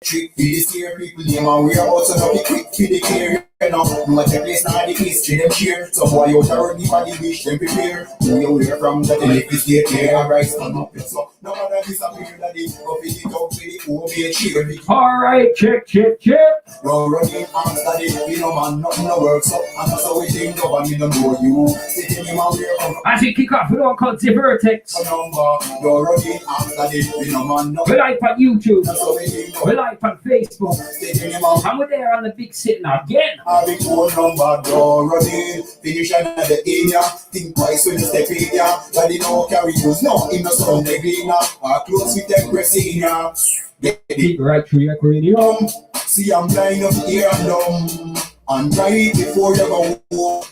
trick for this here people name and we are about to know the quick for the clear. You know, much a place now the history them share. So boy out already for the wish them prepare. Do you hear from that and if it's stay clear alright stand up and so no matter disappear that the go fit it out for the home be a cheer. Alright, check. You're running after the you know man nothing no works up and that's how we think of and me don't know you. Sitting in my way from as we kick off, we don't call the vertex. You're running after the you know man nothing. We live on YouTube. That's how we think of. We live on Facebook. And we're there on the big sitting again. A big phone number, door running. Finish another area. Think twice when you step in here. But you know carry use no in the sun the greener. Close with them pressing ya. Get it right through your radio. See I'm blind up here and dumb. And right before you go home.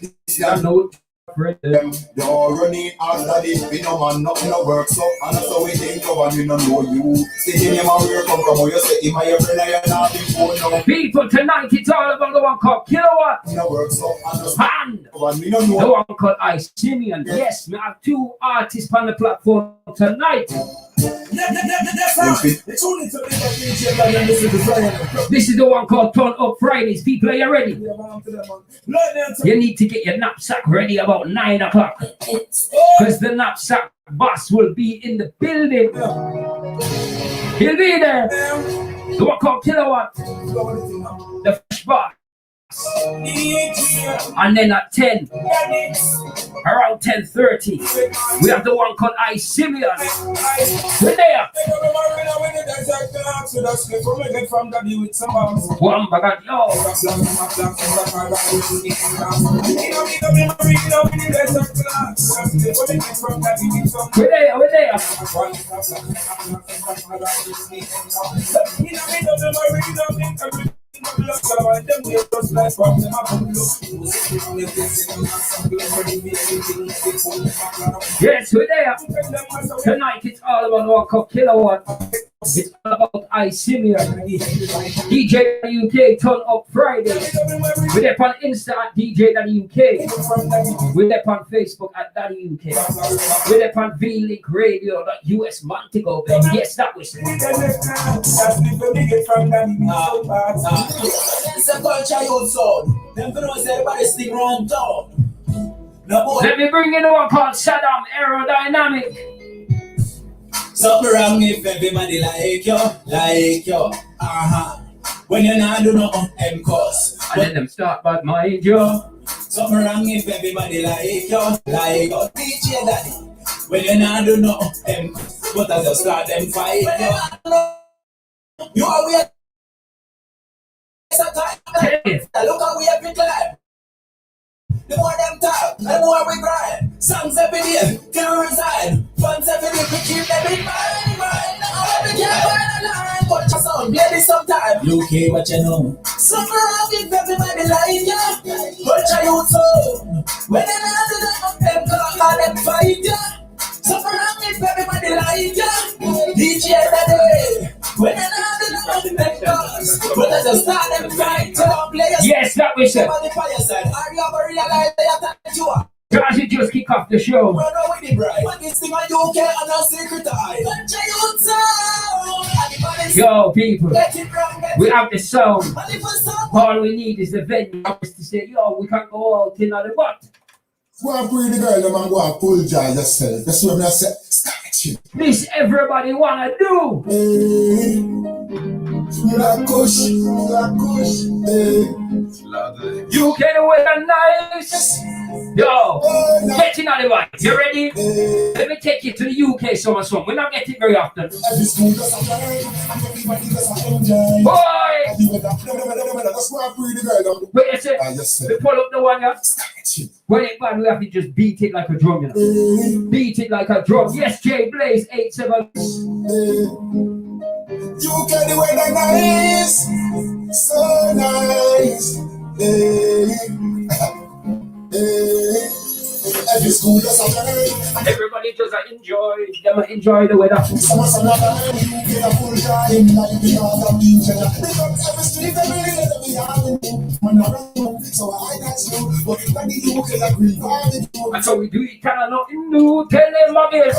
I know them you're running after this. We no man nothing no work so and that's how we think of and we don't know you. Sitting in my way come from where you say in my friend I am not before no. People tonight it's all about the one called Kilowatt. No work so And we don't know. the one called I Simeon. Yes, we have two artists on the platform tonight. This is the one called Tun Up Fridays. People, are you ready? You need to get your knapsack ready about 9 o'clock. Because the knapsack boss will be in the building. He'll be there. The one called Kilowatt. The fresh boss. And then at 10, around 10:30, we have the one called I Simeon. We're there. One bag of yo. We're there. Yes, we're there. Tonight it's all about one called Kilowatt. It's all about I Simeon. Djdaddyuk Tun Up Fridays. We're there on Insta at Djdaddyuk. We're there on Facebook at Djdaddyuk. We're there on V-Link Radio.US Montego Bay. Yes, that was it. It's a culture youth sound. Them for know everybody stick round town. Let me bring in the one called Saddam Aerodynamic. Something wrong if everybody like you. When you not do no M-course. And let them start by mind you. Something wrong if everybody like you. Djdaddy. When you not do no M-course. But as you start them fight you are weird. Look how we have been glad. The more them talk, the more we grind. Songs every day, till we resign. Funds every day, we keep them in mind. Now we can't find a line. But your sound, play this sometime. Look here what you know. Suffer around with everybody like you. But your youth sound. When they not do them talk and them fight you. Suffer around with everybody like you. Djdaddy. When they not do them talk. But I just start them fight. Yes, that was it. Guys, you just kick off the show. Yo, people, we have the sound. All we need is the venue to say, yo, we can't go out in the what? Go and put the girl them and go and pull jar yourself. That's what I say. Start it. This everybody wanna do. You can wear nice. Yo, get in on the mic. You ready? Let me take you to the UK summer song. We're not getting very often. Boy! Wait a second. We pull up the one here. When it bad, we have to just beat it like a drum, you know. Beat it like a drum. Yes, J Blaze 87. You can do it nice, so nice. Everybody just enjoy the weather. That's how we do it, kind of nothing new. Tell them again.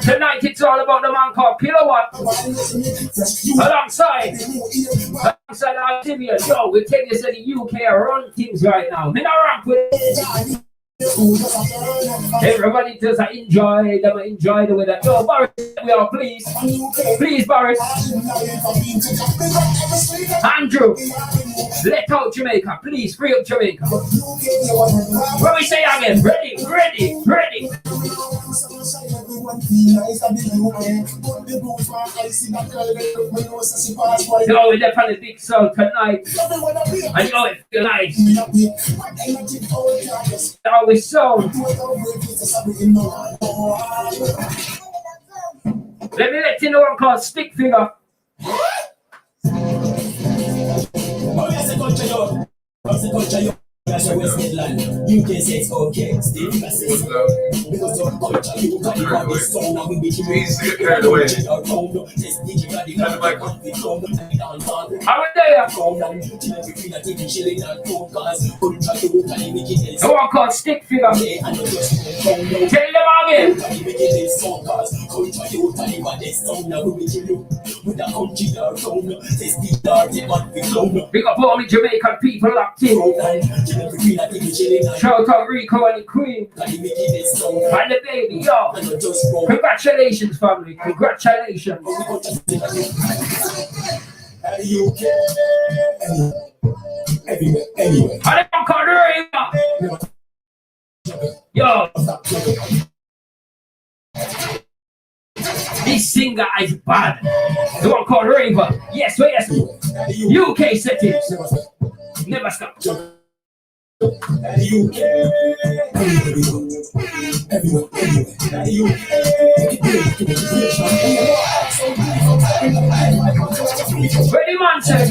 Tonight it's all about the man called Kilowatt. Alongside Activia. Yo, we take this to the UK run things right now. Me not rank with everybody just enjoy them, enjoy the weather. Yo, Boris, we are please, Boris. Andrew, let out Jamaica, please, free up Jamaica. What we say again? Ready. Yo, we're there on the big sound tonight. And yo, it feel nice. We sound. Let me let you know one called Stick Figure. That's your West Midland. UK says okay, Steve says because of culture, you got the body song and we be keeping it away. How are they? No one called Stick Figure. Tell them again. Big up all the Jamaican people locked in. Shout out Rico and the Queen and the baby, yo. Congratulations, family. Congratulations. Anyway. I don't call the yo. This singer is bad. The one called Raver. Yes. UK settings. Never stop. Ready, man, said.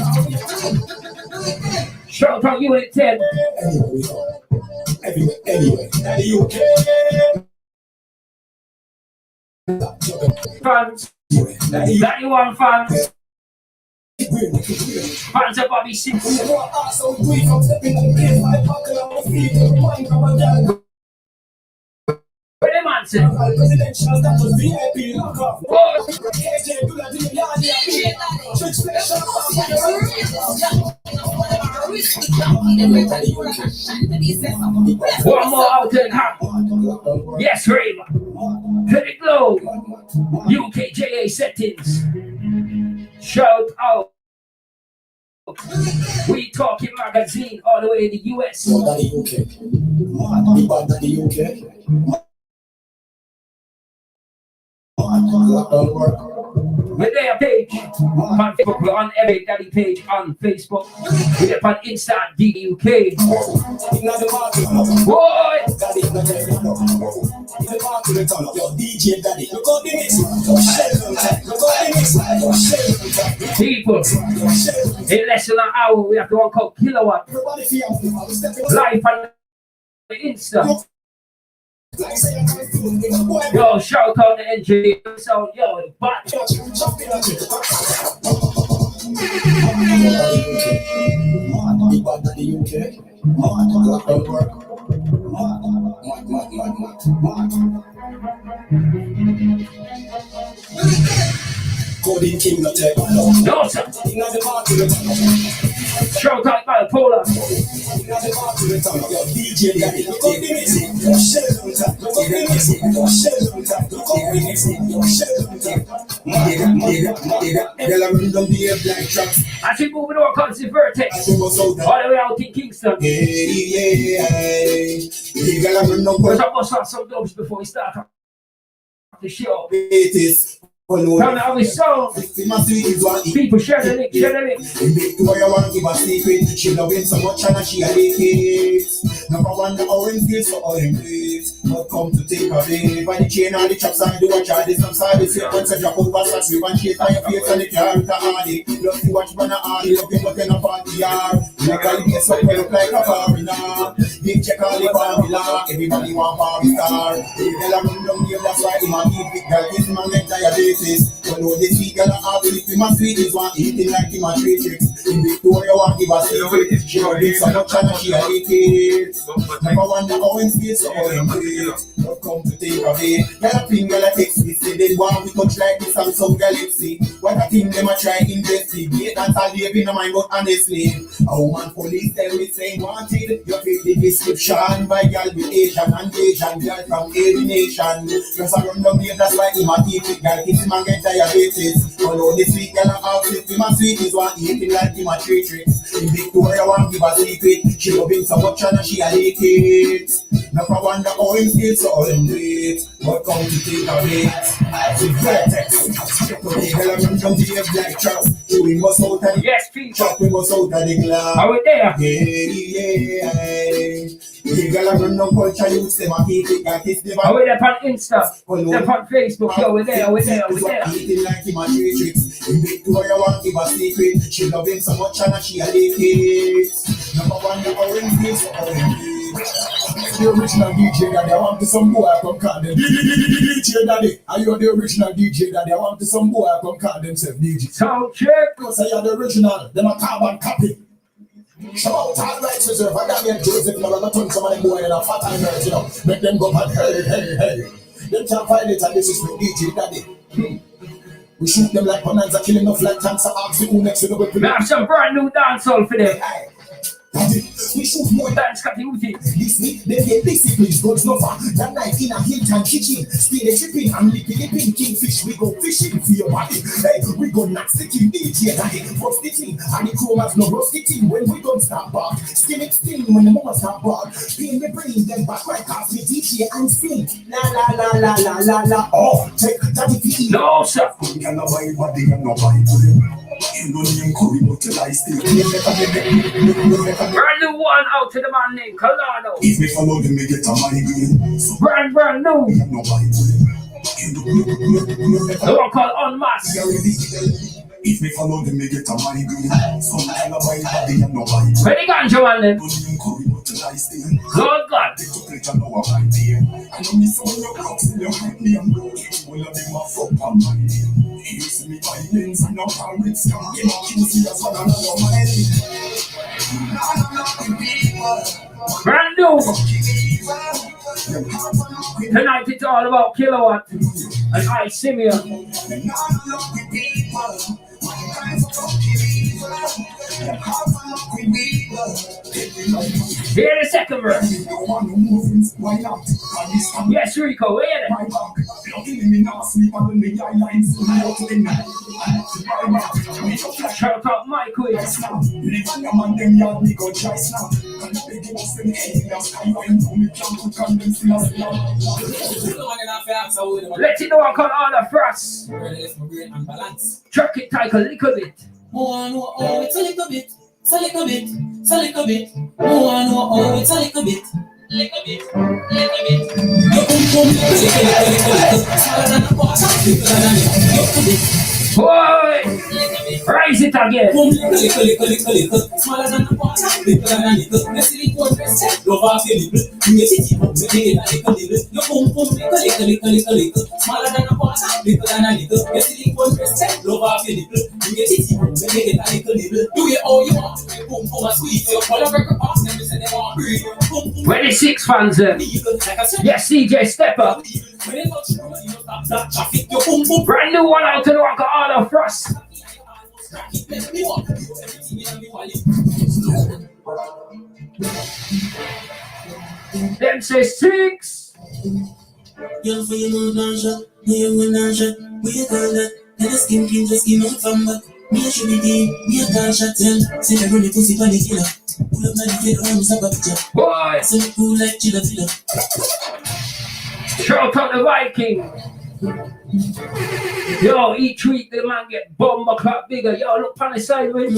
Shout out Unit 10. Fans. 91 fans. Fans of Bobby 6. Ready, man, said. One more out there. Yes, Raver. To the globe. UKJA settings. Shout out. We Talking Magazine all the way in the US. We're there page on Facebook, we're on every Daddy page on Facebook. We're on Insta DDUK. Boy! People, in less than an hour, we have to one called Kilowatt. Live on the Insta. Yo, shout out the engineer. So, yo, but no, sir. Shout out Bipolar. As we move on towards the vertex, all the way out in Kingston. We're supposed to have some dubs before we start the show. Tell me how we sound. People share the link, Victoria want to give a secret. She loving so much and she a it. Number one, the orange gifts for orange gifts. But come to take a babe. And the chain and the chops and do a charge. Some side is here. Once I drop over such we want shake on your face and the car with the hardy. Love to watch when I hardy. Looking what in a party yard. Like I get so look like a foreigner. Big check all the formula. Everybody want party star. The girl a run down here, that's why him a keep it. Girl kiss him and get diabetes. You know the sweet girl a have to lift him a sweet. Is one eating like him a three tricks. In Victoria want give a secret. She a big so much and she a hate it. Never wonder how him feel so how him feel. Not come to take away. Girl a pin, girl a text me. Say they want we touch like this Samsung Galaxy. What a thing them a try investigate. And all live in a mind but honestly. A woman police tell me say wanted. You fit the description by girl with Asian and Asian girl from every nation. Just a run down here, that's why him a keep it. Girl kiss him and get diabetes. Although this week girl a outfit him a sweet is one eating like him a three tricks. In Victoria want give a secret. She love him so much and she a hate it. Never wonder how him feel so how him do it. But come to take a bit. The vertex. Today girl a run down here like trust. We must out of the Yes, please. chop, we must out of the glass. Are we there? Yeah. The girl a run down culture youths, them a keep it, kiss them. Are we there on Insta? They're on Facebook. Yo, we're there. Eating like him a three tricks. In Victoria want give a secret. She love him so much and she a lick it. Number one, the orange face for orange. The original DJ Daddy, I want to some boy come call them. DJ Daddy, are you the original DJ Daddy? I want to some boy come call themselves DJ. Sound check. Because I are the original, them a carbon copy. Shout out all rights reserve. I got me and Joseph, now I'm not turn some of them boy in a fat and you know. Make them go and hey. Them can't find it and this is with DJ Daddy. We shoot them like bonanza, killing enough like cancer. Ask who next to the weapon. We have some brand new dancehall for them. We shoot more Dance got the Uzi. this week, they get disciplines, God's no far. That night in a Hilton kitchen, still they tripping and lipping kingfish. We go fishing for your body. Hey, we go not sticking DJ Daddy. What's the thing? And the chromas no rusty thing when we don't stop back. Skin it sting when the mama stop back. Pain the brain, then back right off the DJ and sing. La. Oh, take Daddy PE. No, sir. Can I buy body and no buy to them? You don't even curry, but till I stay. Brand new one out to the man named Colorado. If me follow them, me get a migraine. So Brand new. no buy to them. The one called En Masse. If me follow them, me get a migraine. So I love my body and no buy to them. Where the ganja one then? Don't even curry, but till I stay. Lord God. They took pleasure now I'm right here. I know me so your clocks in your hand me and roll. All of them are fuck on my name. You see me by lens and not all with scam. You know accuse me as one another my name. Brand new. Tonight it's all about Kilowatt and I Simeon. Hear the second verse. Yes, Rico, hear it. Shout out Michael. Let it know I call all the frost. Truck it tight a little bit. It's a little bit. It's a little bit. It's a little bit. It's a little bit. Little bit. Boy, rise it again. Smaller than a pot, bigger than a nickel. The silicone breast, love off your nipple. You get it, make it a little. Your pum little. Smaller than a pot, bigger than a nickel. The silicone breast, love off your nipple. You get it, make it a little. Do it all you want. Pum and squeeze your color record off. Them say they want breathe. 26 fans. Yes, CJ, step up. When they touch you, you stop that traffic. Your pum. Brand new one out to the walk all of frost. Them say 6. Young for your manager, young manager, we a girl that, and the skin clean, just skin out from back. Me a should be deep, me a gunshot tell. Say me run the pussy for the killer. Pull up na the kid arms up a picture. Boy, So me cool like chiller. shout out the Viking. Yo, each week the man get bomber clap bigger. Yo, look on the side with him.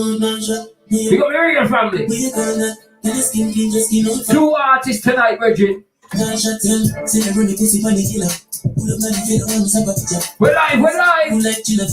You got the real family. We a girl that, and the skin clean, just skin out from 2 artists tonight, Virgin. gunshot tell. Say me run the pussy for the killer. Pull up na the kid arms up a picture. We're live. Cool like chiller.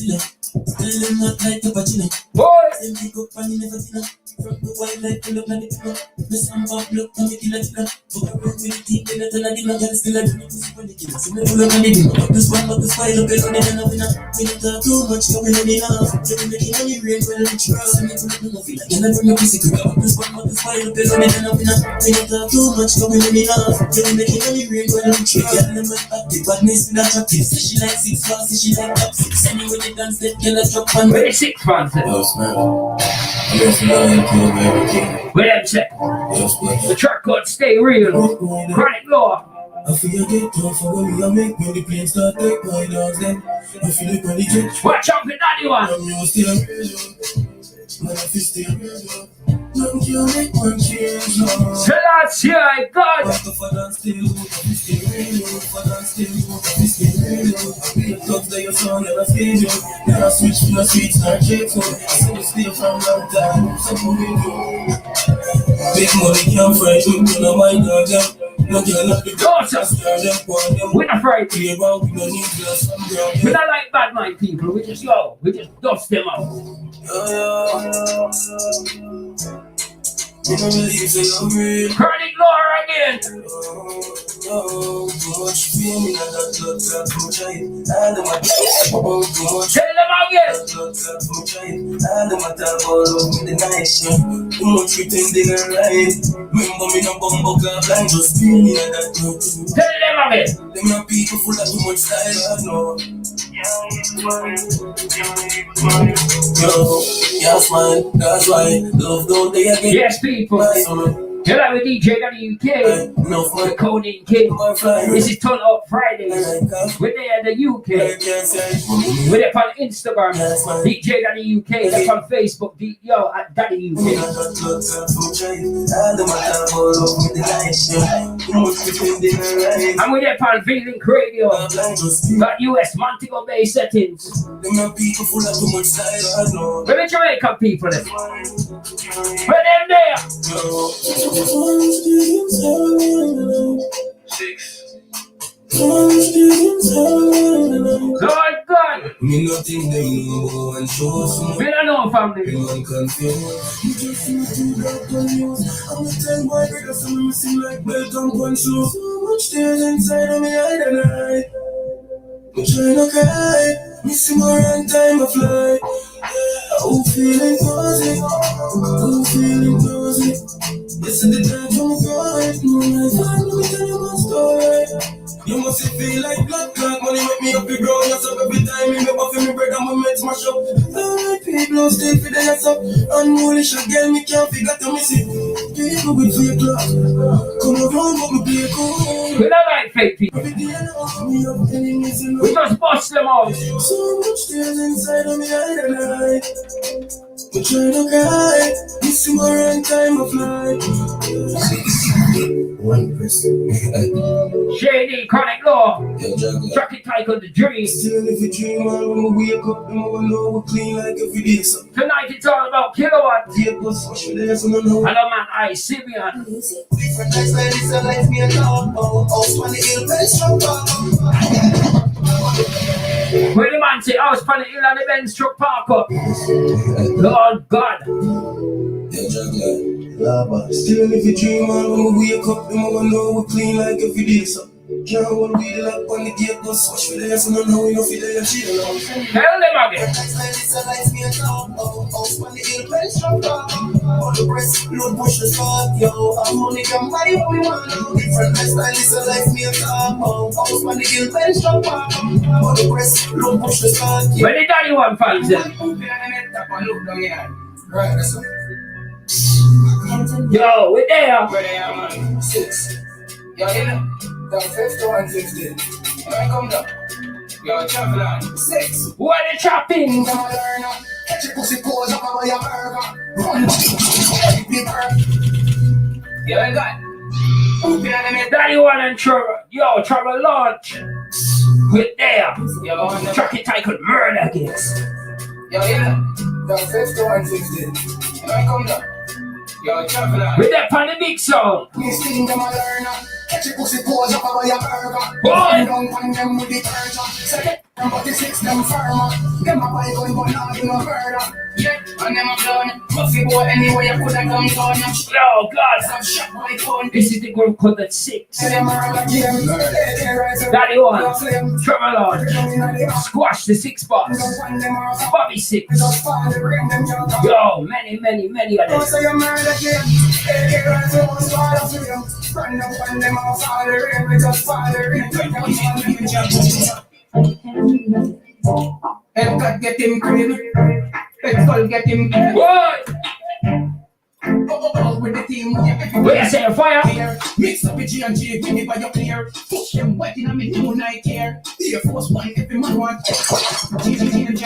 Still them not like the vagina. Boy, Them pick up and you never dinner. From the white light, pull up on the pillow. Miss some pop look and me kill a dinner. Fuck around with the team, then I tell a dinner. Girl still a dinner, pussy when they kill. So me pull up on the dinner. Up this one, up this file, up it on it and a winner. Me not talk too much, coming on the half. You be making money rain, well rich girl. So me pull up on the feel like you never bring your pussy to me. Up this one, up this file, up it on it and a winner. Me not talk too much, coming on the half. You be making money rain, well rich girl. Girl them with active, badness with attractive. Say she like 6 fast, say she like top 6. Anyway they dance, that girl a drop on. where the 6 fans at? Yo, Smurf. I'm just learning to be everything. Where them say? Just play. The track code stay real. Chronic law. I feel get tough for when we are make when the plane start take my dogs then. I feel it when the jet. Watch out for daddy one. I'm your still man, I feel still nothing can make one change now. So that's here, God. But the father still still real, father still real. I feel the thugs that your son and I scale you. Then I switch to the streets and I check so I see the stay from long time. So we do. Big money can't fight you, you know my dog, yeah. No girl not the Daughter. We're not afraid. we don't need glass from ground, We yeah. don't like bad mind people. We just dust them out. You don't believe say I'm real. Chronic law again. Much feel me like that blood clot from trying. All of my too much. Tell them again. Blood clot from trying. All of my talk all over me the night, yeah. Too much pretending and lying. Remember me no bumbo club blind. Just feel me like that blood. Tell them again. Them not people full of too much style, I know. Yo, yeah, smile, that's why love don't they again. Yes, people. You're like with Djdaddyuk, No the fun, Coding King. This is Tun Up Fridays. We're there in the UK. We're there on Instagram, Djdaddyuk. That's on Facebook, at Daddy UK. And we're there on V-Link Radio. Got US Montego Bay settings. Where the Jamaican people there? Where them there? 6. Lord God. Me nothing them know and show some. We don't know family. I'm confused. You just see me do that on news. I'm gonna tell my brother some missing like belt and punch shoes. So much tears inside of me, I don't hide. I'm trying to cry. Missing more on time of flight. I'm feeling cozy. I'm feeling cozy. Listen the time from God. No, let me tell you my story. You must feel like blood clot. Money make me up the ground. Yes, up every time. Me make up for me bread and my mates smash up. Alright, people still for the ass up. Unruly shot girl, me can't figure to miss it. People with fake clock. Come around, but me play cool. We don't like fake people. Every day I know me up enemies in We just bust them out. so much tears inside of me, I don't lie. But try to cry. Missing more on time of life. 1%. Shady, Chronic Law. Yo, juggler. Track it tight on the dream. Still if you dream, man, when we wake up, them will know we're clean like every day. So, Tonight it's all about kilowatt. take us, wash your days, and I know. And a man, I Simeon. Different lifestyles, so life me alone. House on the hill, very strong. When the man say, I was on the hill and the Benz truck park up. Lord God. Yo, juggler. Still if you dream, man, when we wake up, them will know we're clean like every day. So, can't hold we the lock on the gate, just wash your days, and I know we don't feel like chill out. Tell them again. Lifestyles, so life me alone. House on the hill, very strong. On the breast, Lord push the start, yo. Our money can buy what we want. Different lifestyles, so life me alone. House on the hill, very strong. On the breast, Lord push the start, yo. When the daddy one fans them. Right, that's it. Yo, we're there. 6. Yo, you know, the 5150. Here I come down. Yo, traveler. 6. What the chopping? Come on, learn up. Catch your pussy pose up on your burger. Run. Yo, I got. Daddy one and trouble. Yo, trouble launch. We're there. Yo, Track it tight on murder against. Yo, you know, the 5150. Here I come down. Yo, traveler. We're there on the big song. Me sting them a learner. Catch your pussy pose up on your burger. Boy. Don't want them with the burger. From 46 them farmer. Them a buy gun but not do no murder. Yeah, and them a blown. Pussy boy anyway you coulda come down. Oh God. Some shot by phone. This is the group called the 6. Them a game. Daddy 1. Travel on. Squash the 6 boss. Bobby 6. Yo, many of them. And God get him crib. Let's all get him crib. What? With the team, Wait, I say fire. Mix up with G and G, give me by your clear. Push them wet in a me new night here. Air Force One, every man want. G and G.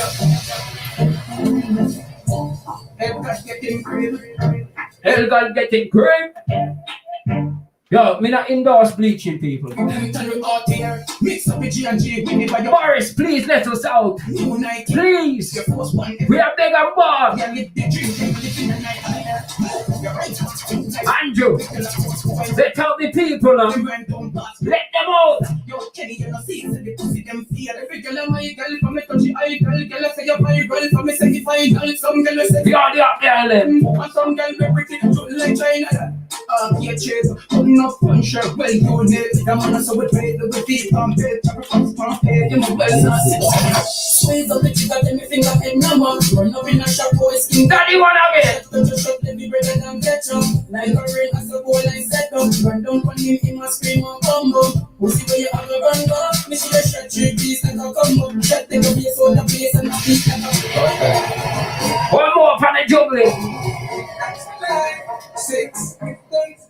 And God get him crib. Hell God getting grip. Yo, me not endorse bleaching people. Mix up with G and G, give me by your Morris, please let us out. new night. Please. Air Force One, We are big and bad. yeah, live the dream, live in the night. You're right. Andrew, let out the people now. Let them out. Yo, Kenny, you know, see, the pussy them feel. Every girl am my girl, from me touchy eye, girl say you're my girl, from me say if I girl, some girl say We are the up there, them. and some girl be pretty, like China. Yeah, chase, no fun, sure, well, you need the man, so we pay the feet, pay, you know, well, not squeeze up the chicken, let me finger head number. Run up in a shop, boy, skin. Daddy 1 again. Just let me bread and get you. Like a rain, as a boy, like set up. Run down on him, he must scream on combo. We see where you have a run go. Me see the shirt, 3 piece, and a combo. Shut the base on the place, and a piece, and a One more for the juggling. 6.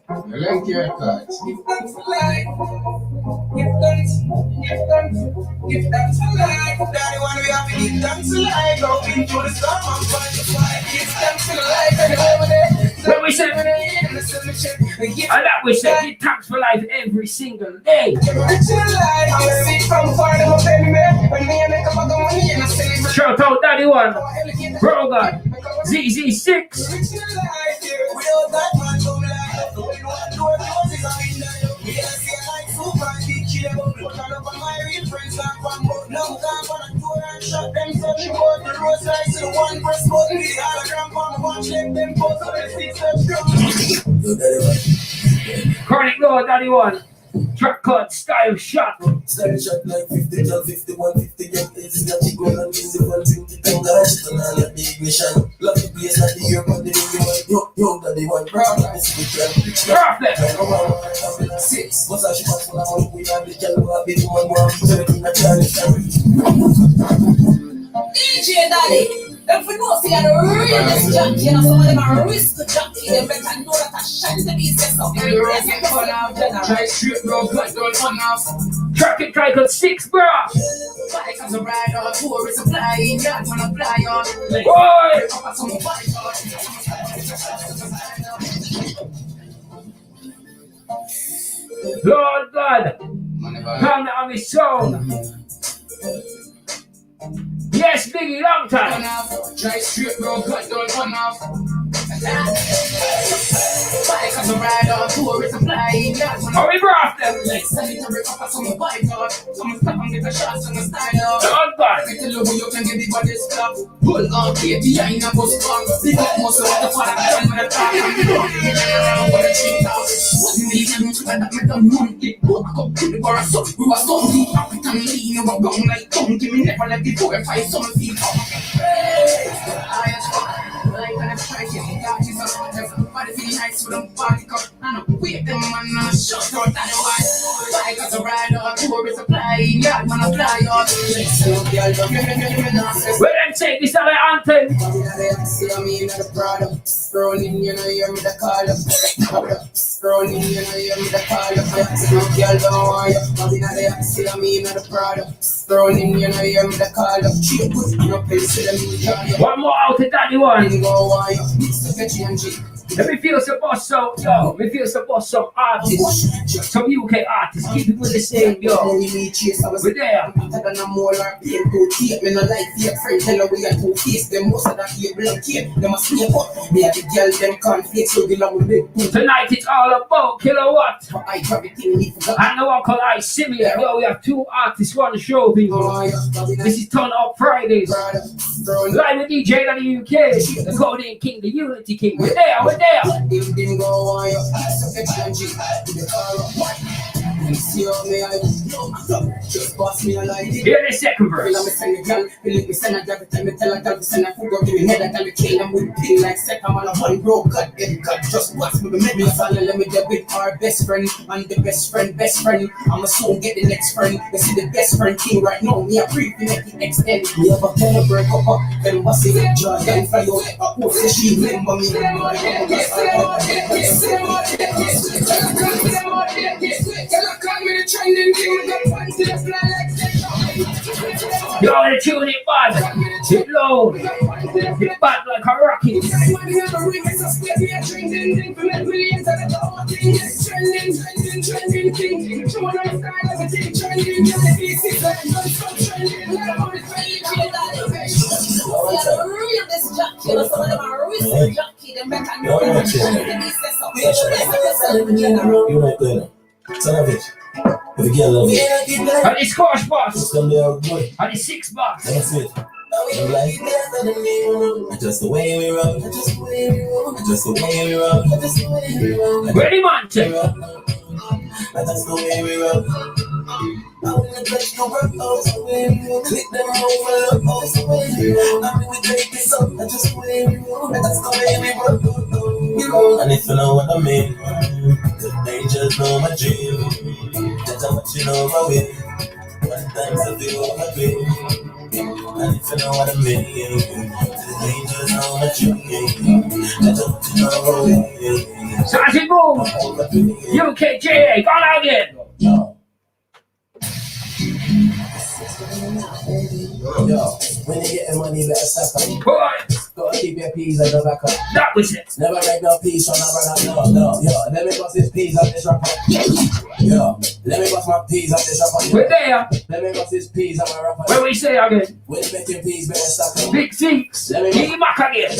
You like your cards. Give thanks for life. Give thanks. Give thanks. Give thanks for life. Daddy, when we have to give thanks for life. Go into the storm and fight the fight. Give thanks for life and over there. When we say, and that we say, give thanks for life every single day. Shout out Daddy 1, Bro God, ZZ6. Chronic Lord Daddy 1. Track cut, style shot. Style shot like 50, 51, 50, get this, got the goal and in the front, 20 times, and all that big mission. Love the place at the year, but the young Daddy 1, proud of this weekend. Perfect. 6, what's that she wants for now? We have the girl who have been one more, 13 a challenge. Djdaddy, if we know see the realest junkie, you know some of them are risk junkie, they better know that a shot to be set up. Track it, try cut 6, bro. Bike as a ride on, tour is a flying, God wanna fly on. Boy. Lord God, come on me soul. Yes, Biggie, long time. Drive straight, bro, cut, don't run off. Bike as a ride on, tour is a flying, God wanna How we brought them? like sanitary up some bike on. Some stop and get a shot on the style. Lord God. I tell you who you can get the body stuff. Hold on, baby, I ain't a bus stop. Big up muscle with the father, I'm gonna talk. I'm gonna with a cheat out. What you need, I'm trying to make a monkey. Walk up to the bar, so we were so deep. African lean, you were gone like donkey. Me never let the 4 or 5 some feet up. I am fine. Like when I'm trying to get that, she's a body feel nice with them body cup. I know, wait, them man, shut out that way. Bike as a rider, tour is a flying, yeah, man, a fly on. Where them take this other anthem? Scrolling, you know, you're me the call up. Scrolling, you know, you're me the call up. No girl don't want you. Bobby not the see me in the product. Scrolling, you know, you're me the call up. Cheap, no place to the media. One more out to Daddy 1. Go on you. Mix the G and G. Let me feel some boss some, yo. Let me feel some boss some artists. Some UK artists. Keep it with the same, yo. We're there. Tonight it's all about kilowatt. And the one called I Simeon. Yo, we have two artists on the show, people. This is Tun Up Fridays. Live with Djdaddyuk, the Codeine King, the Unity King. We're there, we're there. Hear the second verse. Our best friend and the best friend. I'ma soon get the next friend. You see the best friend king right now. Me a brief, make it extend. We have a pen to break up, then what's it? Then fly out. Oh, so she remember me. Yo, the tune it bad. It low. It bad like a rocket. And the squash box. And the 6 box. That's it. Just the way we roll. Just the way we roll. Ready, man, check. That's the way we roll. I wanna touch your workouts, click them over, that's the way we roll. I mean we take this up, that's just the way we roll. That's the way we roll. And if you know what I mean, the dangers know my dream. That's how much you know my way. One times I feel my way. And if you know what I mean, the dangers know my dream. That's how much you know my way. So as it moves, UKJA, go on again. Yo, when you get the money, better stack up. Boy, Gotta keep your peas at the back up. that was it. Never make no peace on a brother, no. Yo, let me bust his peas on this rapper. Yo, let me bust my peas on this rapper. We're there. Let me bust his peas on my rapper. When we say again, When you making peas, better stack up. Big Six, King Mac again.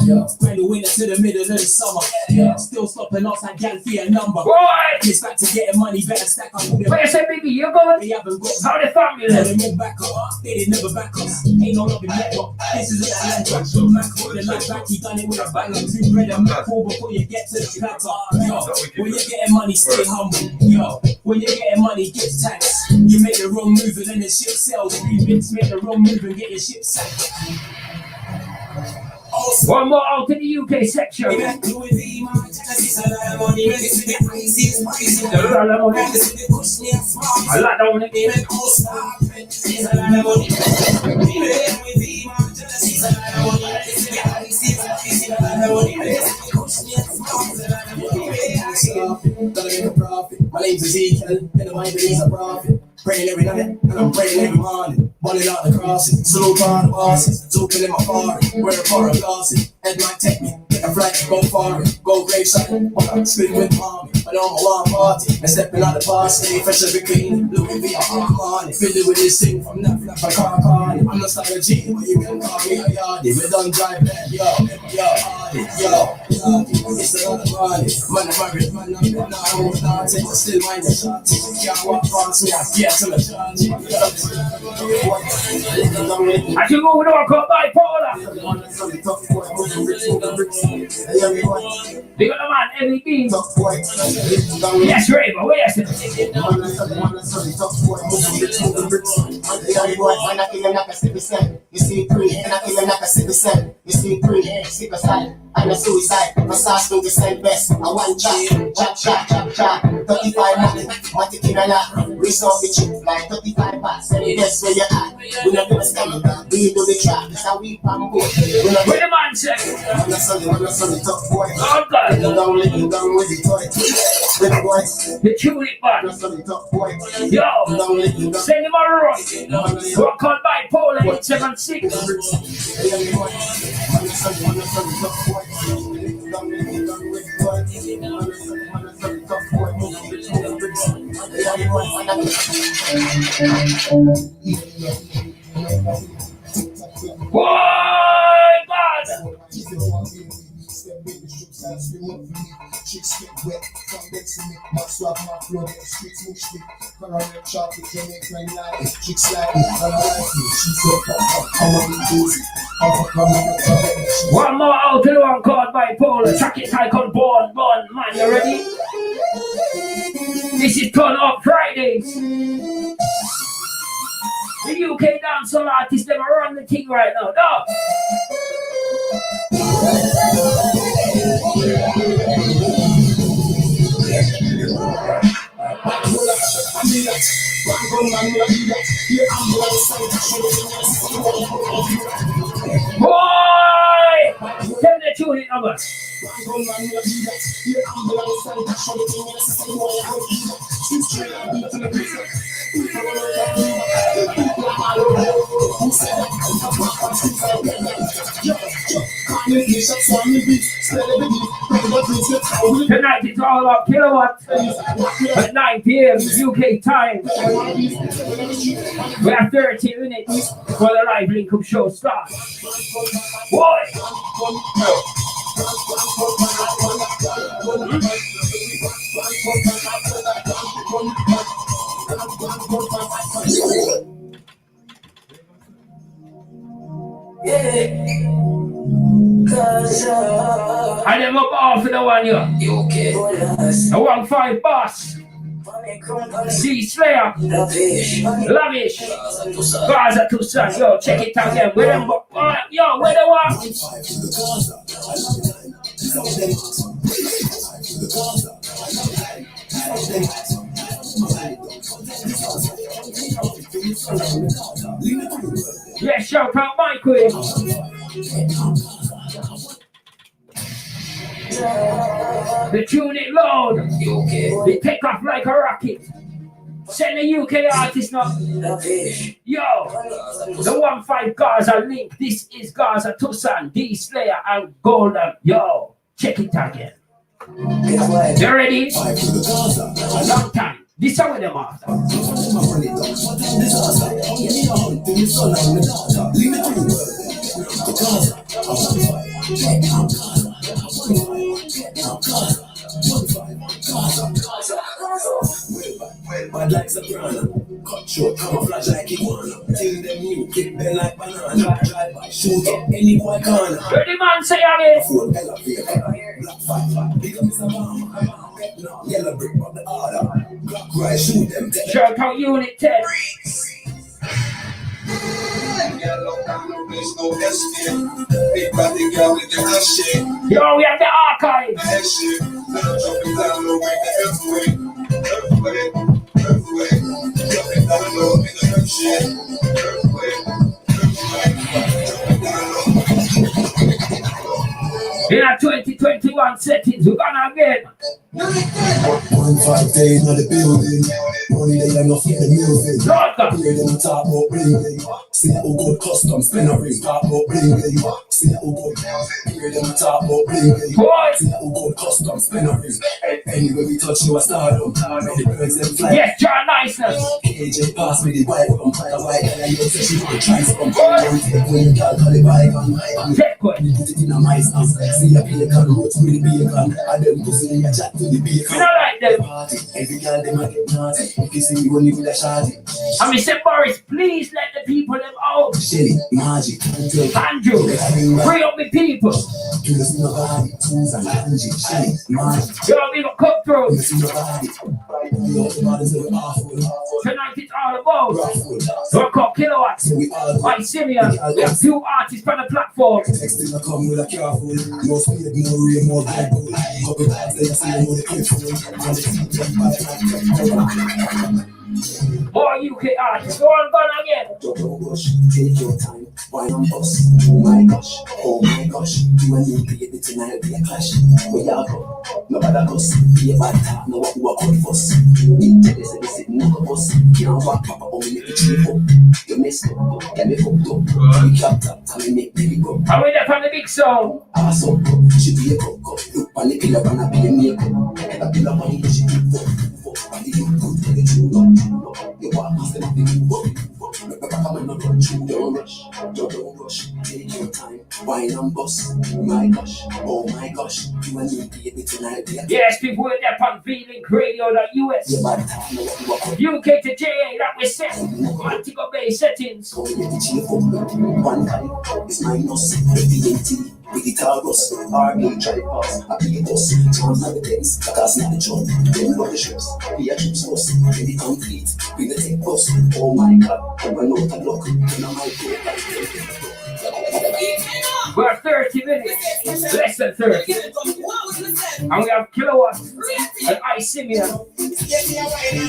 Yo, Bring the winter to the middle of the summer. Yeah. Still stopping us and gal for your number. Boy, It's back to getting money, better stack up. what you say, baby? You going? They haven't got How the family They live? move back up, they did never back up. Ain't no love in that one. This is an Atlanta. So Mac put the life back, he done it with a banger. Two bread and Mac all before you get to the platter. Yo, when you're getting money, stay humble. Yo, when you're getting money, give thanks. You make the wrong move and then the ship sells. You make the wrong move and get your ship sank. One more out in the UK section. I like that one. My name's Ezekiel, and the Bible is a prophet. Praying every night, and I'm praying every morning. Balling out the crosses, salute on the bosses. Talking in my foreign, wearing foreign glasses. Head might take me, get a flight, go foreign. Go graveside, but I'm spitting with mommy. But on my one party, and stepping out the parsley. Fresh every clean, looking for your money. Fiddling with this thing from that flat, my car party. I'm not starting a G, but you can call me a yardie. We done drive that, yo, hardy, yo. It's another party. Man, I'm married, man, I'm not, I won't start it. Still mind the shot. Can't walk past me, I get to the charge. I should go with our called bipolar. Big up the man, everything. Yes, Raver, where is it? You see three, and I kill him like a 6%. You see three, 6%. I'm a suicide, my sauce do the same best. I want chop. 35 money, matic in a lot. We saw the chip like 35 bats. And guess where you at? We not gonna stand up. We do the trap, it's how we pump both. What the man say? I'm not solid, tough boy. Oh God. You down with the toy. With the boy. The tune it, man. I'm not solid, tough boy. Yo, send him a run. We're called bipolar 876. Boy, God! Chicks get wet, come back to me. My swag, my flow, get the streets move me. Caramel chocolate, you make my life. Chicks like me, I like you. She said, come on, be busy. One more out to the one called bipolar. Track it like on Born, man, you ready? This is Tun Up Fridays. The UK dancehall artists, they run the thing right now, dog. Boy! Tell the tune it number. Tonight it's all about kilowatts at 9 p.m. UK time. We have 30 minutes for the live link-up show starts. Boy! I them up off for the one here. The 1-5 boss. C Slayer. Lavish. Gaza Tucson. Yo, check it out again. Where them yo, where they walk? Yeah, shout out Michael. They tune it loud. They take off like a rocket. Send the UK artist now. Yo, the 1-5 Gaza link. This is Gaza Tucson, D Slayer and Golden. Yo, check it again. You ready? Long time. This is how them after. Bad like soprano, cut short, camouflage like iguana. Till them new, kick them like banana. Drive by, shoot up any boy corner. Where the man say again? Phone elevator, black fight, big up Mr. Mama. Yellow brick of the order. Black right, shoot them. Shout out Unit 10. Yellow down the place, no escape. Big body girl with the ass shake. Yo, we have the archive. Head shake, jumping down the way, the earthquake. Earthquake, earthquake. Jumping down low in the earth shake. Earthquake, earthquake. Jumping down low. In our 2021 settings, we're gonna again. 1-5 days in the building. Only they are not in the music. Hear them talk about bling bling. See that who good custom spinner ring. Talk about bling bling. See that who good. Hear them talk about bling bling. See that who good custom spinner ring. Anyway we touch you a stardom. Make the birds them fly. Yes, John Niceness. KJ pass me the white one. The white and you say she would try some. When you can't call it bygone. You put it in a mice house. See a bacon roast with the bacon. And them pussy in your chat to the bacon. We don't like them. Party. Every girl them a get naughty. If you see me only with a shawty. I mean, say Boris, please let the people them out. Shelly, Magic, Andrew, free up the people. Julius nobody, Susan, Angie, Shelly, Magic. Yo, we got cut through. Nobody. Tonight it's all about. We're called Kilowatts. By Simeon. We have 2 artists on the platform. Texting come with a careful. No speed, no rain, more Bible. Couple times they see more the clip. More UK artists. Go on again. Don't rush, take your time. Why not us? Oh my gosh, you and me baby tonight be a clash. Where y'all go? Nobody goes. Be a bad talk, no one who a good fuss. Need to say this is none of us. Can't walk proper, only make the trip up. You messed up, get me fucked up. We capped up, and we make baby go. Are we there from the big song? Awesome, she be a cook. Look on the pillar and I be a makeup. And I be a money, she be fuck. You want to step in, don't rush, take your time, wine and bust, my gosh, oh my gosh, you and me baby tonight, yes, people in there on VLinkRadio.us, UK to JA, that was set, Antigua Bay settings. One guy is minus, the with the Taurus, RB tripos, a P-bus, charms like the things, cause not the job, then run the ships, be a chips bus, in the concrete, with the tech bus, oh my god, I'm going to look, and I might go. We're 30 minutes, less than 30, and we have Kilowatts and Icemian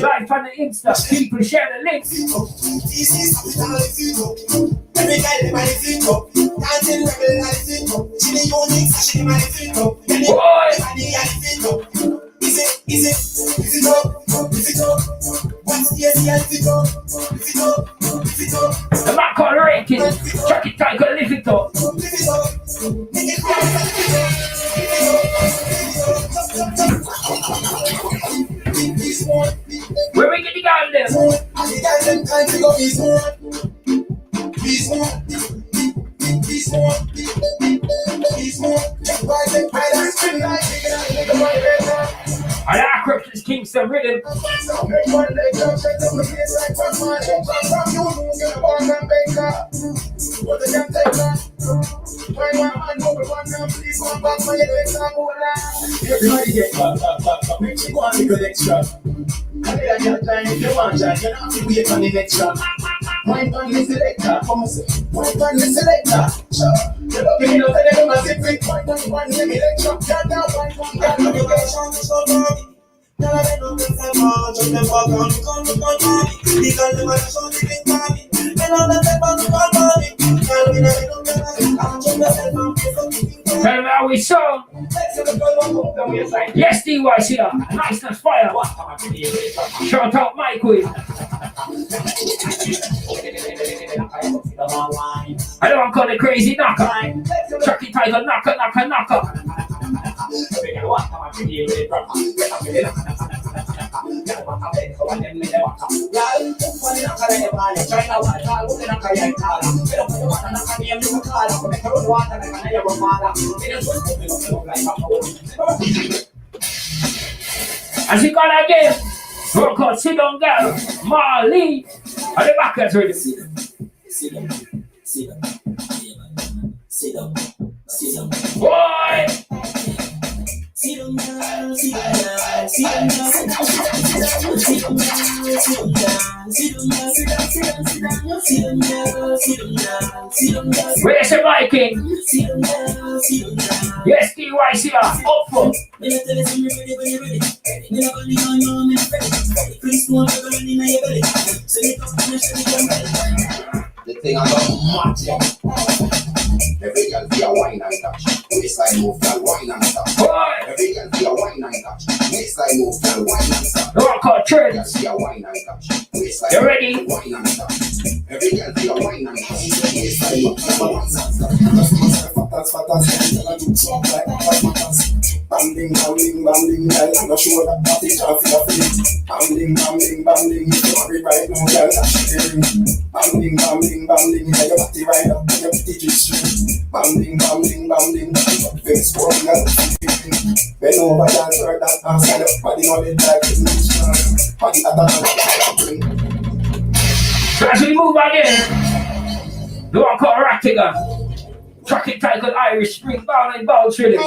live on the Insta. People share the links. Every guy in my feet up, dancing rebel and feet up. She the unique, she in my feet up. Is it up? What's the feet up? Is it up? The man called Rankin, Chuck it tight, gotta lift it up. Make it Where we get the guy there? the guys them time to go this one. Please more. And our Crips is Kingston Rhythm. Everybody get back. Make she go on the good extra. I need a girl time if you want that. You don't have to wait on the next track. Wine on the selector. Come on, say. Wine on the selector. Sure. You're looking out and you're not sick. Wine on the one, let me lecture. Got down, wine on that. You're going to show me so bad. Now I don't get that much. I'm never going to come to my body. Because you're going to show me things for me. And I'm not about to call body. Tell me that you don't get that. I'm just a Tell me how we song. Yes, DY's here. Niceness fire. Shout out Michael. I don't call it crazy knocker. Chucky Tiger knocker. As you got again, we're called Sit Down Girl, Marley. Are the backers ready? Sit down. Boy! Sit down, girl. Where's the Viking? Yes, DY's here. Up for. The thing I got mad. Every girl be a wine and touch. Waistline move, girl, wine and touch. Every girl be a wine and touch. Waistline move, girl, wine and touch. No one called church. Be a wine and touch. Waistline you ready? Wine and touch. Every girl be a wine and touch. Waistline move, girl, wine and touch. Bambing, girl, I'm not sure that that is half your feet. Bambing, you are right now, girl, that's the ring. Bambing, yeah, your body right up, your body G-string. Bambing, face for me, bend over, dance, or that, and stand up, body on it like it's not body at the So as we move again, the one called Rattigan. Truck it tight on Irish Spring Bound and Bounce really.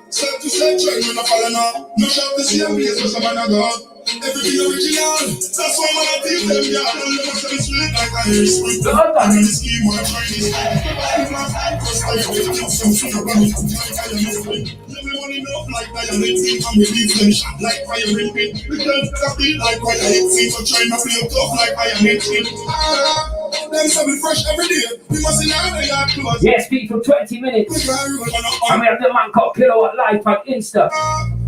Set to set, try me not follow now. No shop the same place where some man a go. Everything original. That's why man I feel them, yeah. I don't know what's the street like I hear spring. I'm in the scheme where I try this. If not, cause I will get some sugar bunny. Like I am listening. Everyone enough like violent thing. I'm with these men shot like fire in pit. The girls that I feel like fire hit thing. So try not to play tough like I am hitting. Them something fresh every day. We must see now they are close. Yes, people, 20 minutes. And we have the man called Kilowatt Live on Insta.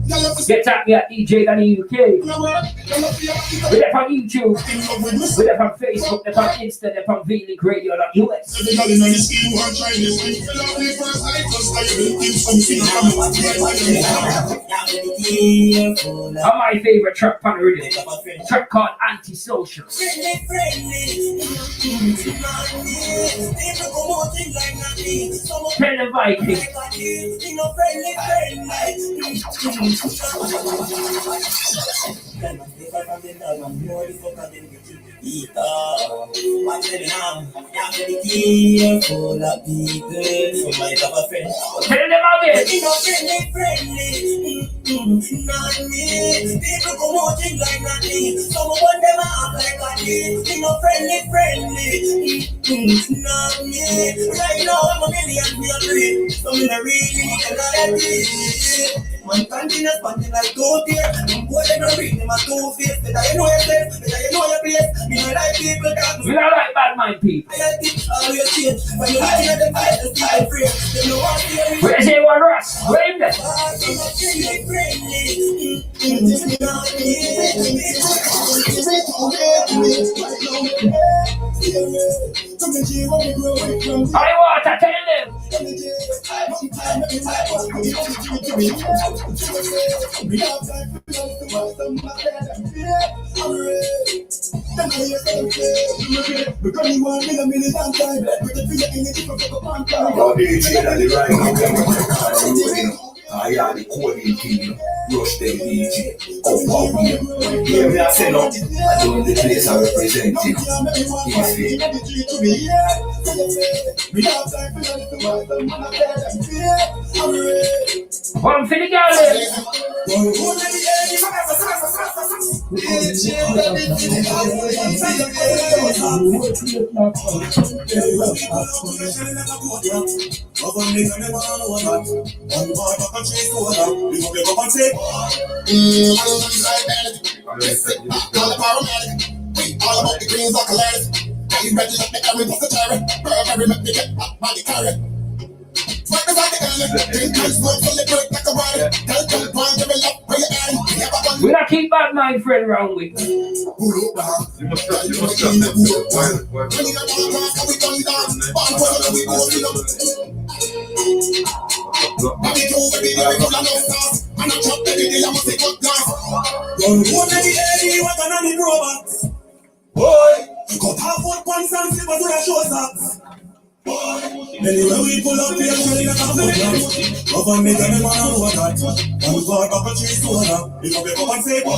Get at me at Djdaddyuk. We're there on YouTube. We're there on Facebook. We're on Insta. We're on VLinkRadio.us. My favorite track on the radio. Track called Antisocial. Tell the Viking. Tell them again. People promoting like nothing. Some of them are like a thing. No friendly. Not me. Right now I'm a million. Some in a really one continuous punching like two tears. Boy, they don't read them as two face. Better you know your place. Better you know your place. Me no like people that we don't like bad mind people. I think always change. When you looking at them eyes, they feel afraid. They know what to hear. Where's the one Russ? Where him there? I want to tell them. I am the coding team, rush them DJ, come out here. Hear me, I say no, I don't the place I represent it. One for the girl. All about the greens are collided. You ready to make every book a cherry. Every make me get up by the carry. Smoke the body early. Drink and smoke till it break like a body. Tell them one give it up where you at. We don't keep bad mind friend around with. You must stop. Boy, got half one pants and slippers with a shoes up. Anyway, we pull up here and in a confidence. Love and make any man know that. And we got up a tree soda. If you pick up and say, boy.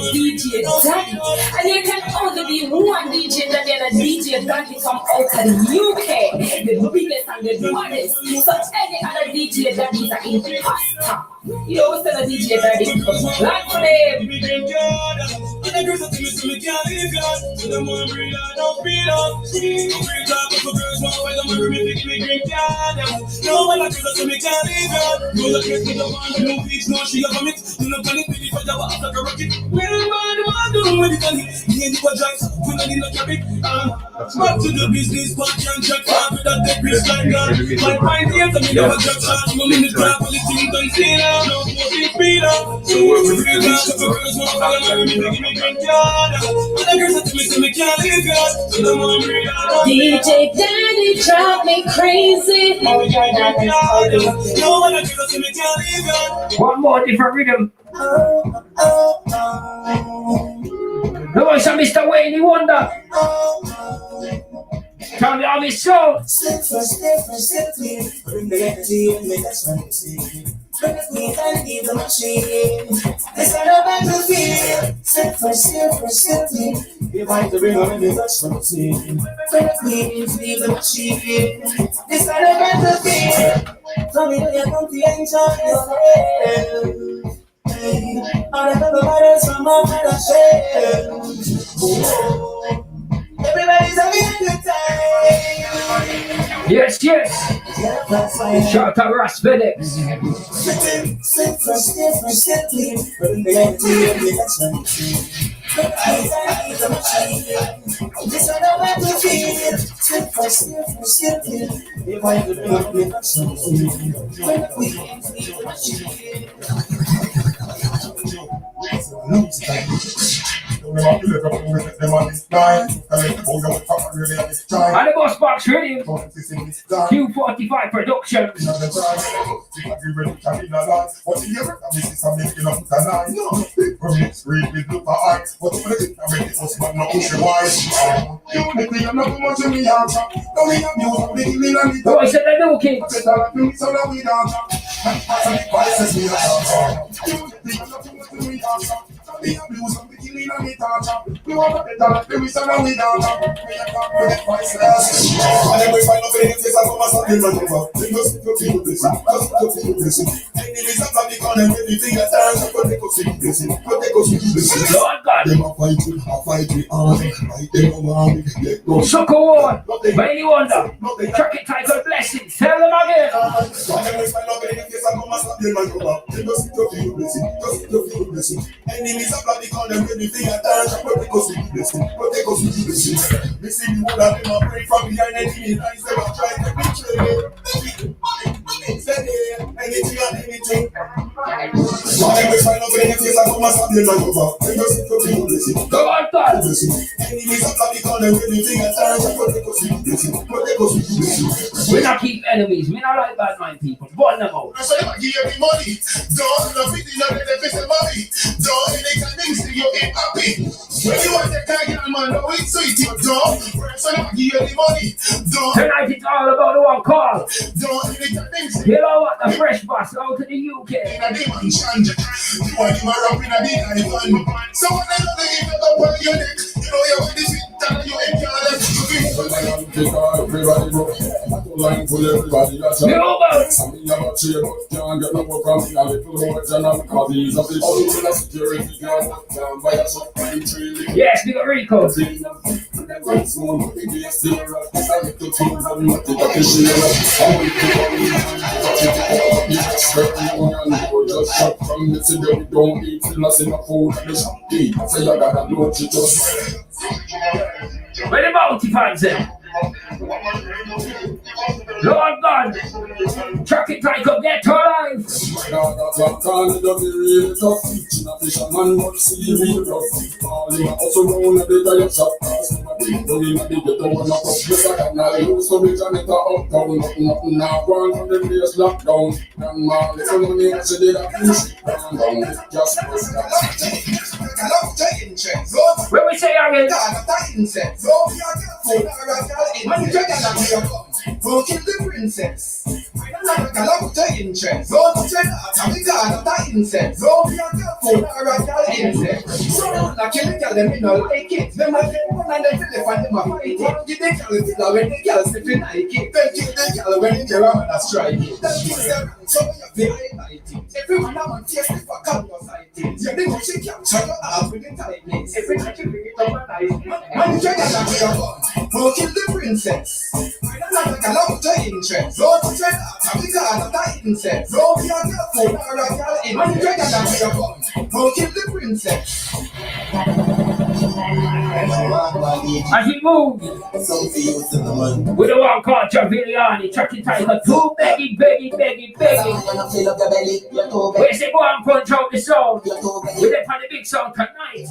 Djdaddy. And there can only be one DJ that is a Djdaddy from out of the UK. The biggest and the baddest. So any other DJ that is an imposter. You always tell a Djdaddy, like for them. Back to the business, but can't check out with that dead bitch like that. My mind here to me, never just shot. I'm in the trap, all the things don't see now. No smoking speed up. So we're free now, so the girls want to follow me, making me drink yard. But the girls that to me can't leave yard. So the mom read out. Djdaddy drive me crazy. No one that girls to me can't leave yard. One more different rhythm. The voice of Mr. Wayne Wonder. Tell me how it's so. Slip for me. Bring the energy and make us fancy. Bring it me and leave the machine. It's not a battlefield. Slip for me. You want to bring on the touch fancy. Bring it me and leave the machine. It's not a battlefield. Tell me that you're going to enjoy yourself. All of the brothers from all my share. Everybody's having a good time. Yes, yes. Shout out Ross FedEx. And the boss box ready. Q45 production. Oh, I said I know, kid. Lord God. Sucker War, Bailey Wonder, Track It Title Blessings. Tell them again. We not keep enemies. We not like bad mind people. Burn them out. Don't give me money. Don't love it. Don't anything to you ain't happy. When you want to target a man, don't it's sweet. Don't. So not give you the money. Don't. Tonight it's all about the one call. Don't anything to you know what? The fresh boss out to the UK. You want him around in a big island. So when I know they even up on your neck, you know you're with this and you ain't careless. Everybody broke. Line full everybody that's a I mean I'm a cheer but can't get no more from me a little more than I'm cause he's a bit all the security guard down by a supply tree. Yes, we got Rico. Just shop from the city, we don't eat unless in a food and it's empty. Say you gotta know to just where the bounty fans in? Lord God, Track It Tight Up, get to life. When we say again, don't kill the princess. I don't like a lot of the interest. Don't put your heart on the guard of the insect. Don't be a careful or a girl insect. So not kill the girl, them me no like it. Them a get one and them telephone, them a fight it. Give the girl the pillow when the girl sleeping like it. Then kill the girl when the girl man a strike it. Then kill them, so you have to highlight it. Everyone a man taste the fuck out your sight it. You think she capture your heart with the tightness. Every night you bring it up and nice. Man, you can't get your gun. Don't kill the princess. I don't like a lot of the interest. Don't put your heart on the guard of the insect. Don't be a careful or a girl in. Man, you can't get your gun. Don't kill the princess. As we move with the one called Javiliani, Track It Tight Up, too begging. Where's the go and punch out the sound? We're there for the big sound tonight.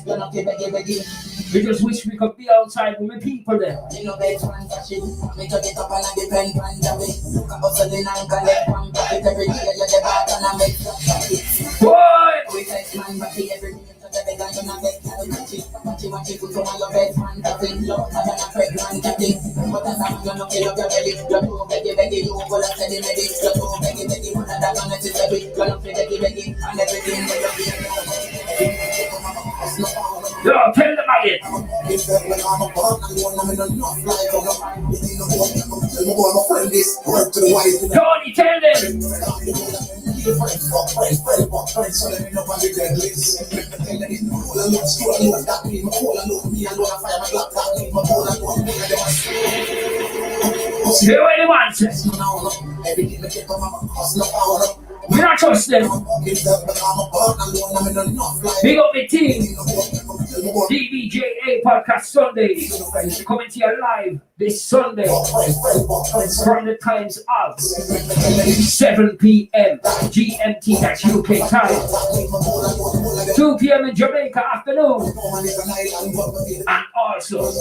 We just wish we could be outside with the people there. Yo, tell them again. Tony, tell them. Hear what the man says. We not trust them. Big up the team. DBJA Podcast Sunday. Coming to you live this Sunday from the times of 7 p.m. GMT, that's UK time. 2 p.m. in Jamaica afternoon. And also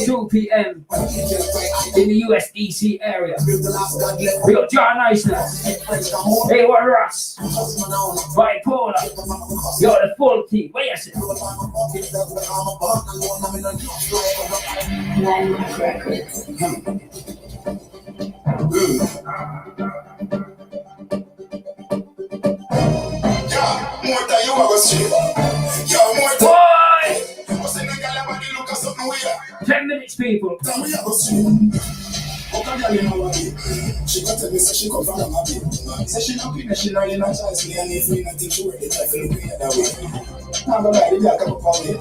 2 p.m. in the US DC area. We got John Niceness. Hey, what Ross? Bipolar. You're the full team. Where you say? More time you have a stream. Yo, more time. Boy! What's in the gallery? Look at something weird. 10 minutes, people. Time we have a stream. She got to me, say she come from a mabby. Say she not queen, she not in a choice. Me and if we not think she worth it, I feel looking at that way. I'm gonna lie, the black come up on me.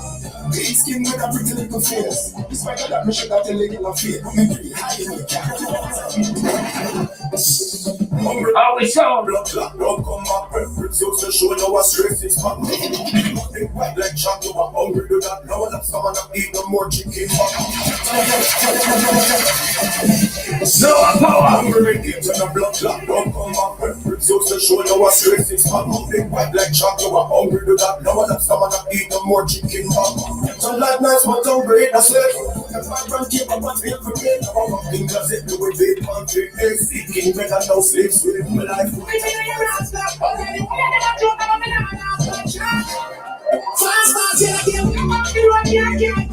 Green skin with a pretty little face. Despite of that, me should have tell a little fear. Me pretty high in the cat. How we sound? Blood clot, don't come up. Preference used to show you what stress is for. Think white like chalk, you are hungry, do that. Now that someone not eat no more chicken. No power. Hungry games and a blood clot, don't come up. Preference used to show you what stress is for. Think white like chalk, you are hungry, do that. Now that someone not eat no more chicken. So like nice, but don't break, that's it. That's my brand keep up on feel for me. I'm walking cause it do it big country. Seeking better no sleeps with my life.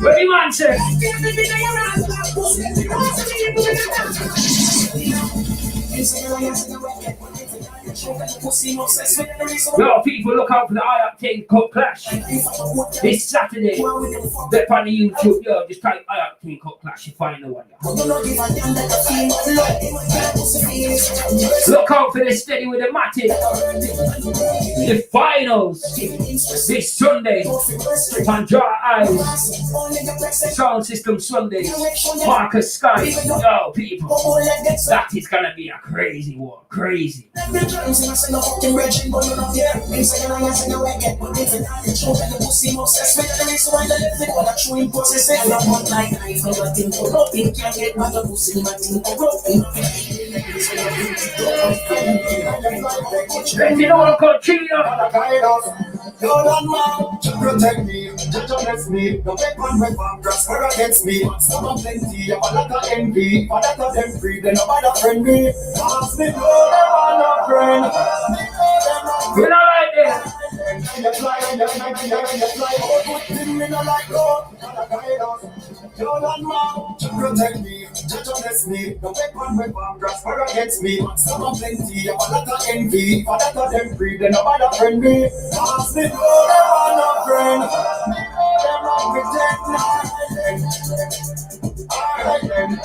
What the man say? Yo, people, look out for the I-Octane Cup Clash this Saturday. They're on the YouTube. Yo, just type I-Octane Cup Clash, you find the one. Look out for the Steady with the Matic. The finals this Sunday. Pandora Eyes. Sound System Sunday. Marcus Sky. Yo, people, that is gonna be a crazy one. Crazy. You know what I'm called to protect me, to bless me, no weapon weapon prosper against me. Some are plenty, I'm a lot of envy, but that of them free, they nobody friend me. Ask me, no, they are not friend. We're not like that. You fly, you fly, oh, good thing me no like God, gotta guide us. You're not man to protect me, to bless me, no weapon weapon prosper against me. Some are plenty, I'm a lot of envy, but that of them free, they nobody friend me. Ask me, no, they are not friend. Them not protect me. Alright then, them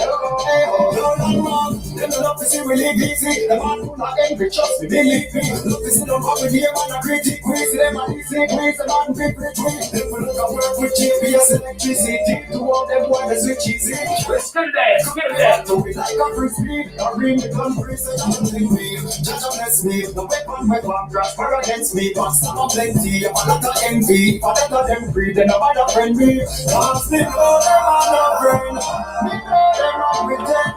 don't love to see really easy. The man who not angry, trust me, believe me. Look to see them up with the man a critic quiz. Them a easy quiz, the man big quiz. Them will look at work with GPS electricity. To all them boys that switch easy. We're still there, still there. So we like a frisbee, a ring the country, say something me. Judge bless me, the weapon prosper against me. But some are plenty, I'm a lot of envy. For that of them free, they nobody friend me. Cause they know them are not friend. They know them are pretend.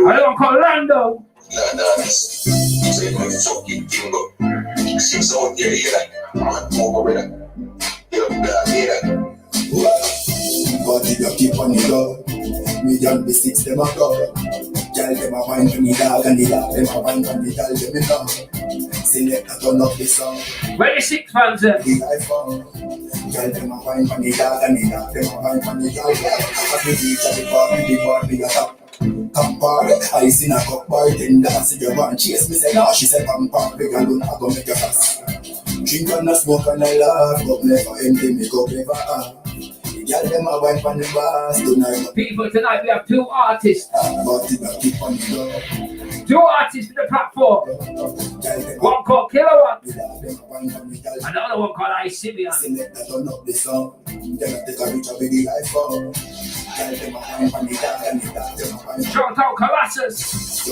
I don't call Lando. Body you keep on the door. Me and the six them a go. Girl them a wine from the dog and the dog them a wine from the girl them in love. Select a turn up the song. Where the six fans at? The iPhone. Girl them a wine from the dog and the dog them a wine from the girl. At the beach at the party a top. Come party, I seen a cup bartender. See your man chase me say no, she said come party. Big alone I go make you fast. Drink and a smoke and I laugh, but never empty me cup never half. Girl, them a wine from the bars tonight. People, tonight we have two artists. But it a keep on the Two artists for the platform. One called Kilowatt. Another one called I Simeon. Shout out Colossus.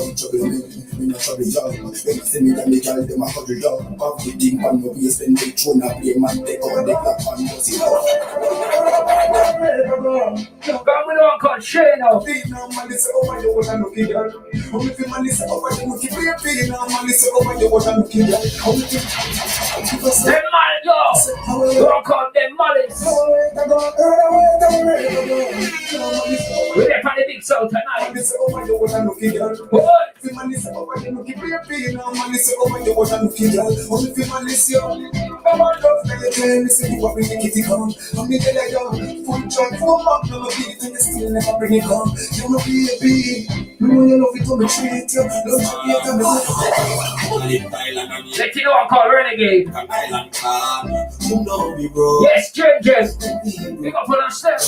Got me one called Shano. Them Molly, yo. One called them Mollies. We're there for the big sound tonight. What? Let you know I'm called Renegade. Yes, Jen. We got put on step.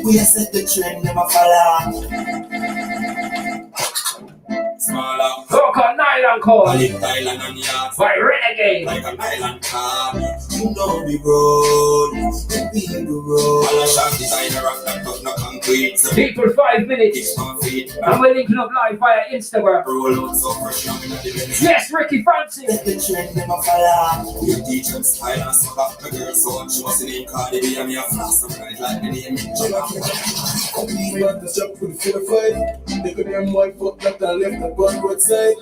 We have set the trend, never follow. Smaller. Look on Nylon call. Thailand and yards. By Renegade. Like an island car. You know the road. The road. All a shot designer rock that cut no concrete. So People 5 minutes. And we're linking up live via Instagram. roll out so fresh now in the event. Yes, Ricky Francis. Set the trend, never follow. Your teacher style and so back the girl so she was in the Cardi B and me a flash some night like the name. We got the shop with the fight. They could them white foot left and left the gun roadside.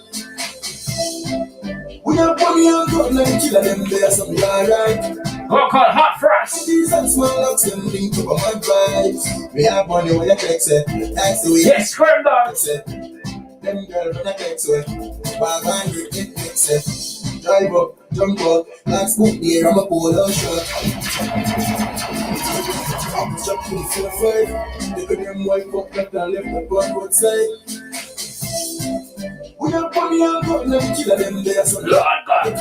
We have money and gun and kill them there some alright. One called Hot Frost. These and small locks them link to my vibes. We have money when you text it. That's the way. Yes, Scramble. Them girls when I text it. 500 it text it. Drive up, jump up, like spook there, I'm a polo shot. I'm shot to the 4-5. They could them white fuck left and left the gun roadside. We have money and gun them kill them there some Lord God.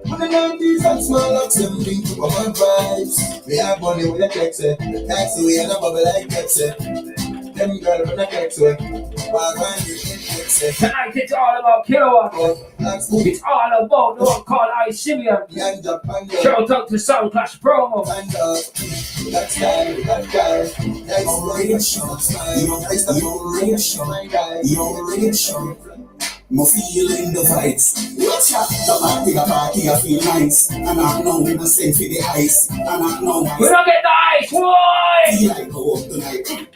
when the 90s and small locks them link to my vibes. We have money when I text it. Taxi way and a bubble like Pepsi. Them girls when I text it. 500 it text it. Tonight it's all about Kilowatt. Like spook. It's all about the one called I Simeon. Hand up and Shout out to Sound Clash Promo. and that's that guy. That's radio show. That's the radio show. My guy. Your radio. Mo feeling the vibes. Watch out, the party, I feel nice. And I know we must send for the ice. And I know We don't get the ice, boy. feel like go up tonight.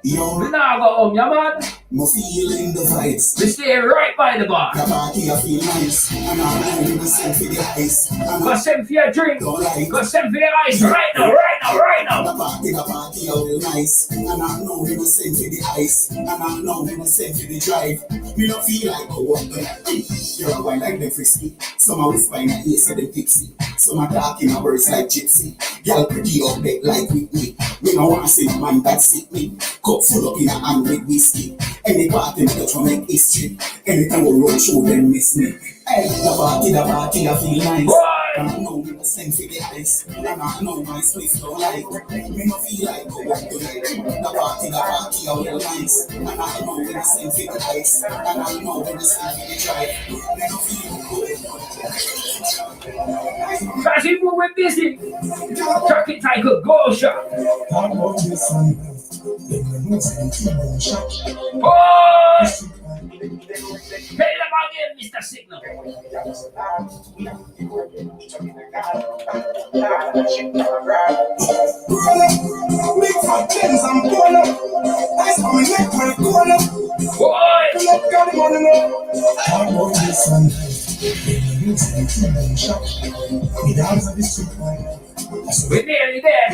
We Yo, now go home, yeah, man. mo feeling the vibes. We stay right by the bar. The party, I feel nice. And I know we must send for the ice. And Go I send for your drink. don't like Go send for the ice right now. the party, I feel nice. And I know we must send for the ice. And I know we must send for the drive. We don't feel like go up tonight. You're a wine like them frisky. Some are whisper in the ear, so them pixie. Some are talking a words like gypsy. Girl pretty up there like Whitney. We don't want to see no man that sick me. Cup full up in a hand with whiskey. Any party we touch will make history. Anytime we roll through them miss me. Hey, the party, I feel nice. And I know we must send for the ice. And I know my spliff don't like. We don't feel like go up tonight. The party, I feel nice. And I know we must send for the ice. And I know we must send for the drive. We don't feel good. Guys, people, we're busy. Chuck it like a go shot. Boy! Play them again, Mr. Signal. Big fat chains and cola. Ice on my neck when I cola. Boy! Look at the money now. We're nearly there.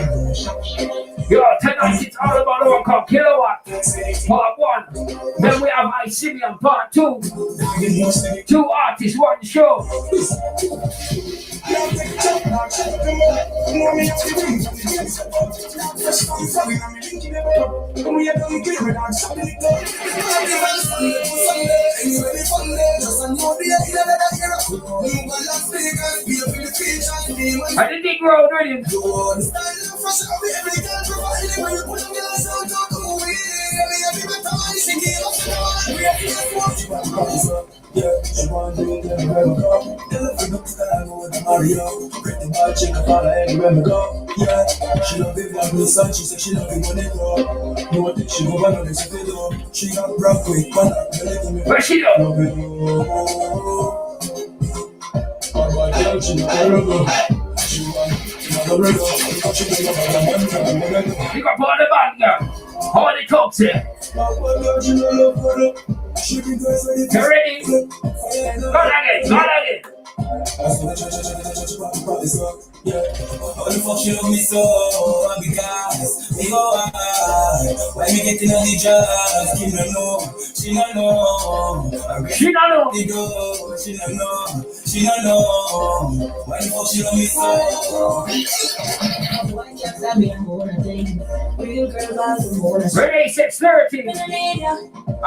Yo, tonight it's all about the one called Kilowatt. Part 1. Then we have I Simeon Part 2. 2 artists, 1 show. I didn't think road ready. Yeah, she want to do it everywhere we go. Elephant up style with the Mario. Pretty bad chick up on her everywhere we go. Yeah, she love it like me son. She said she love it when it grow. No think she go back on this video. She got rock quick, but not really to me. Where she go? Love it, oh, bad girl, she not terrible. She want the regular. She do love her. You got part of the band, girl. How are they talk here? You ready? Go again, go again. Yeah, how the fuck she love me so? Because me go high. Why me getting on the drugs? She don't know, she don't know. She don't know. She don't know, she don't know. Why the fuck she love me so? Ready, 6:30.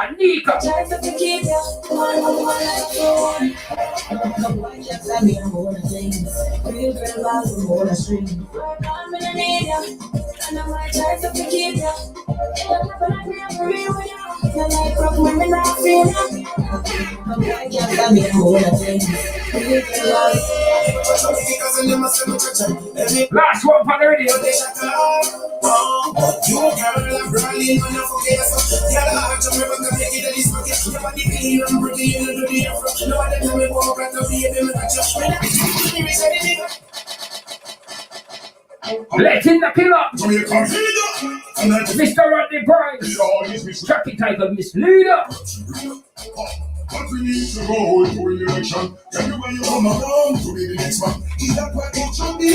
Anika. Last one for the radio. You girl, I'm brawling on a focus. Yeah, I'm just remember to make it a this bucket. Your body clean and pretty, you know, do the afro. No other time we walk like a baby, me touch your Let in the killer. Mr. Rodney Price. Chucky title, Miss Leader. But we need to go to an election. Tell me where you come around to be the next man. Is that what it should be?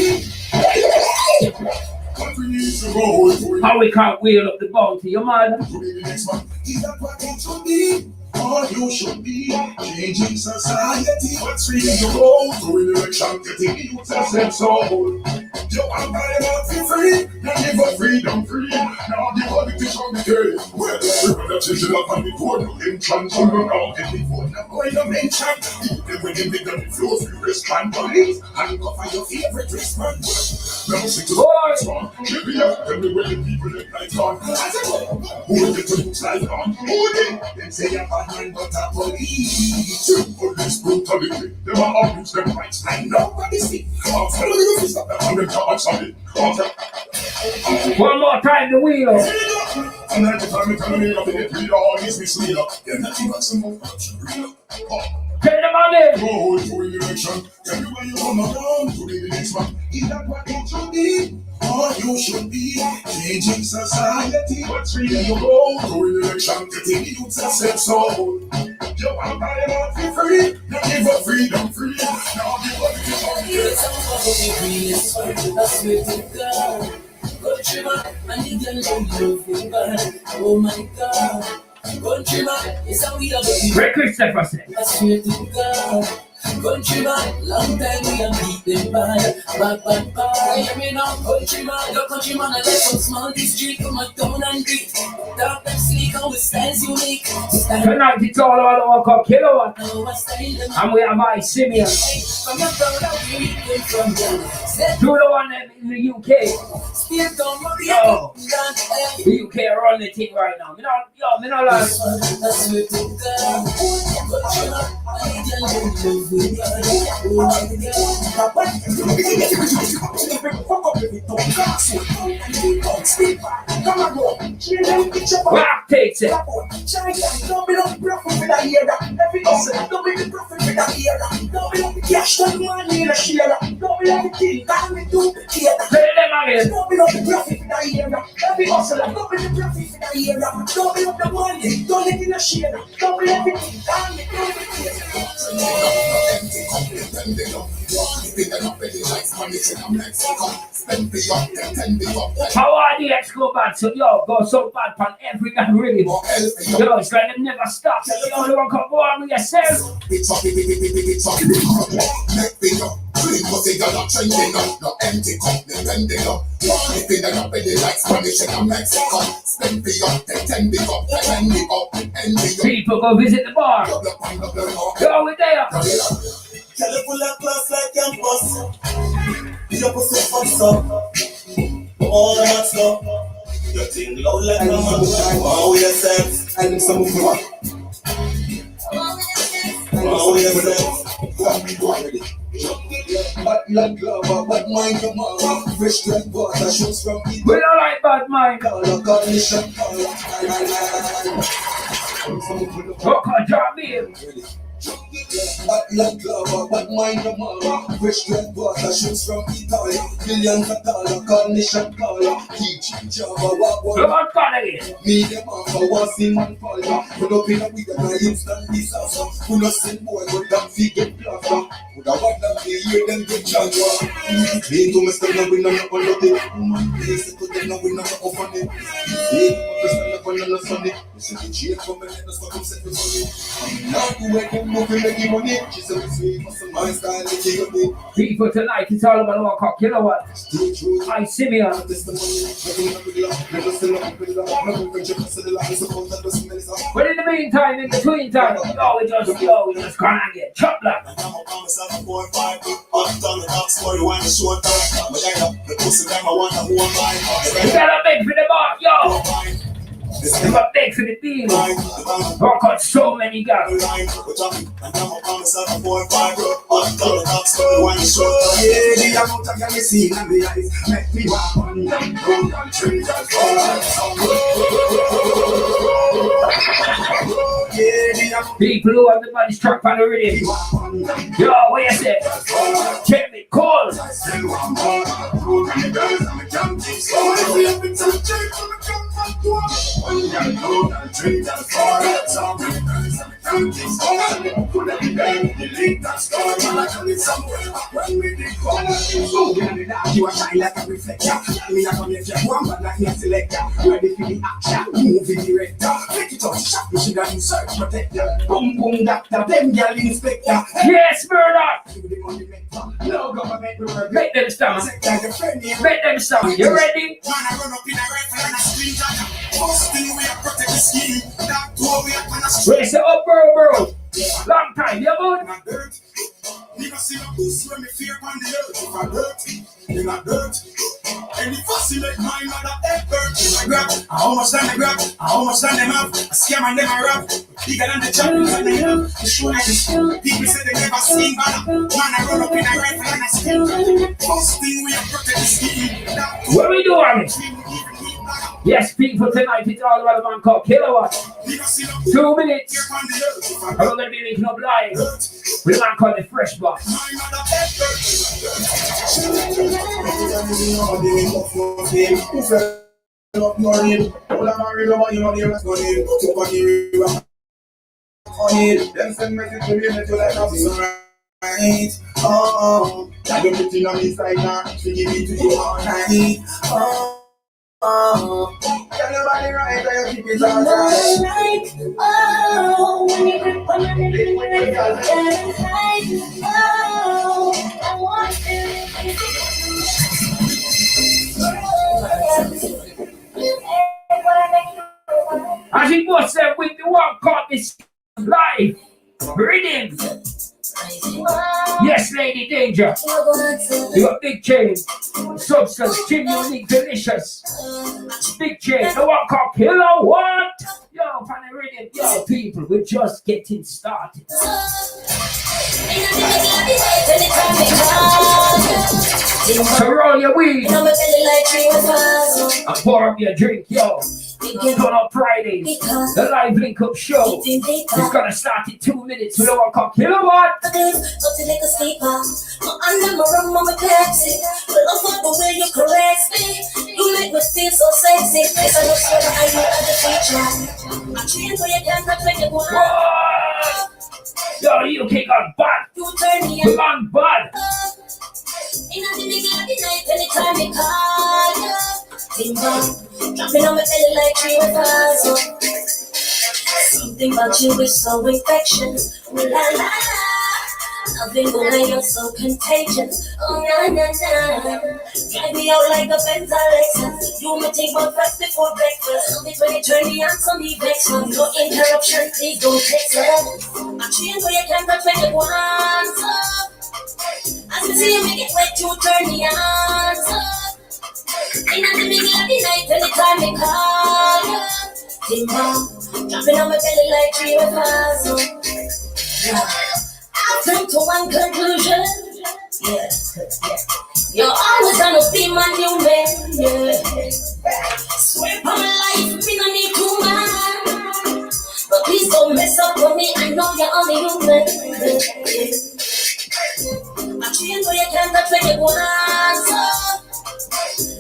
But we need to go to an How we can't wheel up the bounty, your man. to be the next man. Is that what it should be? Or you should be changing society. What's really to go to an election? Getting the youth a sense of soul. You want to out for free, now give up freedom free. Now the politician decay. Well, everyone that children up on the board, no them transgender now get the vote. Now going to mention, even when you make them flow through restaurant police, and go for your favorite restaurant. Now stick to the next one. Give me up, tell me where the people look like on. Who will get to lose like on? Who did? Them say you're bad man, but a police. Police brutality, them are abuse them rights like nobody see. Come on, follow me, you stop that on them. One more time, the wheel. And every time you tell me of it, we always be sweet up. You're not even some more country. Tell them again. Go to an election. Tell me where you come around to be the next one. Is that what it should be? Or you should be changing society. What's really you go to an election? Getting the youth a sense of soul. You want to buy them out for free. Now give up freedom free. Now give up oh my God. Countryman, it's how we are going. Great Christopher said. I swear to God. Countryman, long time we have beat them bad. Bad. Hear me now, countryman. Your countryman, I let some small district come a town and beat. Dark and sleek, how it stands unique. Tonight it's all about our kilowatt. And we have my Simeon. From your proud of you, we from them. Do the one in the UK. Still don't worry. Yo, the UK run the thing right now. Me not like. I swear to God. Countryman, I need your love. Rock takes it. Play them again. How are the ex-go bad? So yo, go so bad on every guy really. Yo, it's like them never stop. So you only want to go on with yourself. Drink coffee, you're not trending up. No empty cup, no bending up. One if in your belly like Spanish and Mexican. Spend me up, ten big up, ten me up, envy up. People go visit the bar. Go with there. Tell you full of class like campus. Your pussy fucks up. All that stuff. Your thing loud like a man. Wow, we yourself. I need some of you. Wow, we yourself. Bad like lava, bad mind your mama. Fresh like water, shoes from We don't like bad mind. color, condition, color. Rock on, drop me in. Bad like lava, bad mind your mama. Fresh like water, shoes from Italy. Millions of dollar, condition, color. Teach, Java, Come what? on, call again. Me them off for what's in one fall. Put up in a week and I instant disaster. Who not send boy, but that fee get plaster. Would I want them to hear them get jaguar. Me to Mr. No win on the holiday. Please to them no win on the funny. Me Mr. No win on the Sunday. You see the cheer from me, let us come set the money. Now to wake them moving like you money. She said it's sweet for some my style, they take a bit. People tonight, it's all about 1 o'clock. You know what? True. I see me on. But in the meantime, in between time, we just gonna get chopped like. You gotta beg for the bar, yo. You gotta beg for the deal. Rock out so many guys. Yeah, the amount of you see in the eyes make me walk on them road and trees and People who have the money struck by the rhythm. Yo, what you say? Check me, call. You are shine like a reflector. Me, I come here just one, but like me a selector. Ready for the action, movie director. Take it off, shot, you should have been search protector. Boom, boom, doctor, them girl inspector. Yes, murder. No government will Make them stop. Make them stop. You ready? Man, I run up in a rifle and a screen gun. First thing we are protect the skin. That door we are gonna street. Where's the up, bro? Long time, you good? Nigga see the pussy when me fear on the earth. If I dirt, in a dirt. Any fussy make my mother head hurt. If I grab, how much than they grab? How much than them have? A scam and them a rap. Bigger than the champions and they have. The show like this. People say they never seen banner. Man, I run up in a rifle and a skin. First thing we are protect the skin. What we doing? Yes, people, tonight it's all about a man called Kilowatt. 2 minutes. I'm going to be making up live with a man called the Fresh Boss. Oh, I don't put it on this side now. She give it to you all night. Oh, tell nobody right, I keep it all right. Oh, when you grip on my neck, oh, I want to. As he was there with the one called this live rhythm. Yes, Lady Danger. You got big chain, substance, chin unique, delicious. Big chain, the one called Kilowatt. Yo, fan the rhythm. Yo, people, we're just getting started. So roll your weed and pour up your drink, yo. Tun Up Fridays, the live link up show. It's gonna start in 2 minutes with a one called Kilowatt. You make me feel so sexy. It's a look so I know the feature. I treat so you can't protect the one. Yo, you kick on bad. You turn me on bad. In a night, anytime you call you. Bing bong, dropping on my belly like 3 rivers. Something about you is so infectious. La la la. Nothing going, you're so contagious. Oh, na na na. Drive me out like a Benz Alexa. You may think about first before breakfast. Some days when you turn me on, some be vex. No interruption, please don't take it. I change so you can't touch when you want. As you see you make it wet, you turn me on. In the middle of the night, anytime they call you. Timber, dropping on my belly like 3 or 4. I've come to one conclusion. Yeah. You're always gonna be my new man. Yeah. Swear on my life, me no need to man. But please don't mess up with me. I know you're only human. I change so you can't touch when you want.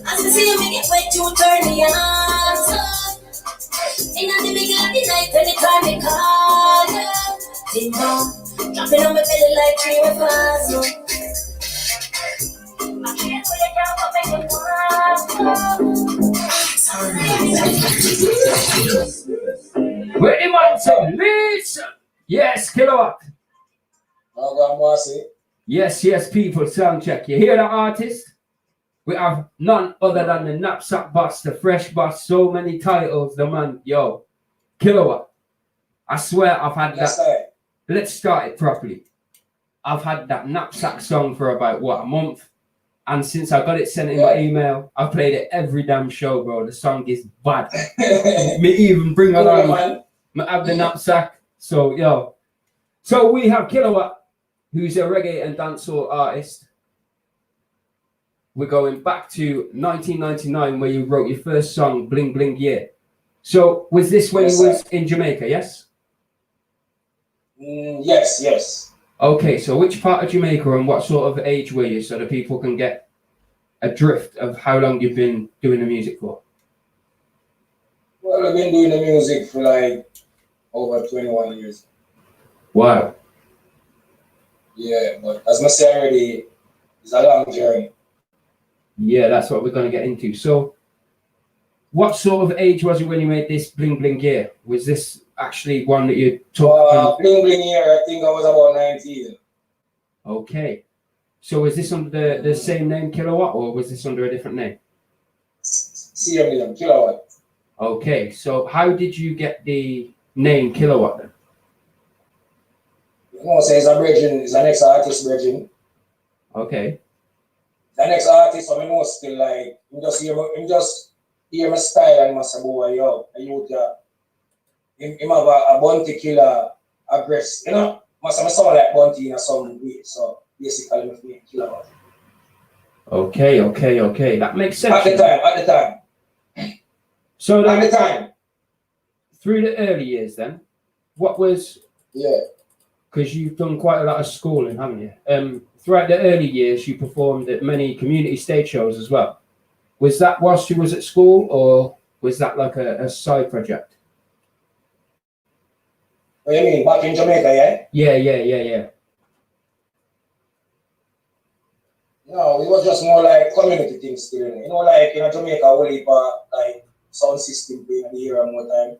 As you see you make it wet, you turn me on. In the middle of the night, anytime they call you. Timber, dropping on my belly like 3 or 4. I can't wait to make it work. Where the man say, listen. Yes, Kilowatt. Yes, people, sound check. You hear the artist? We have none other than the Knapsack Boss, the Fresh Boss, so many titles, the man, yo. Kilowatt. I swear I've had that. Let's start it properly. I've had that Knapsack song for about, a month? And since I got it sent in my email, I've played it every damn show, bro. The song is bad. Me even bring along, I have the Knapsack. So, yo. So we have Kilowatt, who's a reggae and dancehall artist. We're going back to 1999 where you wrote your first song, Bling Bling Yeah. So was this when you was in Jamaica, yes? Yes. Okay, so which part of Jamaica and what sort of age were you so that people can get a drift of how long you've been doing the music for? Well, I've been doing the music for like over 21 years. Wow. Yeah, but as I said already, it's a long journey. Yeah, that's what we're going to get into. So what sort of age was you when you made this Bling Bling Yeah? Was this actually one that you took? Bling Bling Yeah, I think I was about 19. Okay. So was this under the same name, Kilowatt, or was this under a different name? Same name, Kilowatt. Okay, so how did you get the name Kilowatt then? You know, so it's a bridging, it's an ex-artist bridging. Okay. The next artist, I know still like, him just hear my style and must boy, yo, I youth, him have a bounty killer aggressive, you know, must sound like bounty in some way, so basically me killer. Okay, that makes sense. At the time. So then, at the time. Through the early years then, what was, because you've done quite a lot of schooling, haven't you? Throughout the early years, you performed at many community stage shows as well. Was that whilst you was at school, or was that like a side project? What do you mean, back in Jamaica, yeah? Yeah. No, it was just more like community things still. You know, like in Jamaica, only like sound system playing in the ear more time.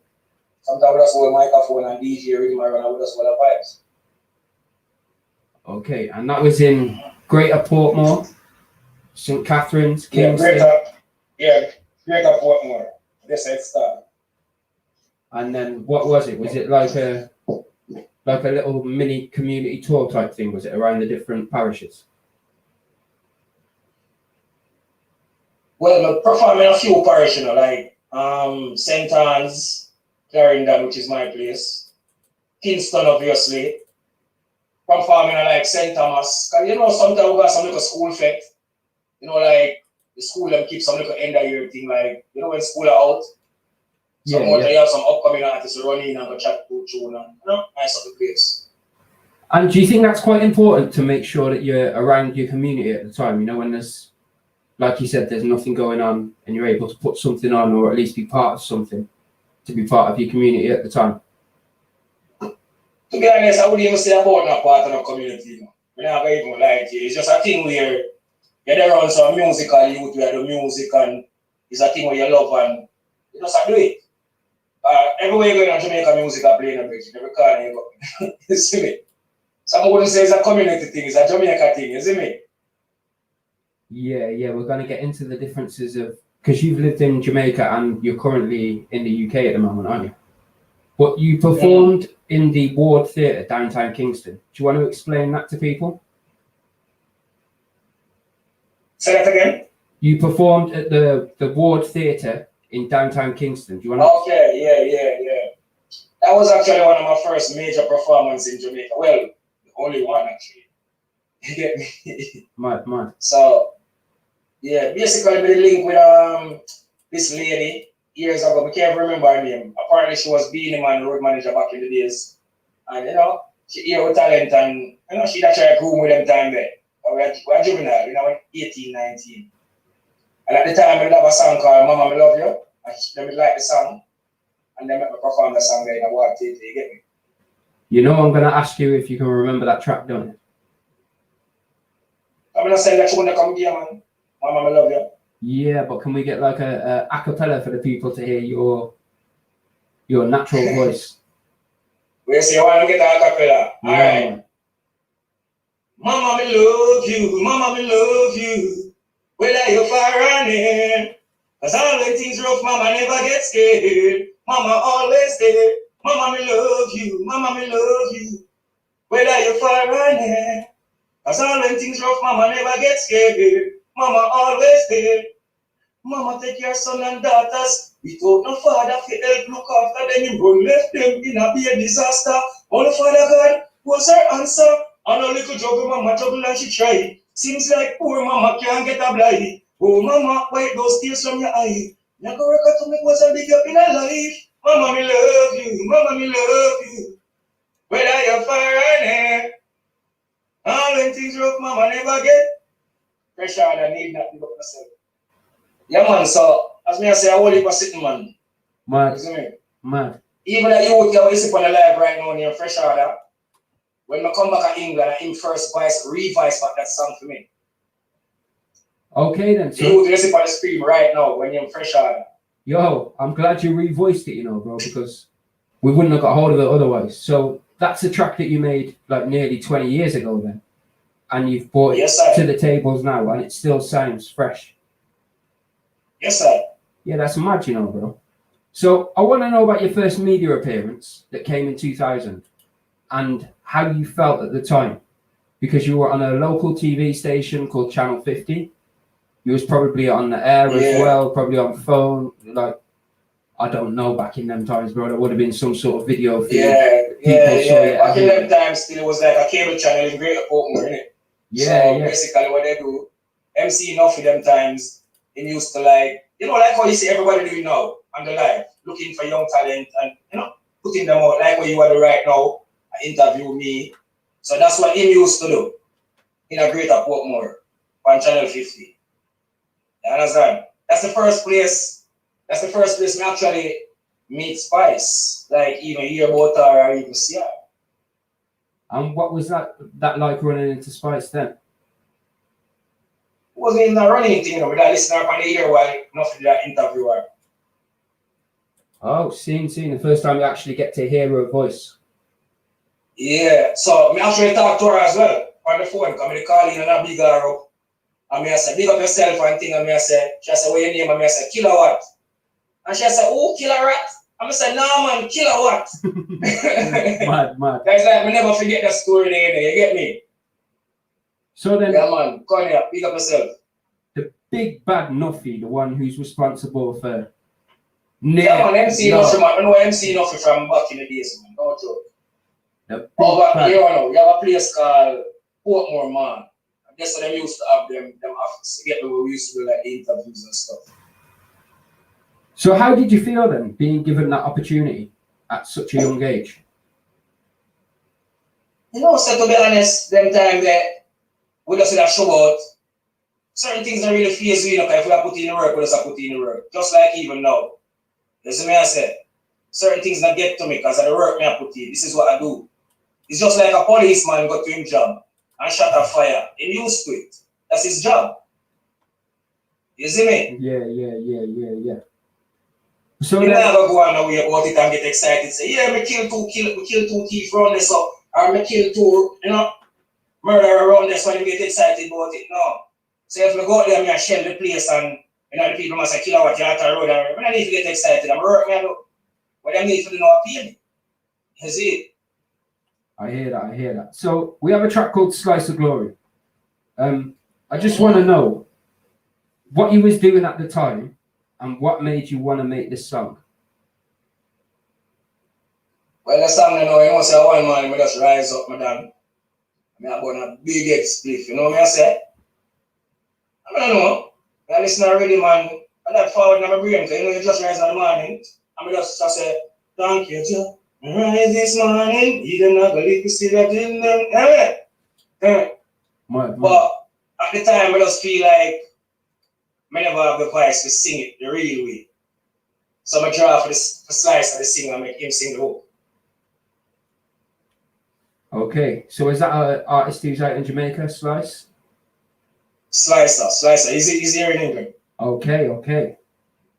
Sometimes we just hold a microphone and DJ rhythm around and we just hold the vibes. Okay, and that was in Greater Portmore, St. Catherine's, Kingston. Greater Portmore. This is start. And then what was it? Was it like a little mini community tour type thing? Was it around the different parishes? Well, I perform in a few parishes, you know, like St. Anne's, Clarendon, which is my place. Kingston, obviously. Performing like St. Thomas. Because you know, sometimes we got some little school fete. You know, like the school them keep some little end of year thing, like, you know, when school are out. You have some upcoming artists run in and go chat to tune and, you know, nice of the place. And do you think that's quite important to make sure that you're around your community at the time? You know, when there's, like you said, there's nothing going on and you're able to put something on or at least be part of something, to be part of your community at the time? To be honest, I wouldn't even say about not part of the community. You know? We're not even like it. It's just a thing where you're around some musical youth where the music and it's a thing where you love and you just do it. Everywhere you go in Jamaica, music are playing a bridge. Every corner you go. You see me? Some wouldn't say it's a community thing, it's a Jamaica thing, isn't it? Yeah, we're going to get into the differences of, because you've lived in Jamaica and you're currently in the UK at the moment, aren't you? But you performed in the Ward Theatre downtown Kingston. Do you want to explain that to people? Say that again? You performed at the Ward Theatre in downtown Kingston. Do you want to? Okay, yeah. That was actually one of my first major performances in Jamaica. Well, the only one actually. You get me? Mad. So, yeah, basically we link with this lady years ago. I can't remember her name. Apparently she was Beanie Man road manager back in the days. And she here with talent and she actually grew with them time there. We're juvenile, 18, 19. And at the time I love a song called Mama Me Love You. And they like the song. And they make me perform the song there in a Ward Theatre, you get me? I'm going to ask you if you can remember that track, don't you? I'm gonna say that you wanna come here, man. Mama, I love you. Yeah, but can we get like a cappella for the people to hear your natural voice? We say you wanna get a cappella. Yeah. Alright. Mama, me love you. Mama, me love you. Whether you're far or near. Cause all when things rough, mama never get scared. Mama always there. Mama, me love you. Mama, me love you. Whether you're far or near. Cause all when things rough, mama never get scared. Mama always there. Mama take your son and daughters. Without no father for help look after them. You run left them in a be a disaster. Only Father God was her answer. And a little juggle mama juggle and she try. Seems like poor mama can't get a blind. Oh mama, wipe those tears from your eye. You go record to me was a big up in her life. Mama me love you. Mama me love you. Whether you're far or near. All when things rough, mama never get pressure and I need not to look myself. Yeah, man, so as me I say, I will leave a sitting man. Mad. Even the youth that we sit on the live right now in fresh order, when I come back to England, I him first revise back that song for me. Okay then. So the youth listen on the screen right now when you're in fresh order. Yo, I'm glad you revoiced it, bro, because we wouldn't have got hold of it otherwise. So that's a track that you made like nearly 20 years ago then. And you've brought it to the tables now and it still sounds fresh. Yes, sir. Yeah, that's mad, bro. So I want to know about your first media appearance that came in 2000 and how you felt at the time. Because you were on a local TV station called Channel 50. You was probably on the air as well, probably on phone. Like, I don't know, back in them times, bro. There would have been some sort of video feed. Yeah. Back in them times, still it was like a cable channel in Greater Portmore, innit? So basically what they do, MC enough for them times, they used to like how you see everybody doing now on the live, looking for young talent and, putting them out like what you are doing right now, interview me. So that's what he used to do in a Greater Portmore on Channel 50. You understand? That's the first place we actually meet Spice, like even hear about her or even see her. And what was that like running into Spice then? It wasn't even a running thing, with that listener on the ear while nothing that interview her. Oh, seeing the first time you actually get to hear her voice. Yeah, so me actually talk to her as well on the phone, because I call in and I big her up. And I say, big up yourself and thing, and she said, what your name? And I say, Kilowatt. And she said, oh, Kilowatt? And I said, no man, Kilowatt. Mad. That's like, me never forget that story there, you get me? So then, yeah man, come here, big up yourself. The big bad Nuffy, the one who's responsible for yeah, man, MC Nuffy, man. I know MC Nuffy from back in the days, man. Don't joke. Over here now, you have a place called Portmore, man. That's what they used to have them office. You get me, we used to do like interviews and stuff. So how did you feel then, being given that opportunity at such a young age? So to be honest, them time that we just that show out, certain things don't really phase you, because if we are putting in the work, we just put in the work. Just like even now. You see me I said, certain things don't get to me because of the work I put in. This is what I do. It's just like a policeman got to his job and shot a fire. He used to it. That's his job. You see me? Yeah. So you never go on away about it and get excited. Say, yeah, we kill two thieves around this. So or me kill two, murder around this when you get excited about it. No. So if I go out there and shell the place and the people must say, kill what you have to road, I don't need to get excited. I'm working, what I need to do now, appeal. You see? I hear that. So we have a track called Slice of Glory. I just want to know what you was doing at the time and what made you want to make this song. Well, the song, say one man, I just rise up, madam. I'm going to big head split, you know what I say? I don't know. I listen already, man. I that forward in my brain, because you just rise in the morning. I'm just say, thank you, Joe. Rise this morning, you don't know, believe you see that in them. But at the time, I just feel like I never have the voice to sing it the real way. So I draw for the slice of the singer and make him sing the hook. Okay, so is that an artist who's out in Jamaica, Slice? Slicer. He's here in England. Okay.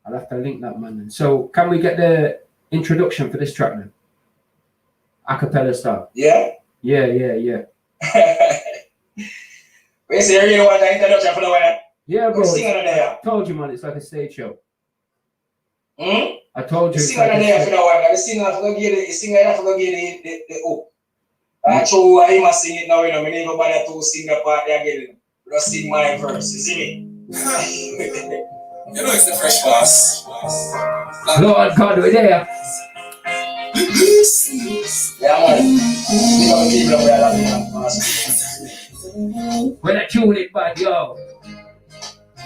I'll have to link that, man. So can we get the introduction for this track then? Acapella style. Yeah? Yeah. We say you really want the introduction for the way? Yeah, bro. I told you, man, it's like a stage show. I told you. The singer there for the one. The singer have to give the hook. That's how I must sing it now, I never bother to sing the part there again. Just sing my verse, you see me? It's the fresh boss. Lord God, we're there. Yeah, man. When I tune it back, yo.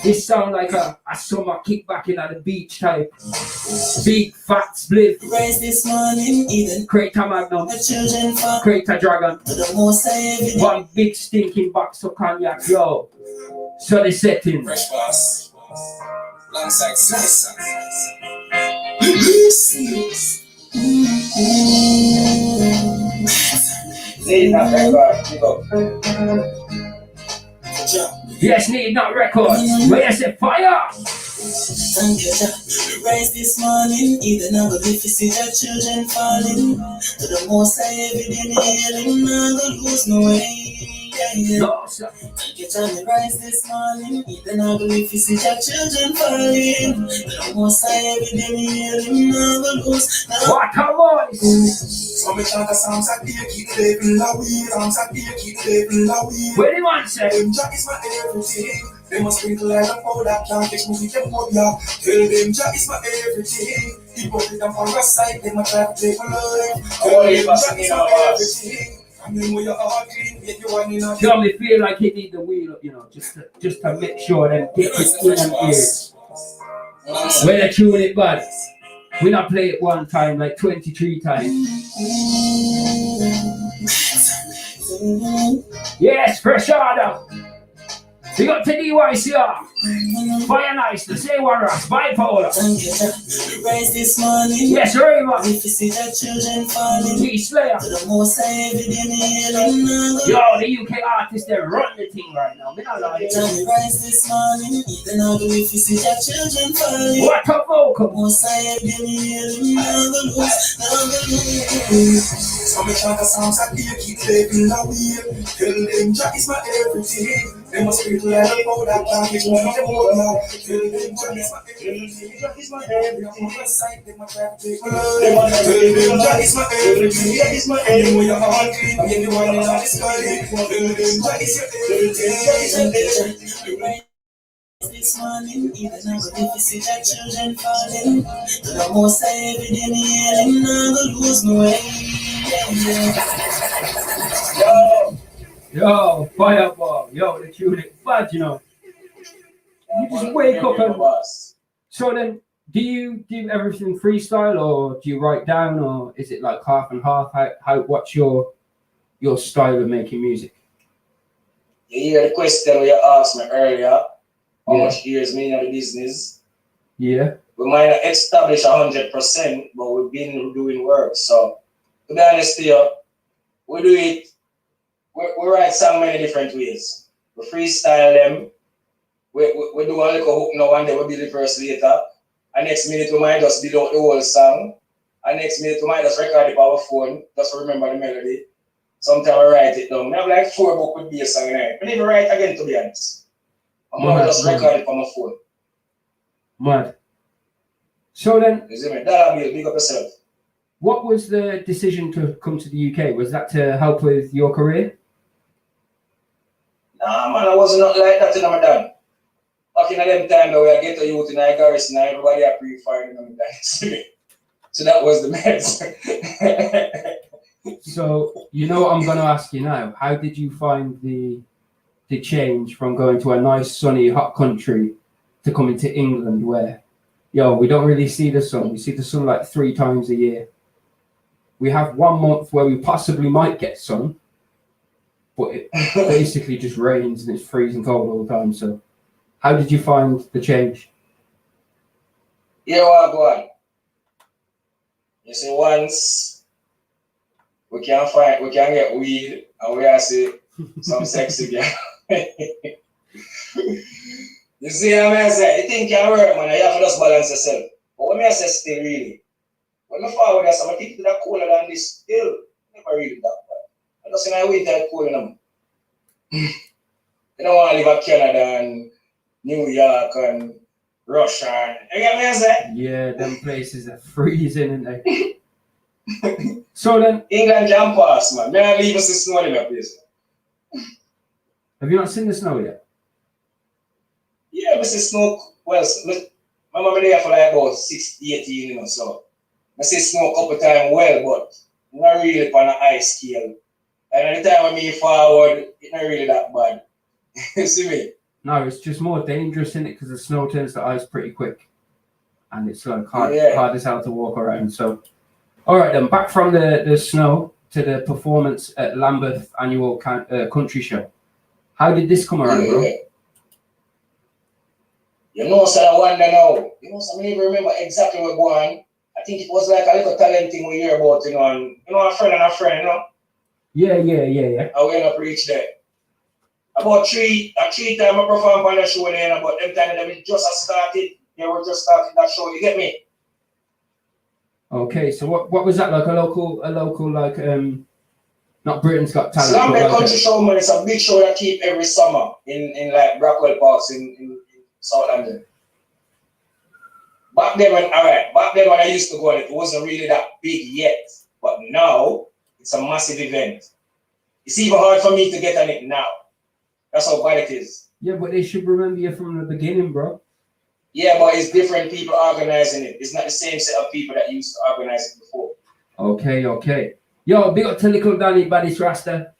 This sound like a summer kickback at the beach type. Big fat split. Rise this morning, Eden. Crater Magnum. Crater Dragon. One big stinking box of cognac, yo. So they set in. Fresh boss. Alongside Slicer. Need that record. Yes, Need Not Records. Where is it? Fire! Thank you, Jah. Rise this morning, Eden, I believe you see the children falling. To the most I every day, me healing, I'm gonna lose my way. No, sir. Thank you, Jah. Rise this morning, Eden, I believe you see the children falling. To the most I every day, me healing, I'm gonna lose. What a voice! So me chant a songs that keep the devil away. Songs that keep the devil away. Where do you want to say? Them Jah is my everything. They must sprinkle like a powder, can't catch me with them phobia. Tell them Jah is my everything. The body them for a side, they must try to take my life. Tell them Jah is my everything. I mean, when your heart clean, get you one in a Tell me, feel like you need the wheel up, just to make sure them get it in and ears. When they tune it bad, we not play it one time, like 23 times. Yes, fresh order. We got to DYCR. Fire Nice, the Say One Ross, Bipolar. Rise this morning. Yes, Raven. If you see the children falling. T-Slayer. To the most I every day, me healing, Yo, the UK artists, they run the thing right now. Me not lying. rise this morning, Eden, I believe you see the children falling. What a vocal. Most I every day, me healing, never lose. So me chant a songs that keep the devil away. Tell them Jah is my everything. They must sprinkle like a powder, can't catch me with them phobia. Tell them Jah is my everything. Jah is my everything. On the side, they must try to take my life. Tell them Jah is my everything. Jah is my everything. When your heart clean, get the one in the sky. Tell them Jah is your everything. Jah is your everything. This morning, even I believe you see the children falling. To the most I every day, me healing, never lose my way. Yo, Fireball. Yo, the tune it bad, You just wake up and... So then, do you do everything freestyle, or do you write down, or is it like half and half? What's your style of making music? You hear the question you asked me earlier, how much years me in the business? Yeah. We might not establish 100%, but we've been doing work. So, to be honest with you, we do it, we write songs many different ways. We freestyle them, we do one little hook now and then we build the verse later. And next minute we might just build out the whole song. And next minute we might just record it on our phone, just to remember the melody. Sometimes I write it down. I have like 4 books with bass song in it. I never write again, to be honest. I'm gonna just record it on my phone. Mad. So then, You see me? Dollar bill, big up yourself. what was the decision to come to the UK? Was that to help with your career? Nah, man, I wasn't not like that in my dad. Back in them time, where I get a youth in a garrison, and everybody are pre-fired in my dad. So that was the mess. So, you know what I'm going to ask you now. How did you find the change from going to a nice, sunny, hot country to coming to England where, we don't really see the sun. We see the sun like 3 times a year. We have 1 month where we possibly might get sun, but it basically just rains and it's freezing cold all the time. So how did you find the change? Yeah, well, go on. You see, once we can get weed and we see some sexy girl. You see what I say? You think you can work, man, you have to just balance yourself. But when I say still really, when I forward that, I think that cooler than this still, never really that bad. I just in a winter cool enough. You don't want to live in Canada and New York and Russia and, you get me I say? Yeah, them places are freezing, aren't they? So then, England can pass, man. May I leave us the snow in my place? have you not seen the snow yet? Yeah, I see snow. Well, my mom there for like about 18, so I see snow a couple times well, but not really on an high scale. And at the time when me forward, it's not really that bad. You see me? No, it's just more dangerous in it because the snow turns to ice pretty quick, and it's like hard as hell to walk around. So, all right then, back from the snow to the performance at Lambeth Annual Country Show. How did this come around, bro? You know, so I wonder now. You know, so I never remember exactly what going. I think it was like a little talent thing we hear about, and a friend and a friend, Yeah. And we end up reach there. About three times I performed on the show then, about them time that we just started. They were just starting that show, you get me? Okay, so what was that like? A local like not Britain's Got Talent. Slam like Country Show, man, it's a big show that keep every summer in like Brackwell Parks in South London. Back then when I used to go on it wasn't really that big yet. But now it's a massive event. It's even hard for me to get on it now. That's how bad it is. Yeah, but they should remember you from the beginning, bro. Yeah, but it's different people organizing it. It's not the same set of people that used to organize it before. Okay. Yo, big up to little Danny Badis Rasta.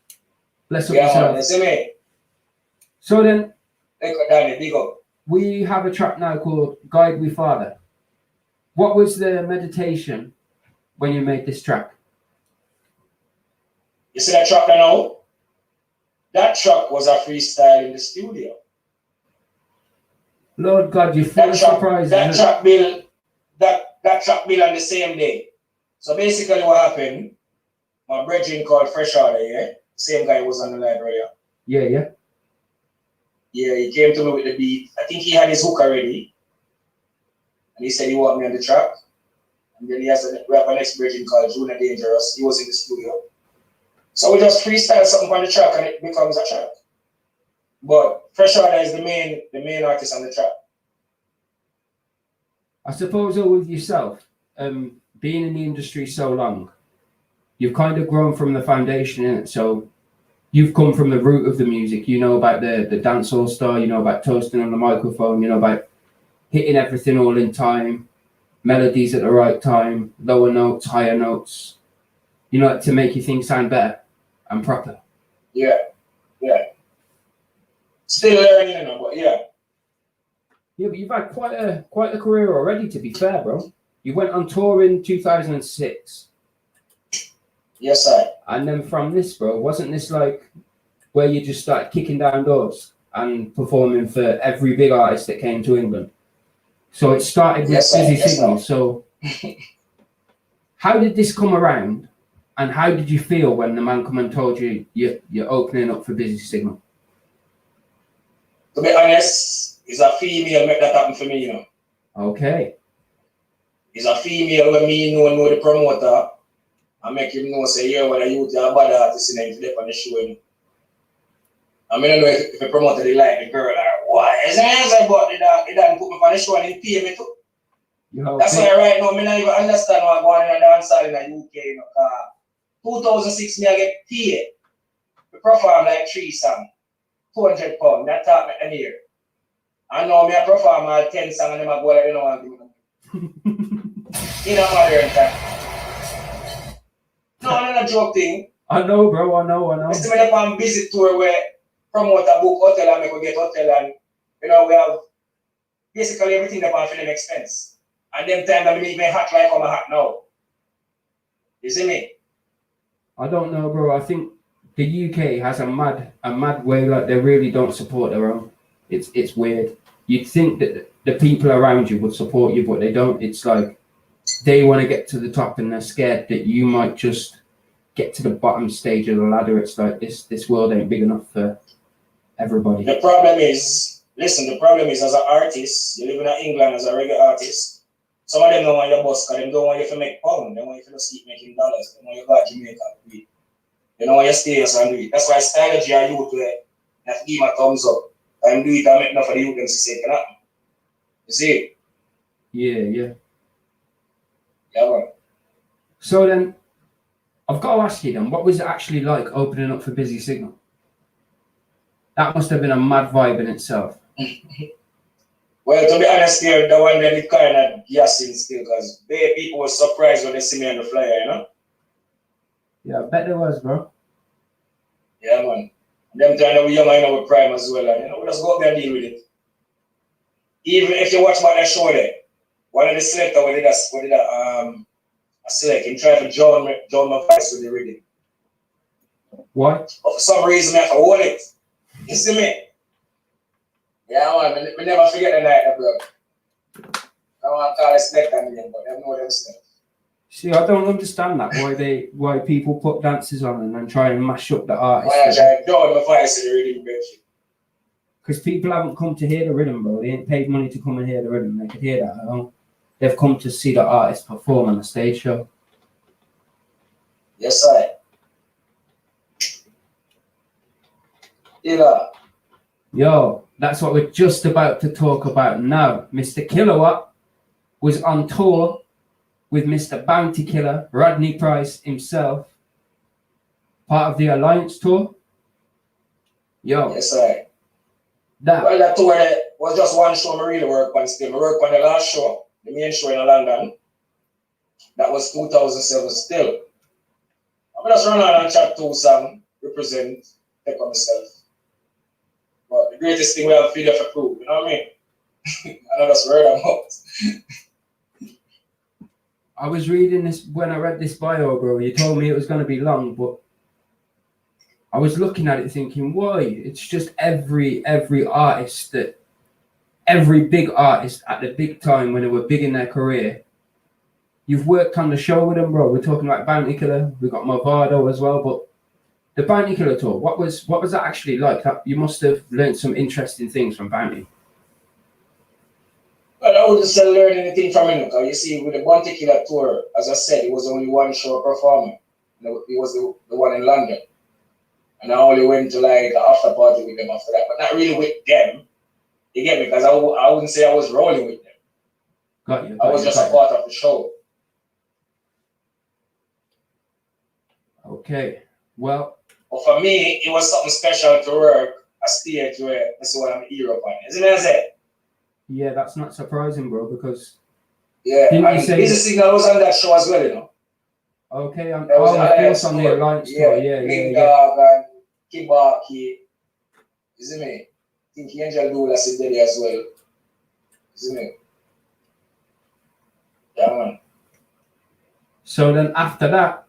Bless up yourself. Man, see me? So then, Little Danny, big up. We have a track now called Guide Me Father. What was the meditation when you made this track? You see that track now? That track was a freestyle in the studio. Lord God, you're full of surprises. That track bill on the same day. So basically what happened, my brethren called Fresh Order, same guy was on the library. Yeah. Yeah, he came to me with the beat. I think he had his hook already. And he said he wanted me on the track. And then we have a next brethren called Junior Dangerous. He was in the studio. So we just freestyle something on the track and it becomes a track. But Fresh Order is the main artist on the track. I suppose with yourself, being in the industry so long, you've kind of grown from the foundation in it. So you've come from the root of the music. You know about the dancehall style, you know about toasting on the microphone, you know about hitting everything all in time, melodies at the right time, lower notes, higher notes, you know, to make your thing sound better and proper. Yeah. Still learning, but yeah. Yeah, but you've had quite a career already, to be fair, bro. You went on tour in 2006. Yes, sir. And then from this, bro, wasn't this like where you just started kicking down doors and performing for every big artist that came to England? So it started with Busy Signal. So how did this come around, and how did you feel when the man come and told you you're opening up for Busy Signal? To be honest, it's a female make that happen for me, you know. Okay. It's a female when me know the promoter. and make him know say yeah when a youth are bad artist in the on the show. I mean I don't know if the promoter they like the girl or what. It's an answer but they don't put me on the show and they pay me too. That's why right now I don't even understand what's going on in the dance hall in the UK, you know. 2006 me I get paid. We perform like 3 songs, £200. That taught me a year. I know me I perform all 10 songs and them I go like you know what you know modern time. No, not a joke thing. I know, bro. I know. I still up on visit tour where promote a book hotel and make we get hotel and you know we have basically everything that on film expense. And them time I even hot like I'm a hot now. You see me? I don't know, bro. I think the UK has a mad way, like they really don't support their own. It's weird. You'd think that the people around you would support you, but they don't. It's like they want to get to the top and they're scared that you might just get to the bottom stage of the ladder. It's like this world ain't big enough for everybody. The problem is, listen, as an artist, you live in England as a reggae artist. Some of them don't want your boss because they don't want you to make pounds. They want you to just keep making dollars. They want you to go to Jamaica and do it. They don't want you to stay here and do it. That's why strategy are you to have to give them a thumbs up and do it and make enough for the youth to say it can happen. You see it? Yeah. Yeah, man. So then, I've got to ask you then, what was it actually like opening up for Busy Signal? That must have been a mad vibe in itself. Well, to be honest here, the one that it kind of gassing still because people were surprised when they see me on the flyer, you know? Yeah, I bet there was, bro. Yeah, man. And them time that we young, I know with prime as well, and you know, we just go up there and deal with it. Even if you watch what they show there, one of the selectors we did a select, he tried to join my voice with the rhythm. What? But for some reason, I have to hold it. You see me? Yeah, man, we never forget the night, bro. I don't want to call it select on them, but they know themselves. See, I don't understand that, why people put dances on and then try and mash up the artist. Why I try to join my voice with the rhythm, bitch? Because people haven't come to hear the rhythm, bro. They ain't paid money to come and hear the rhythm. They could hear that at home. They've come to see the artist perform on a stage show. Yes, sir. Yeah. Yo, that's what we're just about to talk about now. Mr. Kilowatt was on tour with Mr. Bounty Killer, Rodney Price himself, part of the Alliance tour. Yo. Yes, sir. Well, that tour was just one show I really work on still. I work on the last show, the main show in London. That was 2007 still. I'm just run on and chat to some, represent, take on myself. But the greatest thing we have video for proof, you know what I mean? I know that's word I'm out. I was reading this when I read this bio, bro. You told me it was going to be long, but I was looking at it thinking, why? It's just every artist every big artist at the big time when they were big in their career. You've worked on the show with them, bro. We're talking about Bounty Killer. We got Movado as well, but the Bounty Killer tour, what was that actually like? You must have learned some interesting things from Bounty. Well, I wouldn't say learn anything from him. You see, with the Bounty Killer tour, as I said, it was only one show performing. It was the one in London. And I only went to like the after party with them after that, but not really with them. You get me? Because I wouldn't say I was rolling with them. Got you. I was just a part of the show. Okay. Well. But for me, it was something special to work a stage where this is what I'm in Europe on. Isn't it? Yeah, that's not surprising, bro, because... Yeah, and Busy Signal was on that show as well, you know. Okay, of course on the Alliance tour, yeah. Dog and Kibaki. You see me? I think Angel Douglas is there as well. You see me? Yeah, man. So then after that,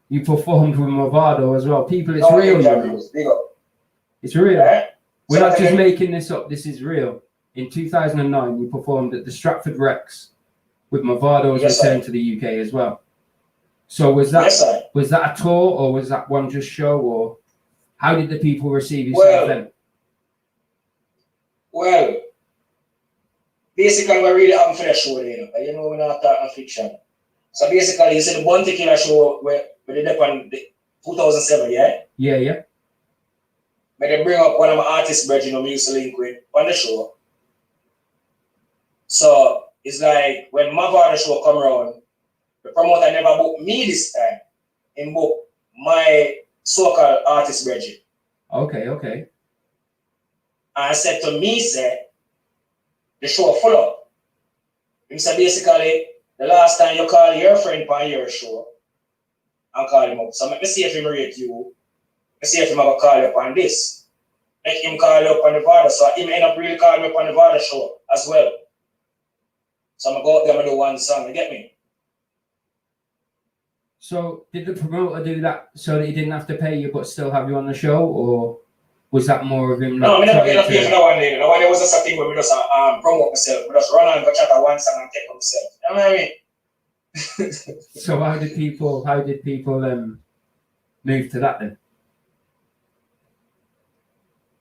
you performed with Movado as well. People, it's real, big up. It's real. Yeah. We're not just making this up. This is real. In 2009, you performed at the Stratford Rex with Movado's return to the UK as well. So was that a tour, or was that one just show, or how did the people receive you then? Well, basically, we're really having for the show there. You know, we're not talking fiction. So basically, you see the Bounty Killer show where they did on the 2007, yeah? Yeah. But they bring up one of my artists, Virgin, we used to link with on the show. So it's like when my father show come around, the promoter never booked me this time. He booked my so-called artist, Virgin. Okay. And said to me, the show full up. He said basically, the last time you call your friend on your show, and call him up. So let me see if he rate you. Let's see if him ever call you up on this. Make him call you up on the Vada. So him end up really calling me up on the Vada show as well. So I'm going to go out there and do one song, you get me? So did the promoter do that so that he didn't have to pay you but still have you on the show, or was that more of him? No, I never get paid for that one day. That one day was just a thing where we just promote myself. We just run on and go chat at one song and take up myself. You know what I mean? So how did people move to that then?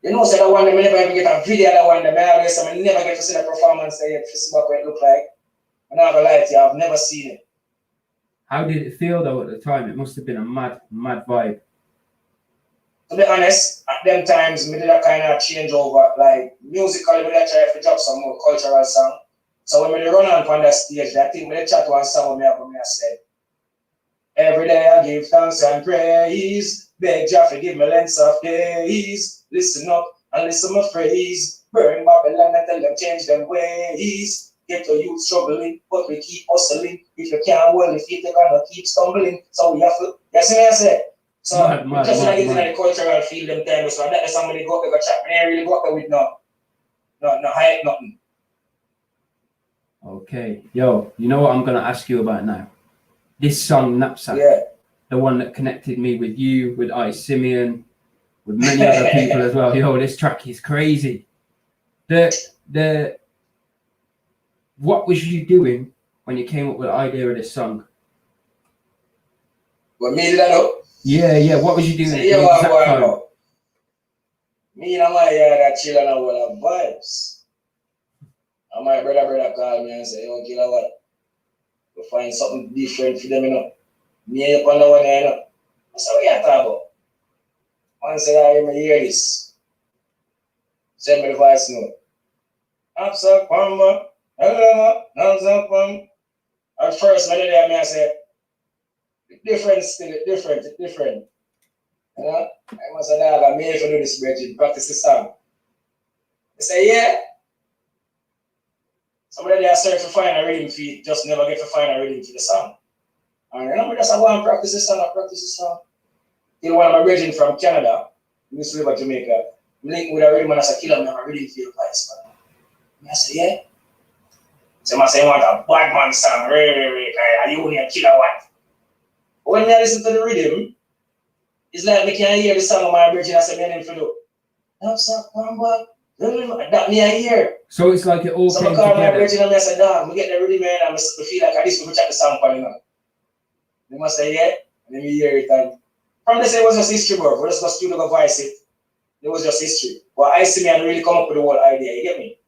You know, so that one day I never even get a video of that one day. I always say I never get to see the performance there yet to see what it look like. I'm not gonna lie to you, I've never seen it. How did it feel though at the time? It must have been a mad vibe. To be honest, at them times, we did a kind of changeover. Like musically, we did try to drop some more cultural song. So when we run on that stage, I think we did chat one song with me and I said, every day I give thanks and praise. Beg Jah to give me lengths of days. Listen up and listen my phrase. Burn Babylon and tell them change them ways. Get your youth struggling, but we keep hustling. If you can't hold your feet, you're gonna keep stumbling. So we have to, you see what I say? So just when I get in the cultural field them time, so that is somebody go up there go chat. I ain't really go up there with no hype, nothing. Okay. Yo, you know what I'm gonna ask you about now? This song Knapsack. Yeah. The one that connected me with you, with Ice Simeon, with many other people as well. Yo, this track is crazy. What was you doing when you came up with the idea of this song? What made that up? Yeah. What was you doing? Me and my yard are chilling and all the vibes. And my brother called me and said, yo, killer what? We find something different for them, you know. Me and you on the one, you know. I said, what you talking about? Man said, I hear this. Send me the voice note. At first, I said, different. You know? I must have dog, I made for do this, Bridget, practice the song. I say, yeah. Somebody there search to find a rhythm for it, just never get to find a rhythm for the song. And you know, I just go and practice the song. Till one of my brethren from Canada, who used to live at Jamaica, link with a rhythm and I said, kill him, I rhythm for your voice, man. I said, yeah. So I say, you want a bad man song, really, and you only a killer one. But when I listen to the rhythm, it's like me can hear the song of my brethren, I say, my name for you. That me I hear. So it's like it all so came together. So I call my brethren and I say, dog, I get the rhythm and I feel like this will check the song for you now. They must say, yeah, and then we hear it. And from this, it was just history, bro. We just go studio to voice it. It was just history. But I see me and really come up with the whole idea, you get me?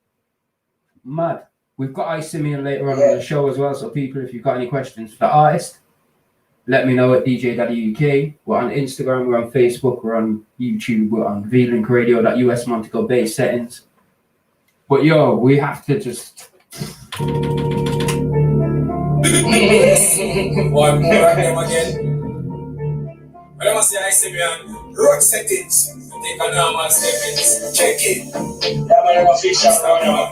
Mad. We've got Ice Simeon later on the show as well, so people, if you've got any questions for the artist, let me know at Djdaddyuk. We're on Instagram, we're on Facebook, we're on YouTube, we're on VLinkRadio.us Montego Bay settings. But yo, we have to just... One more of them again. But I must say, I say, man, road settings. Take a normal settings. Check it. Yeah, man, I'm a fish shop now.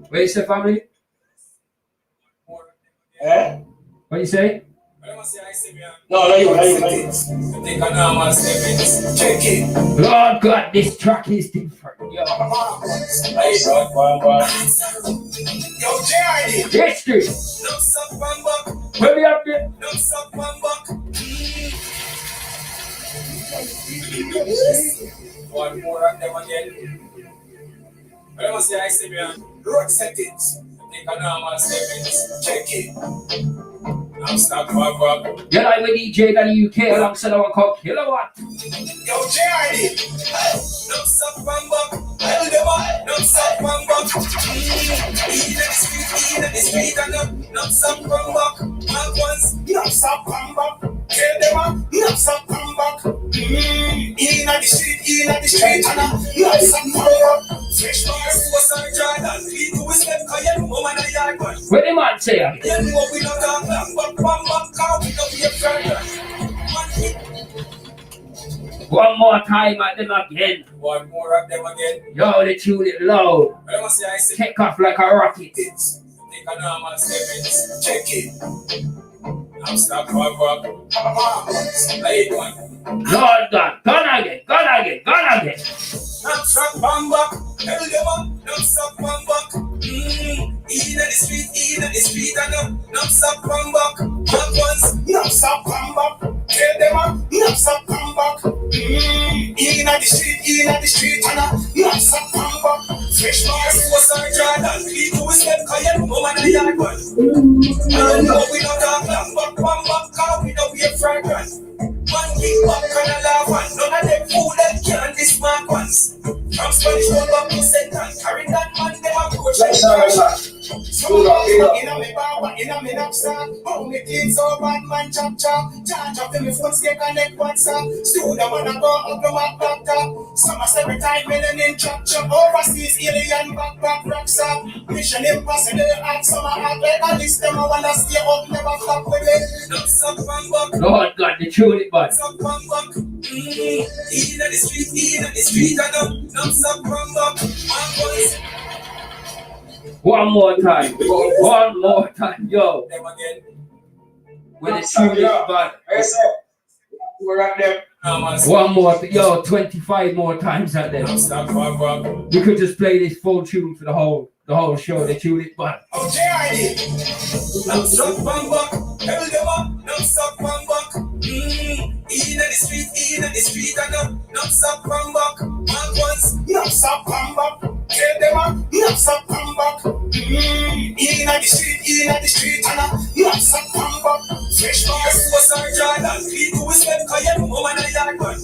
What you say, family? Eh? What you say? No, you. Take a normal settings. Check it. Lord God, this track is different. Yo. Yo, Jdaddy. History. Don't suck one buck. Where we up there? Don't suck one buck. One more of them again. But I must say, I say, man, road settings. Take a normal settings. Check it. I'm stuck, fuck. You're like with Djdaddyuk alongside our called Kilowatt. Yo, Jdaddy. Don't suck one buck. them up, not stop one back. In the street, and not stop one back. Mark once, not stop one back. Tell them up, not stop one back. In the street, and not stop one back. Fresh bars, what's our Jordan? We do is them, cause you know man a yard man. What the man say? You know we don't talk long, but one back, cause we don't be a friend. One more time at them again. One more of them again. Yo, they tune it loud. I must say I see Take off like a rocket. take a normal 7 minutes. Check it. I'm stuck for a late one. Lord God, gone again. I'm stuck one back. Tell them up. Don't stop one back. In the street, and don't stop one back. Back once, don't stop one back. Tell them up. Don't stop one back. In the street, and don't stop one back. Fresh bars, what's our Jordan? We do is them, cause you know man a yard man. I know we don't talk long, but one back, cause we don't be a fragrance. One big back and a laugh one. None of them fool that can't dismark ones. From Spanish one back to sentence. Carrying that man, them approach like Sharsha. So in a me bar, in a me knapsack. How me clean so bad man chop. Charge up in me phone, stay connect WhatsApp. Student man a go up the map laptop. Some every time melanin chop. Overseas alien back rucksack. Mission impossible and some act like a list. Them a wanna stay up, never flop with it. Don't stop one back. Lord God, they tune it back. Stop one back. In the street, and don't stop one back. One more time, yo. Them again. When they tune it back. We're at them. One more, yo, 25 more times at them. Don't stop one back. We could just play this full tune for the whole show. They tune it back. Oh, Djdaddyuk. Don't stop one back. Tell them up. Don't stop one back. In the street, and don't stop one back. Mark once, don't stop one back. Tell them up. Don't stop one back. In the street, and don't stop one back. Fresh bars, what's our Jordan? We do is them, cause you know man a yard man.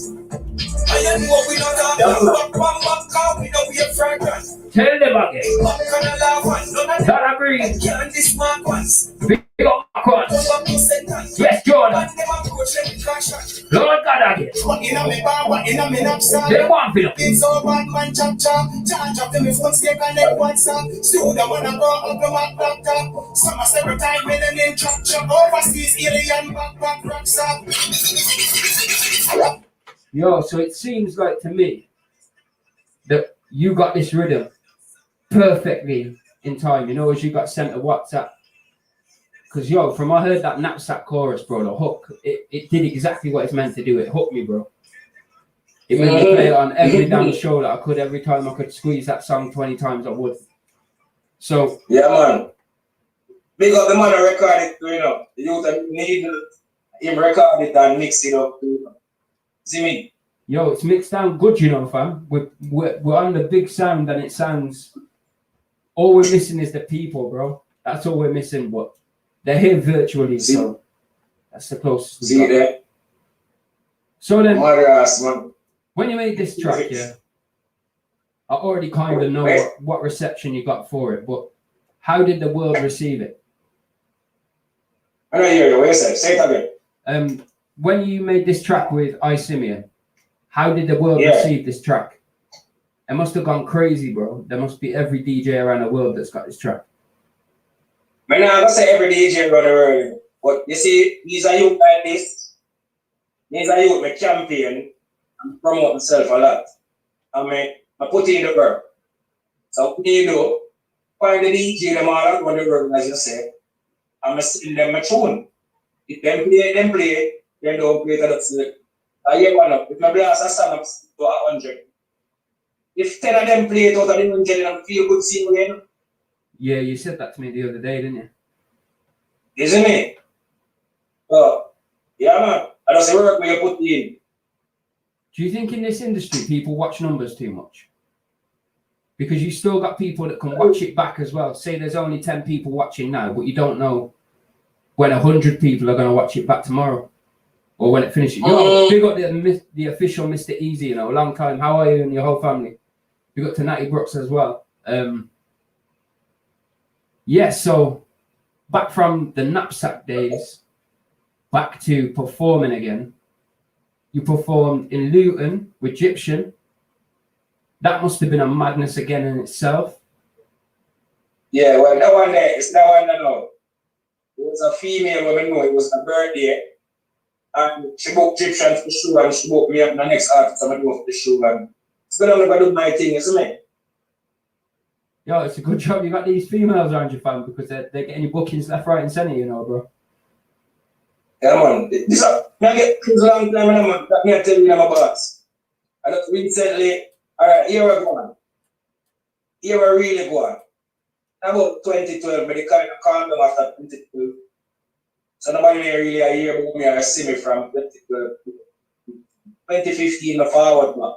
I know we don't talk long, but one back, cause we don't be a fragrance. Tell them again. Back and a laugh one. None of them That agree. can't dismark ones. Big up Mark. Yes, Jordan. Lord God again. They want to It's so bad man chop. Charge up to me phone, stay connect WhatsApp. Student wanna go up the map laptop. Some every time melanin chop. Overseas alien back rucksack. Yo, so it seems like to me that you got this rhythm perfectly in time, you know, as you got sent a WhatsApp. Because, yo, from I heard that knapsack chorus, bro, the hook, it did exactly what it's meant to do. It hooked me, bro. It made me play it on every damn show that I could. Every time I could squeeze that song 20 times, I would. So, yeah, man. Big up the man who recorded, you know. The youth need him record it and mix it up. See me? Yo, it's mixed down good, you know, fam. We're on the big sound and it sounds. All we're missing is the people, bro. That's all we're missing, but they're here virtually, so that's the closest. See that? So then, Mother ass, man. when you made this track, yeah, I already kind of know what reception you got for it, but how did the world receive it? I don't hear you. What you say? Say it again. When you made this track with Simeon, how did the world receive this track? It must have gone crazy, bro. There must be every DJ around the world that's got this track. I'm not gonna say every DJ around the world, but you see, these are youth like this. These are youth, my campaign and promote myself a lot. I put in the work. So what do you do? Find the DJ them all around the world, as you say. I'm send them a tune. If them play, then don't play to the select. I hear one up. If my blast a song up to 100. If 10 of them play it out of the 100 and feel good seeing again. Yeah, you said that to me the other day, didn't you? Isn't it? Yeah, man. I just work where you put in. Do you think in this industry people watch numbers too much? Because you still got people that can watch it back as well. Say there's only 10 people watching now, but you don't know when 100 people are going to watch it back tomorrow or when it finishes. Yo, big up the official Mr. Easy, you know, a long time. How are you and your whole family? big up to Natty Brooks as well. Yeah, so back from the knapsack days, back to performing again. You performed in Luton with Egyptian. That must have been a madness again in itself. Yeah, well, that one there, it's that one I know. It was a female woman, no, it was her birthday. And she booked Egyptian for the show, and she booked me up the next artist I'm going to do for the show. And it's going to do my thing, isn't it? Yo, it's a good job you got these females around your fam, because they're getting your bookings left, right, and center, you know, bro. Yeah, man. This I get a long time, man. That me I tell you, I'm a boss. I just recently, all right, here we're going. Here we're really going. About 2012, but they kind of calmed down after 2012. So nobody really hear about me or see me from 2012. 2015, the forward, man.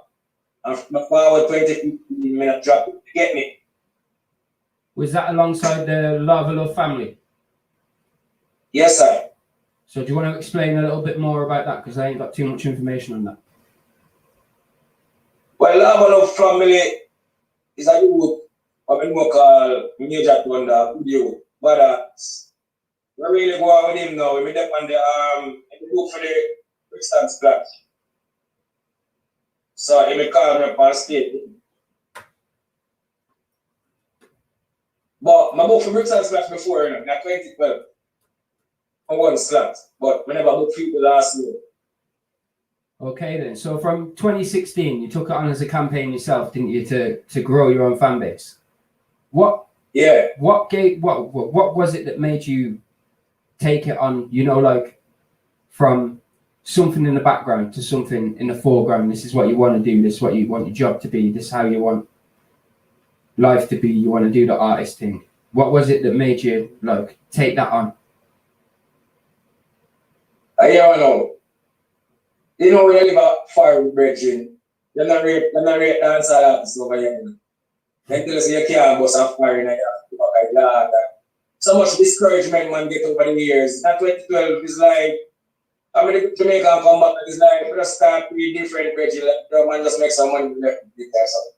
And from the forward 2015, I drop it. You get me? Was that alongside the Lava Love family? Yes, sir. So do you want to explain a little bit more about that? Because I ain't got too much information on that. Well, Lava Love family is a youth of a called Major Tun Up Fridays. But we're really going with him now. We met on the book for the Brixton Splash. So he called me up on stage. But my book for Brixton Splash before, in 2012. I won slots, but whenever I booked people last year. Okay then. So from 2016, you took it on as a campaign yourself, didn't you, to grow your own fan base? What was it that made you take it on, you know, like from something in the background to something in the foreground? This is what you want to do, this is what you want your job to be, this is how you want life to be, you want to do the artist thing. What was it that made you like take that on? I don't know. You know, when you live a far with brethren, you're not rate dance all artists over here. Then tell us you can't bust a fire and you have to go back like that. So much discouragement man get over the years. That 2012 is like, I'm in Jamaica and come back and it's like, let's start with different brethren. Like, the man just make some money left with it or something.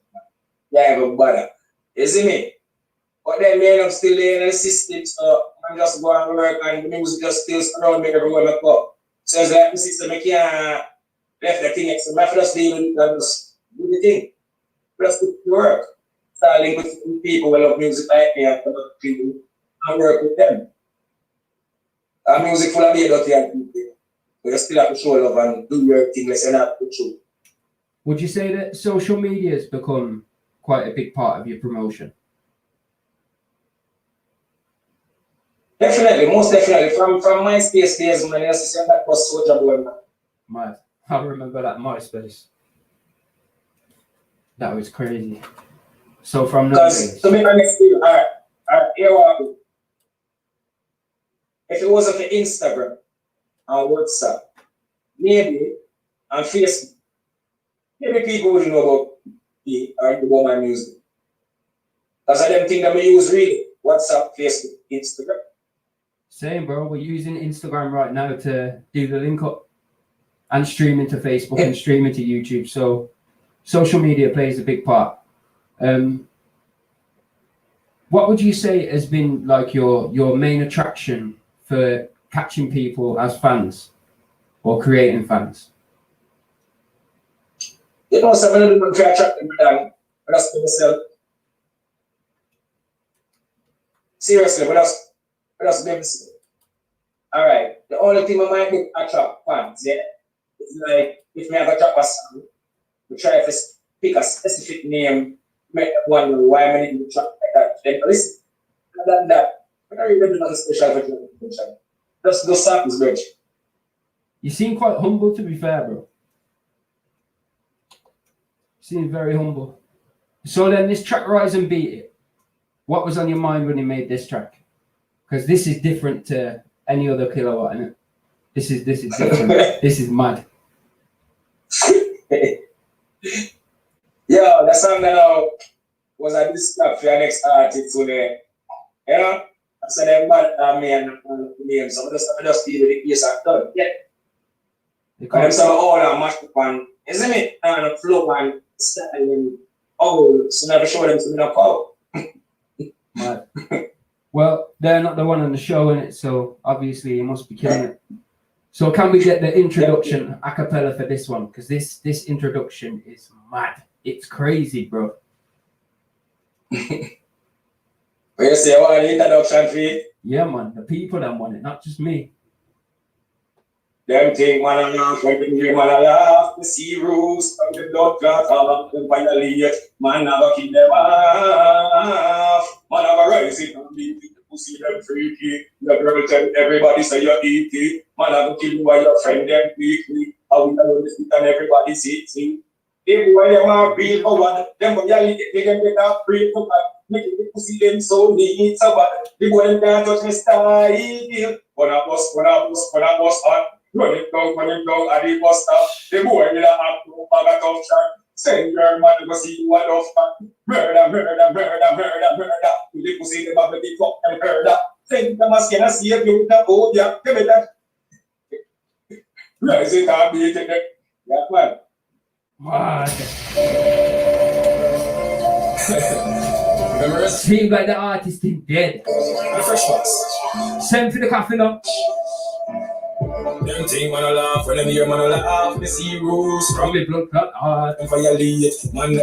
Yeah, but bother. You see me? But then me end up still there in the system, so I just go and work and the music just still surround me everywhere I go. So it's like the system, I can't left the thing, so I have to just deal with it and just do the thing. Just do the work. Start linking with people who love music like me and other people and work with them. And music full of me dirty and people. But you still have to show love and do your thing, let's not put through. Would you say that social media has become quite a big part of your promotion? Definitely, most definitely. From MySpace days, man, I used to say that was so job, Mad. I remember that MySpace. That was crazy. So from because to be honest with you, all right, here what happened. If it wasn't for Instagram and WhatsApp, maybe and Facebook, maybe people wouldn't know about me or about my music. Because I don't think that we use really WhatsApp, Facebook, Instagram. Same, bro. We're using Instagram right now to do the link up and streaming to Facebook and streaming to YouTube. So social media plays a big part. What would you say has been like your main attraction for catching people as fans or creating fans? You know, some of them don't try to attract them down. But that's for myself. Seriously, but that's them. All right. The only thing I might do attract fans, yeah, it's like if me have a drop a song, we try to pick a specific name, make them wonder why I need to track like that. Then listen, other than that, I don't really do nothing special for you. Just go samples, bro. You seem quite humble, to be fair, bro. You seem very humble. So then this track Rise and Beat It, what was on your mind when you made this track? Because this is different to any other Kilowatt, innit? This is different. This is mad. Yo, the song that was a diss track for your next artist today. You know? I said they're mad at me and the name, so I just feel the case I've done. Yeah. Because I'm saying all that mashed up and isn't it? And the flow and style and Oh, so never show them to me no call. Right. Well, they're not the one on the show in it, so obviously you must be killing it. So can we get the introduction a cappella for this one? Because this introduction is mad. It's crazy, bro. When you say I want an introduction for it? Yeah, man. The people that want it, not just me. Them think man a laugh, when them hear man a laugh, the sea rules, from the blood clot off, them violate, man never kill them off. Man never rise it and beat it, the pussy them freaky. The girl tell everybody say you're eaty. Man never kill you while your friend them weekly. How we know this and everybody see it. They boy them are real for one, them boy they can get up free for one. Make the pussy them so neat, so bad. The boy them can't touch me style. When I bust hot. Run it down, at the bus stop. The boy with a hot no bag of tough shot. Send your man to go see you a love man. Murder. The pussy them have a big fuck and murder. Send them a skin and save you with a boat, yeah. Give me that. Rise it and beat it. Yeah, man. Remember, seems like the artist is dead. The fresh ones. Send for the coffee now. Them think man a laugh, when them hear man a laugh, they see rules From the blood clot heart. and violate, man.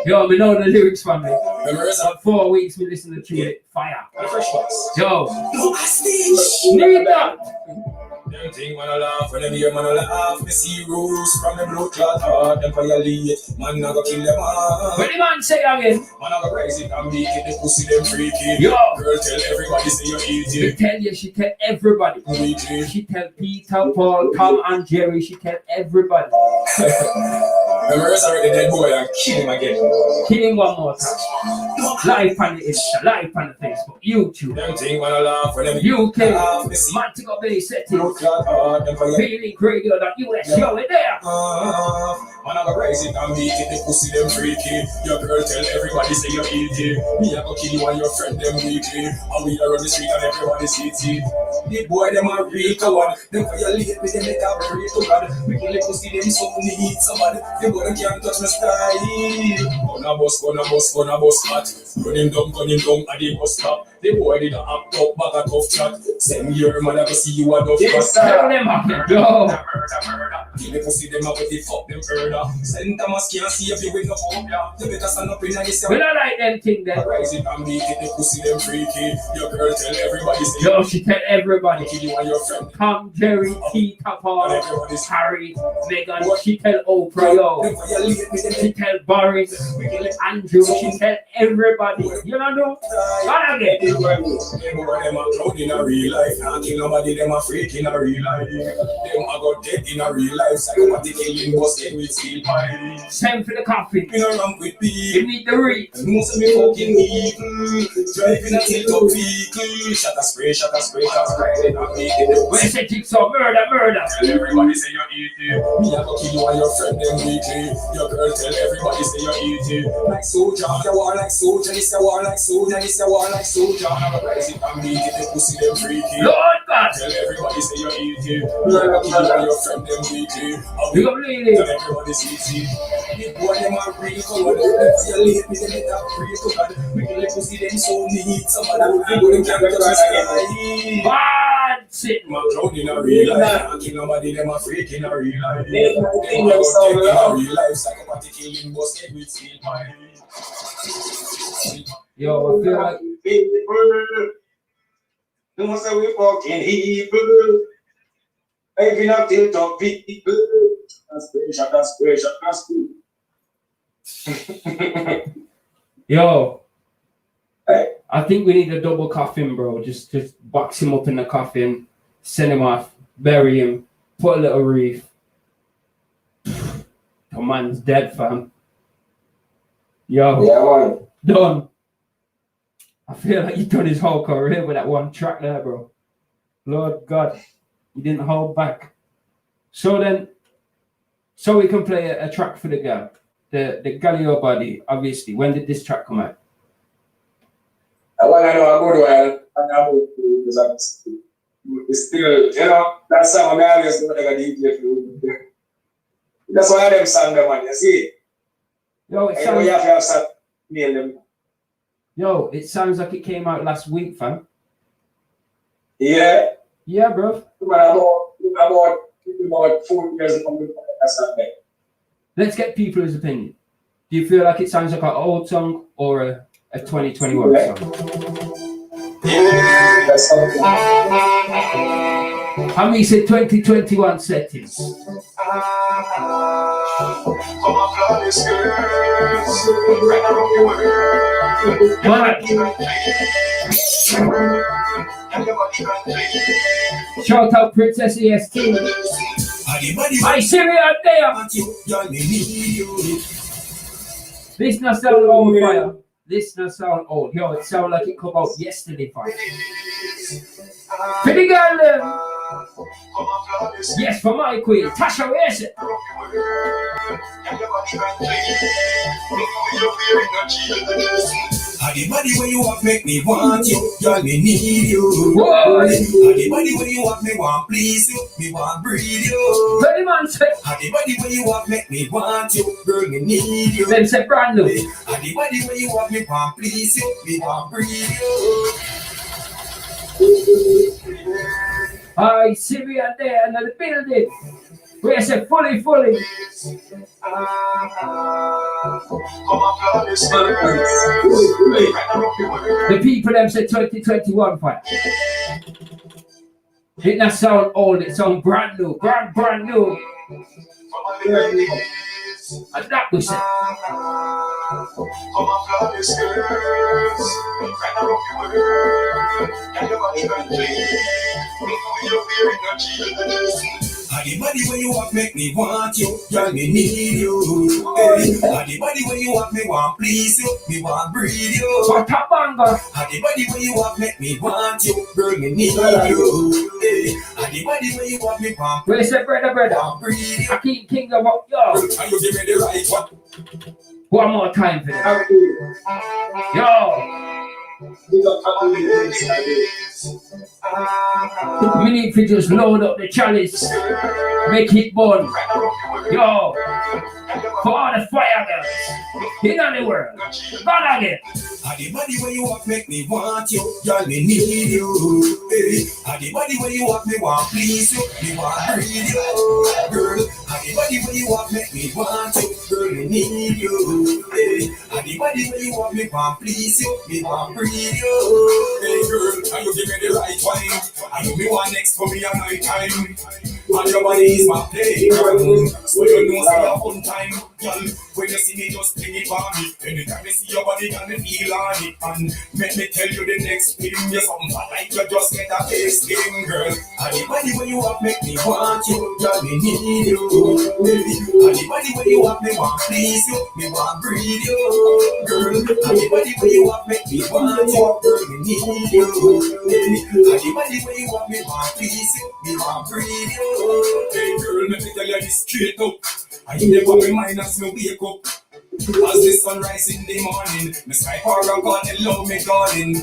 Yo, we know the lyrics, family. Remember, For 4 weeks we listen to it. Fire. the fresh ones. Yo, No hostage. need that. Them think man a laugh, when them hear man a laugh, they see rules from the blood clot heart, them violate, man a go kill them all. What the man say again? Man a go rise it and beat it, the pussy them freaky. Yo. Girl tell everybody say you eat She it. tell you, she tell everybody. Weekly. She tell Peter, Paul, Tom, and Jerry. She tell everybody. Remember, sorry, the dead boy and kill him again. Kill him one more time. Live on the Insta, live on the Facebook, YouTube, Them think man a laugh, when them UK, laugh, they see Mantic Up Bay settings, blood clot heart, them violate. Feeling Radio, US, yo, it there. Man, I go rise it and beat it, the pussy them freaky. Your girl tell everybody say you're eaty. Me, I go kill you and your friend them weekly. And we are on the street and everybody sees it. The boy them are real coward. Them violate me, they make a pray to God. We can let pussy them so neat, somebody. The boy them can't touch my style. Gonna bust hot. Run him down at the bus stop. The boy did a act up, bag a tough chat. Send your man, I go see you a tough Tell them up, yo. murder. Kill the pussy them up with the fuck them murder. Send Thomas can't see if you wake up up, yeah. You better stand up in this. We don't like them thing there. Rise it and beat it, the pussy them freaky. Your girl tell everybody say Yo, she tell everybody. kill you and your friend. Tom, Jerry, Peter, Paul, And everybody's Harry, Megan. She tell Oprah, yo. Them violate me, them She tell Boris, Andrew. She tell everybody. You don't know? What again? Them a clown in a real life. Can't kill nobody, them a freak in a real life. Them a go dead in a real life. Psychopathic killing busted with steel pipe. Send for the coffee. Me no ramp with Give people. me the read. Most of me fucking evil. Driving a tilt up vehicle. Shot a spray. Then I make it. When you say jigsaw, murder. Tell everybody say you're eating. Me a go kill you and your friend them weekly. Your girl tell everybody say you're eating. Like soldier, you war like soldier. This you war like soldier. This you war like soldier. I'm a rise it and beat it. The pussy them freaky. Lord God. Tell everybody say you're eating. Me a go kill you and your friend them weekly. You go lady. Tell everybody see it. The boy them a real coward. Them violate me. Them let a pray to God. We can let pussy them so neat. Somebody will go them can't touch the sky. Bad shit. My clown in a real life, can't kill nobody, them a freak in a real life. Them a go dead in a real life, psychopathic killing busted with steel pipe. Yo, I feel like You must say we fucking evil. Even up till top people. That's great. yo. Hey. I think we need a double coffin, bro. Just box him up in the coffin, send him off, bury him, put a little wreath. The man's dead, fam. Yo, Yeah, man. done. I feel like you done his whole career with that one track there, bro. Lord God, you didn't hold back. So we can play a track for the girl. The Galileo body, obviously. When did this track come out? I want to know a good one. And I'm going to because it's still, you know, that song I always do like a DJ for. That's why them sang them, man, you see. Yo, it I know sounds. you have to have some mail them. Yo, it sounds like it came out last week, fam. Yeah. Yeah, bro. About 4 years ago, that's not bad. Let's get people's opinion. Do you feel like it sounds like an old song or a 2021 song? Yeah, that's something. How many said 2021 settings? Shout out Princess EST. I see it out there. This not sound old, fire. This not sound old. Yo, it sound like it come out yesterday, fire. Pretty girl, yes, for my queen. Tasha, where's it? The body where you want make me want you, girl me need you. The body where you want me want please you, me want breathe you. Pretty man say. The body where you want make me want you, girl me need you. Them say brand new. The body where you want me want please you, me want breathe you. I see we are there in the building. We say fully. The people them say 2021 fight. It not sound old, it sound brand new, brand new. And that we say. The body where you want make me want you, girl me need you. The body where you want me want please you, me want breathe you. What a banger. The body where you want make me want you, girl me need you. The body where you want me want we say brother. breathe you. I keep king of up, yo. And you give me the right one. One more time for that. Yo. We need to just load up the chalice, make it burn. Yo, for all the fire girls in the world, gone again. The body where you want make me want you, girl me need you. The body where you want me want please you, me want breathe you, girl. The body where you want make me want you, girl me need you. The body where you want me want please you, me want breathe you. Hey girl, and you give me the right wine, and you be one next for me at night time. And your body is my playground, so you know say a fun time, girl. When you see me, just bring it for me. Anytime you see your body, girl, me feel on it. And let me tell you the next thing, you're something like you just get a taste thing, girl. And the body where you want make me want you, girl, me need you. And the body where you want me want please you, me want breathe you, girl. And the body where you want make me want you, girl, me need you. And the body where you want me want please you, me want breathe you. Hey girl, let me tell you this straight up. I never be mine as me wake up. As the sun rise in the morning, me sky for a god and love me darling.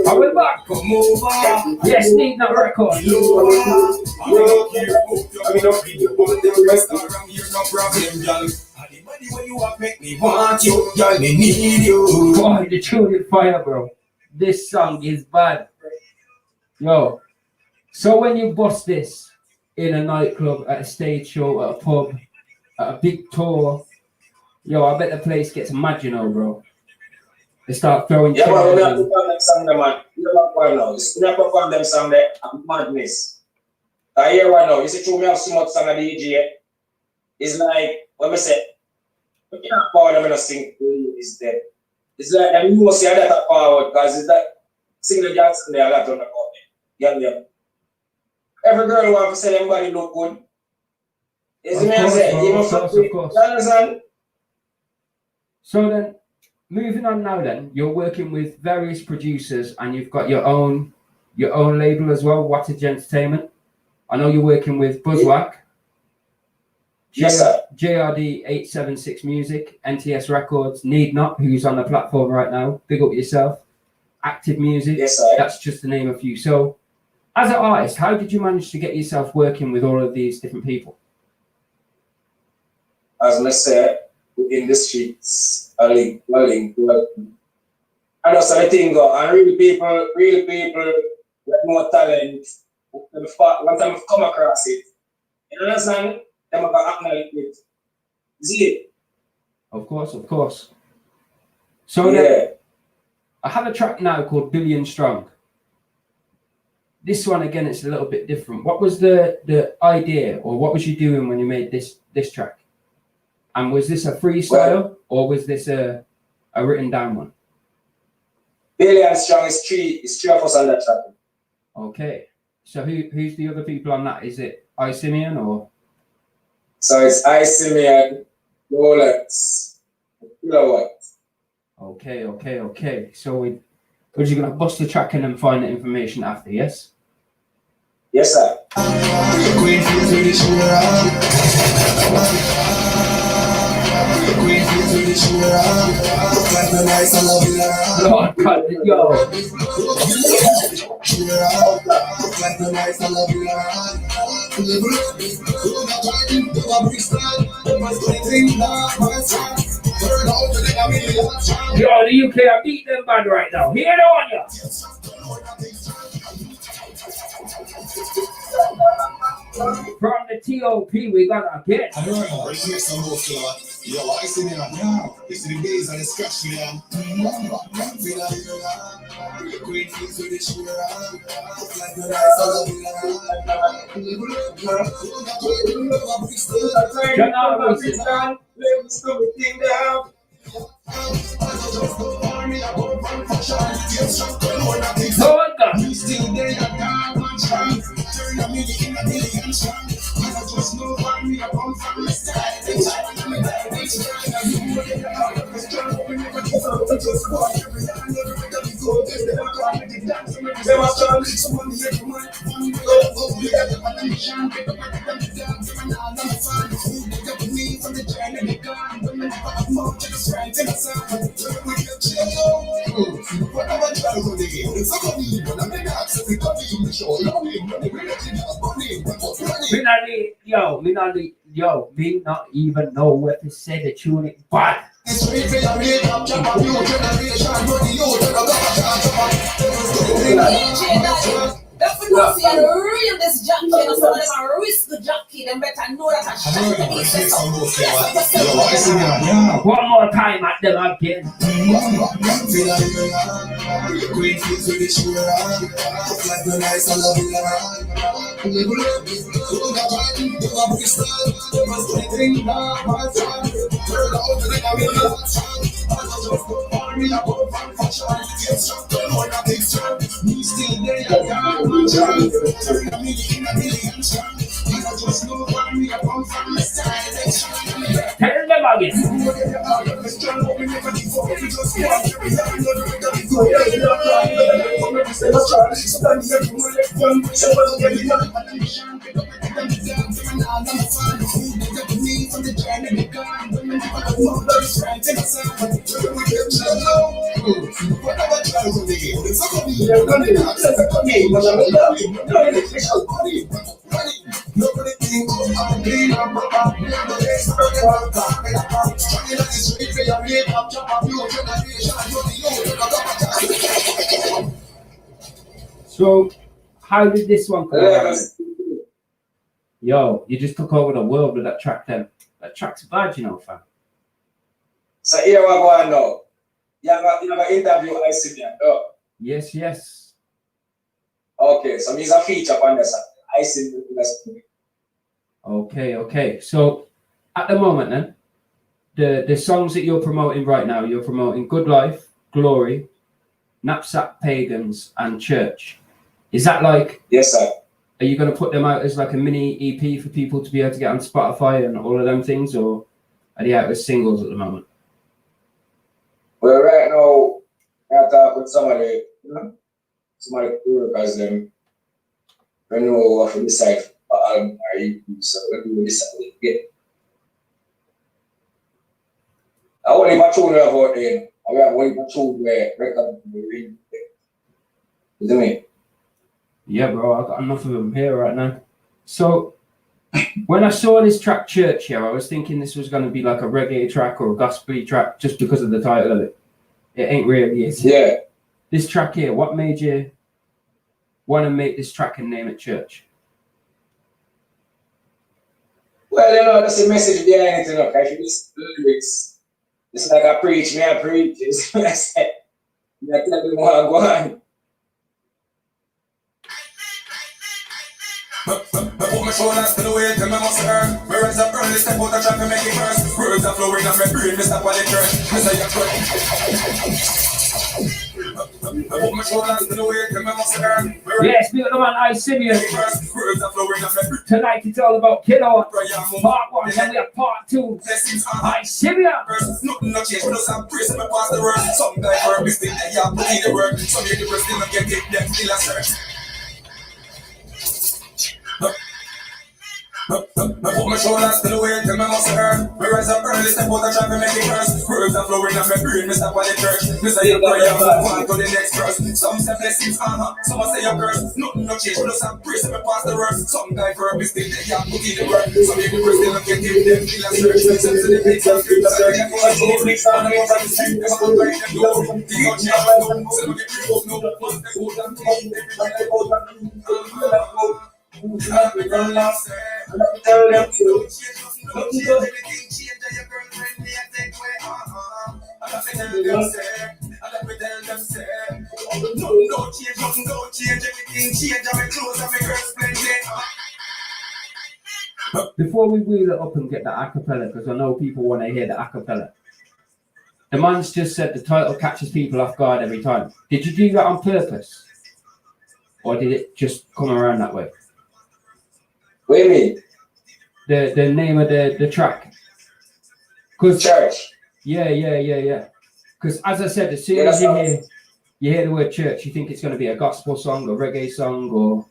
I will back. Come over. Yes, need no record. I'm not here about you. I'm not here about the rest. I'm here no problem, girl. And the body where you want make me want you, girl, me need you. Boy, the tune is fire, bro. This song is bad. Yo, so when you bust this in a nightclub, at a stage show, at a pub, at a big tour, yo, I bet the place gets mad, you know, bro. They start throwing. Yeah, but we have to perform them song, man. You don't perform now. You have to perform them song there. Madness. I hear right now. You see, through me have so much song at the DJ. It's like, when we say, you can't power them in a sing is there. It's like, and you must see that forward, because it's like, sing the dance and they are not on the comment. Yeah. Every girl wants to say them body look good. Is the man say, you must have to, you understand? So then, moving on now then, you're working with various producers and you've got your own label as well, Wattage Entertainment. I know you're working with Buzzwhack. Yes, sir. JRD 876 Music, NTS Records, Need Not, who's on the platform right now. Big up yourself. Active Music. Yes, sir. That's just to name a few. So, as an artist, how did you manage to get yourself working with all of these different people? As I said, in the streets, a link. And that's the thing go. And real people with more talent, one time I've come across it. You understand? Them gonna acknowledge it. See? Of course. So yeah. I have a track now called Billion Strong. This one again, it's a little bit different. What was the idea, or what was you doing when you made this track? And was this a freestyle, or was this a written down one? Billion Strong is three of us on that track. Okay. So who's the other people on that? Is it I Simeon or? So it's I Simeon, Rolex, Kilowatt. Okay. So we're just gonna bust the track and then find the information after, yes? Yes, sir. Lord God, yo. Yo, the UK are beat them bad right now. Hear the one, yo. From the TOP, we got again. I don't know, right here some more floor. Yo, I see me now. This is the days of the scratch me down. Great things with the sugar. Like the rice, I love me not even know what to say the tune it, but That's a real this junkie, and some of them are risk the junkie, them better know that I shot. One more time at them again. Tell them again. So, how did this one come out? Yo, you just took over the world with that track then. That track's bad, you know, fam. So here we go on now. You have an interview I see there. Oh. Yes. Okay, so he's a feature on this. I see this. Okay. So at the moment then, the songs that you're promoting right now, you're promoting Good Life, Glory, Knapsack Pagans, and Church. Is that like? Yes, sir. Are you going to put them out as like a mini EP for people to be able to get on Spotify and all of them things, or are they out as singles at the moment? Well, right now, I talk with somebody who workers them. I know what to decide for album or EP, so we will decide again. I only have a tune about them. I have only a tune where record will read. You know what I mean? Yeah, bro, I got enough of them here right now. So, When I saw this track Church here, I was thinking this was going to be like a reggae track or a gospel track just because of the title of it. It ain't really, is it? Yeah. This track here, what made you want to make this track and name it Church? Well, you know, that's the message behind it, you know, because if you listen to the lyrics, it's like I preach, I preach. It's what I said. I tell them what I'm going. Put my shoulders to the weight and my muscle earn. Me rise up early, step out and try to make it first. Words are flowing off my brain, me stop while it turns. Me say you're good. Put my shoulders to the weight and my muscle earn. Yes, we got the man I Simeon. Words are flowing off my brain. Tonight it's all about Killer. Part 1, then we have part 2. I Simeon. Nothing no change, we just have praise and me pass the word. Some guy for a mistake, they have put in the work. Some hear the words, still not get it, them still a search. Put my shoulders to the weight and my muscle earn. Me rise up early, step out and try to make it first. Words are flowing off my brain, me stop while it church. Me say you pray and move on to the next verse. Some say blessings, some say a curse. Nothing no change, we just have praise and me pass the word. Some guy for a mistake, they have put in the work. Some hear the words, still not get it, them still a search. Some say the pigs and scripts, some say the pigs and the ones on the street. Them all right, them know. The young change, so we get free up now. Once they go down, everybody they go down. We run lost, and I tell them to. Before we wheel it up and get the acapella, because I know people want to hear the acapella. The man's just said the title catches people off guard every time. Did you do that on purpose? Or did it just come around that way? What do you mean? The name of the track. Cause Church. Yeah. Because as I said, as soon as you hear the word church, you think it's going to be a gospel song or reggae song, or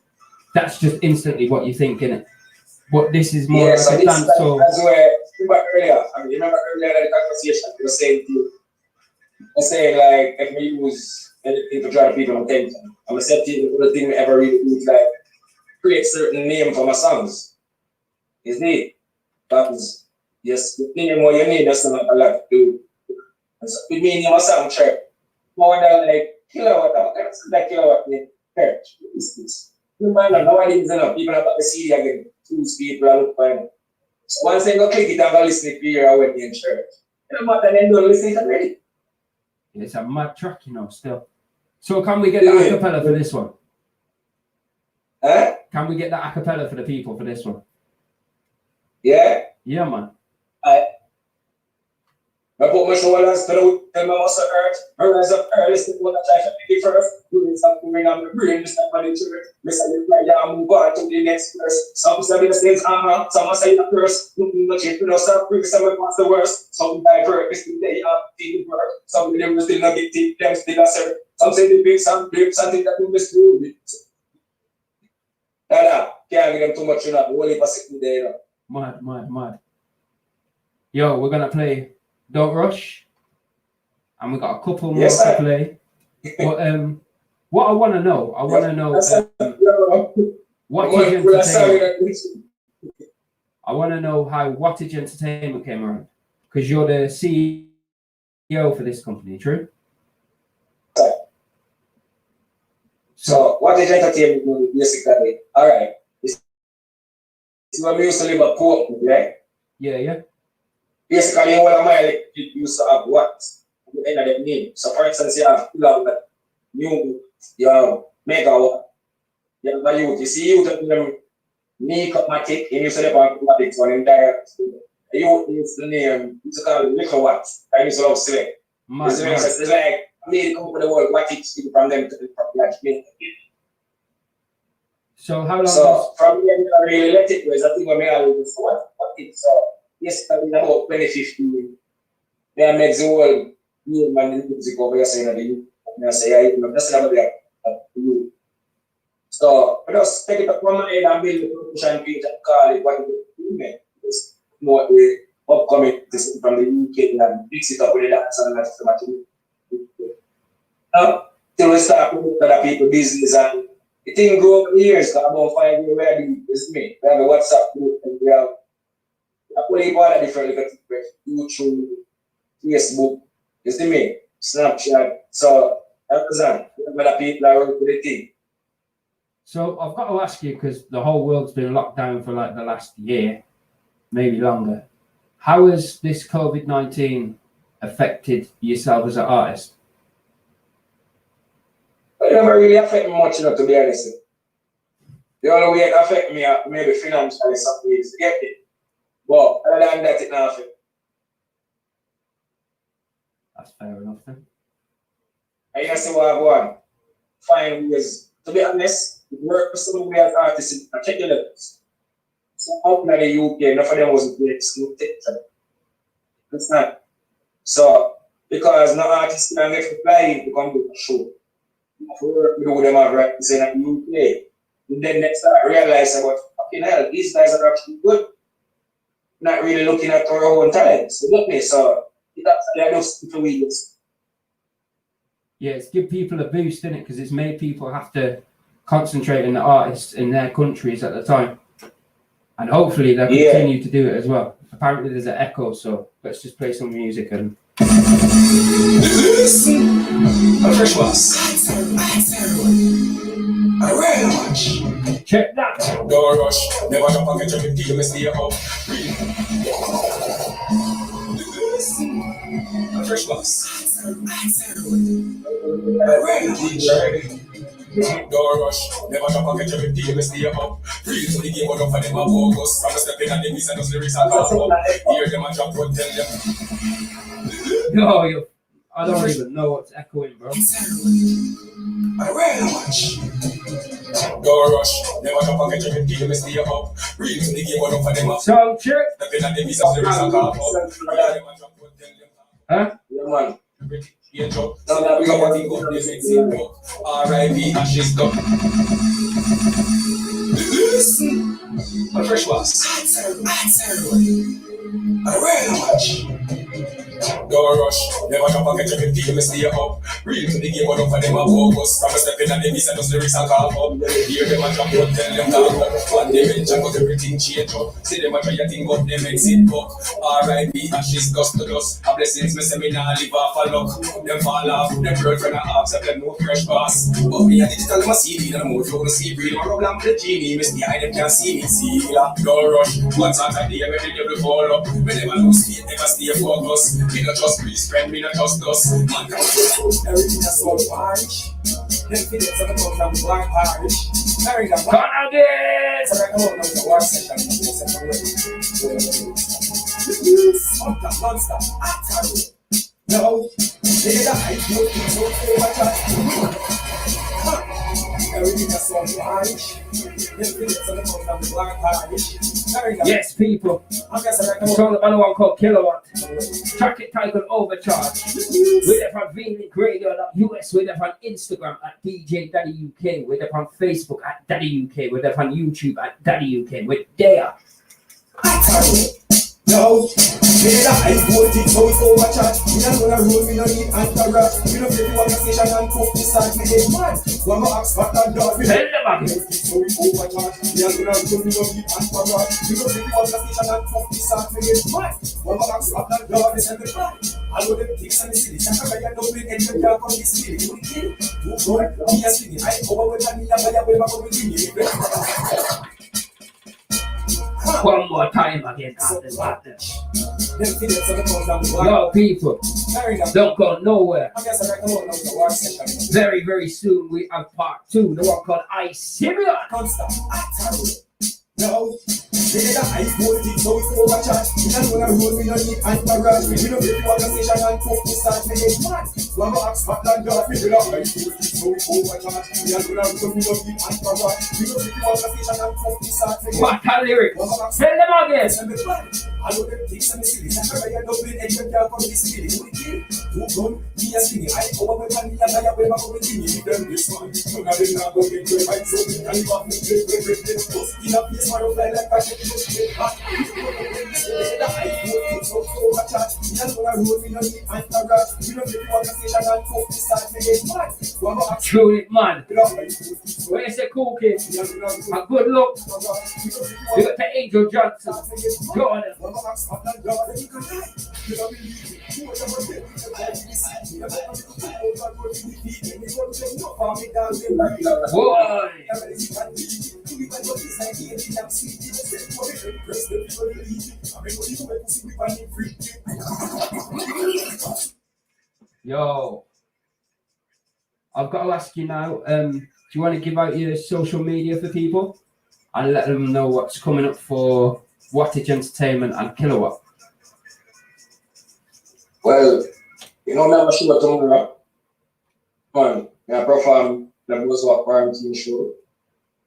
that's just instantly what you think, innit? But this is more like a dance song. That's where you remember earlier that conversation you were saying to you. I saying like if we use anything to draw people attention. I'm gonna say the thing we ever really do is like create certain name for my songs. Is it? Because yes, the name what you need, that's not a lot to do. And so with me in my song church, more than like kilowatt, that's like kilowatt in church. What is this? You might not know what it is, people are about to see it again. 2 people are looking for it. So once they go click it and go listen to it here when you're in church. You know what, and then don't listen to it already. It's a mad track, you know, still. So can we get the acapella for this one? Huh? Can we get the acapella for the people for this one? Yeah? Yeah, man. I put my shoulders to the tell my muscle hurt. I rise up early, step out and try to make it first. Doing something on my brain, Mr. Money Church. Mr. You pray and move on to the next verse. Some say the things, some say the curse. Nothing much if you know, some bring some what's the worst. Some divert, Mr. Day up, the word. Some of them still not get it, them still a serve. Some say the big, some grip, something that you must do. Can't get them too much, you know. Only for sitting there, you know. Mad. Yo, we're gonna play Don't Rush, and we got a couple more to play. But what I want to know, Wattage Entertainment. I want to know how Wattage Entertainment came around, because you're the CEO for this company, true? So Wattage Entertainment basically, all right. This is when we used to live at Port, right? Yeah. Basically, all of my used to have what at the end of the name. So, for instance, you have new, you have megawatt, you have youth. You see, youth of them Nicomatic, and you say about automatics on entire. You used to name, you used to call it little watts. I used to love select. It's like, I mean, come to the world, what it's from them to the like. So, how long? So, from there, I really let it go. I think when I was what it's yes, in about 2015, I met the whole new man in music over here saying that I say, I'm just never there. So, I just take it up one end and build the production page and call it what you do. It's more the upcoming from the UK and fix it up with the dance and that's the till we start putting other people business and it didn't grow over the years. About 5 years, where I do is me. We have a WhatsApp group and we have a whole heap of different little things. YouTube, Facebook, you see me? Snapchat. So, Amazon, other people are working with the thing. So I've got to ask you, because the whole world's been locked down for like the last year, maybe longer. How has this COVID-19 affected yourself as an artist? It never really affect me much, to be honest. The only way it affect me maybe financially something is to get it. But other than that, it not affect. That's fair enough then. And you see what I go on. Find ways. To be honest, work for some way as artists, I check your levels. So out in the UK, enough of them wasn't great school teacher. It's not. So, because no artists can get to fly to come to the show. Work with them are representing the UK. And then they start realizing about fucking hell, these guys are actually good. Not really looking at our own talents. You get me? So it's actually those people we use. Yeah, it's give people a boost, isn't it? Because it's made people have to concentrate on the artists in their countries at the time. And hopefully they'll continue to do it as well. Apparently there's an echo, so let's just play some music and Listen, a fresh was. I really much. check that. Don't rush, never jump and get your deal, stay up. Listen, a fresh was. I really much. Don't rush, never jump and get your deal, stay up. Real to the game, but up for them a focus. From a step in and the beats and those lyrics are caught up. Hear them and jump, but tell them. No, I don't even know what's echoing, bro. I really much. Don't rush, never jump and get your deal, stay up. Real to the game, but up for them a So check. step in and the beats and those lyrics are caught up. Hear them and jump, but tell them. Huh? Yeah, man. R.I.P. Ashes done. Listen, a fresh was. I really much. Don't rush, never jump and get your deal, stay up. Real to the game, but up for them a focus. From a step in and the beats and those lyrics are caught up. Hear them and jump, but tell them talk up. One day mention, but everything change up. See them a try a thing, but them exit up. R.I.P. Ashes dust to dust. A blessings, me say me nah live off a luck. Them fall off, them girlfriend and half, so them no fresh pass. But me a digital, them a CD, and I'm more flow to see real. I'm problem with the genie, miss the eye, them can't see me, see ya. Don't rush, one sort of day, every day will fall up. Me never lose faith, never stay focused. Me not just please friend, me not just us. Man, everything that's all parish. Them feelings of the come from the black parish. Married a Come again. so I come out of the war session. Monster, attack. No, they die, you don't say what everything that's all parish. Them feelings of the come from the black parish. Yes, people. It's all about the one called Kilowatt. Track it titled Overcharge. We're there on VLinkRadio.us. We're there on Instagram at Djdaddyuk. We're there on Facebook at DaddyUK. We're there on YouTube at DaddyUK. We're there. No, they die, voltage, so it's overcharged. We don't gonna roll, we don't need anti-rap. We don't play the one station and cook this side, we hate man. One more ask what that does, we Tell them again. so it's overcharged. We don't gonna roll, we don't need anti-rap. We don't play the one station and cook this side, we hate man. One more ask what that does, we send the flag. I know them things and the city. Shaka I don't bring any of them come this city. You kill, you go, me a city. I over with me, I'm going to go with me. One more time again. Yo, people, don't go nowhere. Very, very soon we have part 2, the one called I Syria. No, they die, voltage, so it's overcharged. We don't wanna roll, we don't need anti-rap. We don't play the one station and cook this side, we hate man. One more ask what that does, we don't like voltage, so it's overcharged. We don't wanna roll, we don't need anti-rap. We don't play the one station and cook this side, we hate man. What a lyric. Tell them again. I I know them things and silly. I'm a Dublin and you can't come this silly. Who gun, me a skinny. I go up with money and I have a couple things. If them this man, none of them not go get your fight. So me and you have to play. In a place where you fly like a ship. Tune it, man. Where is it cool, kid? A good look. You got the Angel Johnson. Go on. Boy. Yo, I've got to ask you now, do you want to give out your social media for people and let them know what's coming up for Wattage Entertainment and Kilowatt? Well, you know, I'm sure tomorrow, man, I perform the Buzzwalk Quarantine show,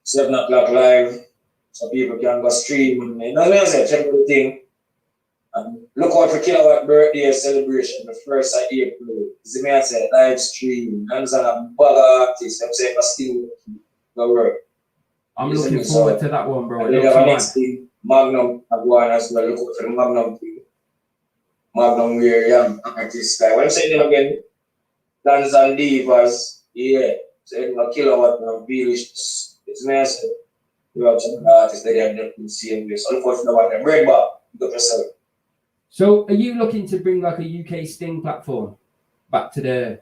7 o'clock live, so people can go stream. You know what I'm saying? Check out the thing. And look out for Kilowatt birthday celebration, the 1st of April. See me, I say live stream. And there's a bag of artists. I'm saying, I still go work. I'm looking forward to that one, bro. And then have a next thing, Magnum, I go on as well. Look out for the Magnum thing. Magnum, where I am, artist guy. When I'm saying them again, Dance and Divas, yeah. So a Kilowatt and Village. It's nice. You have some artists that are not in the same way. So look out for the one. Red Bar, go yourself. So are you looking to bring like a UK Sting platform back to the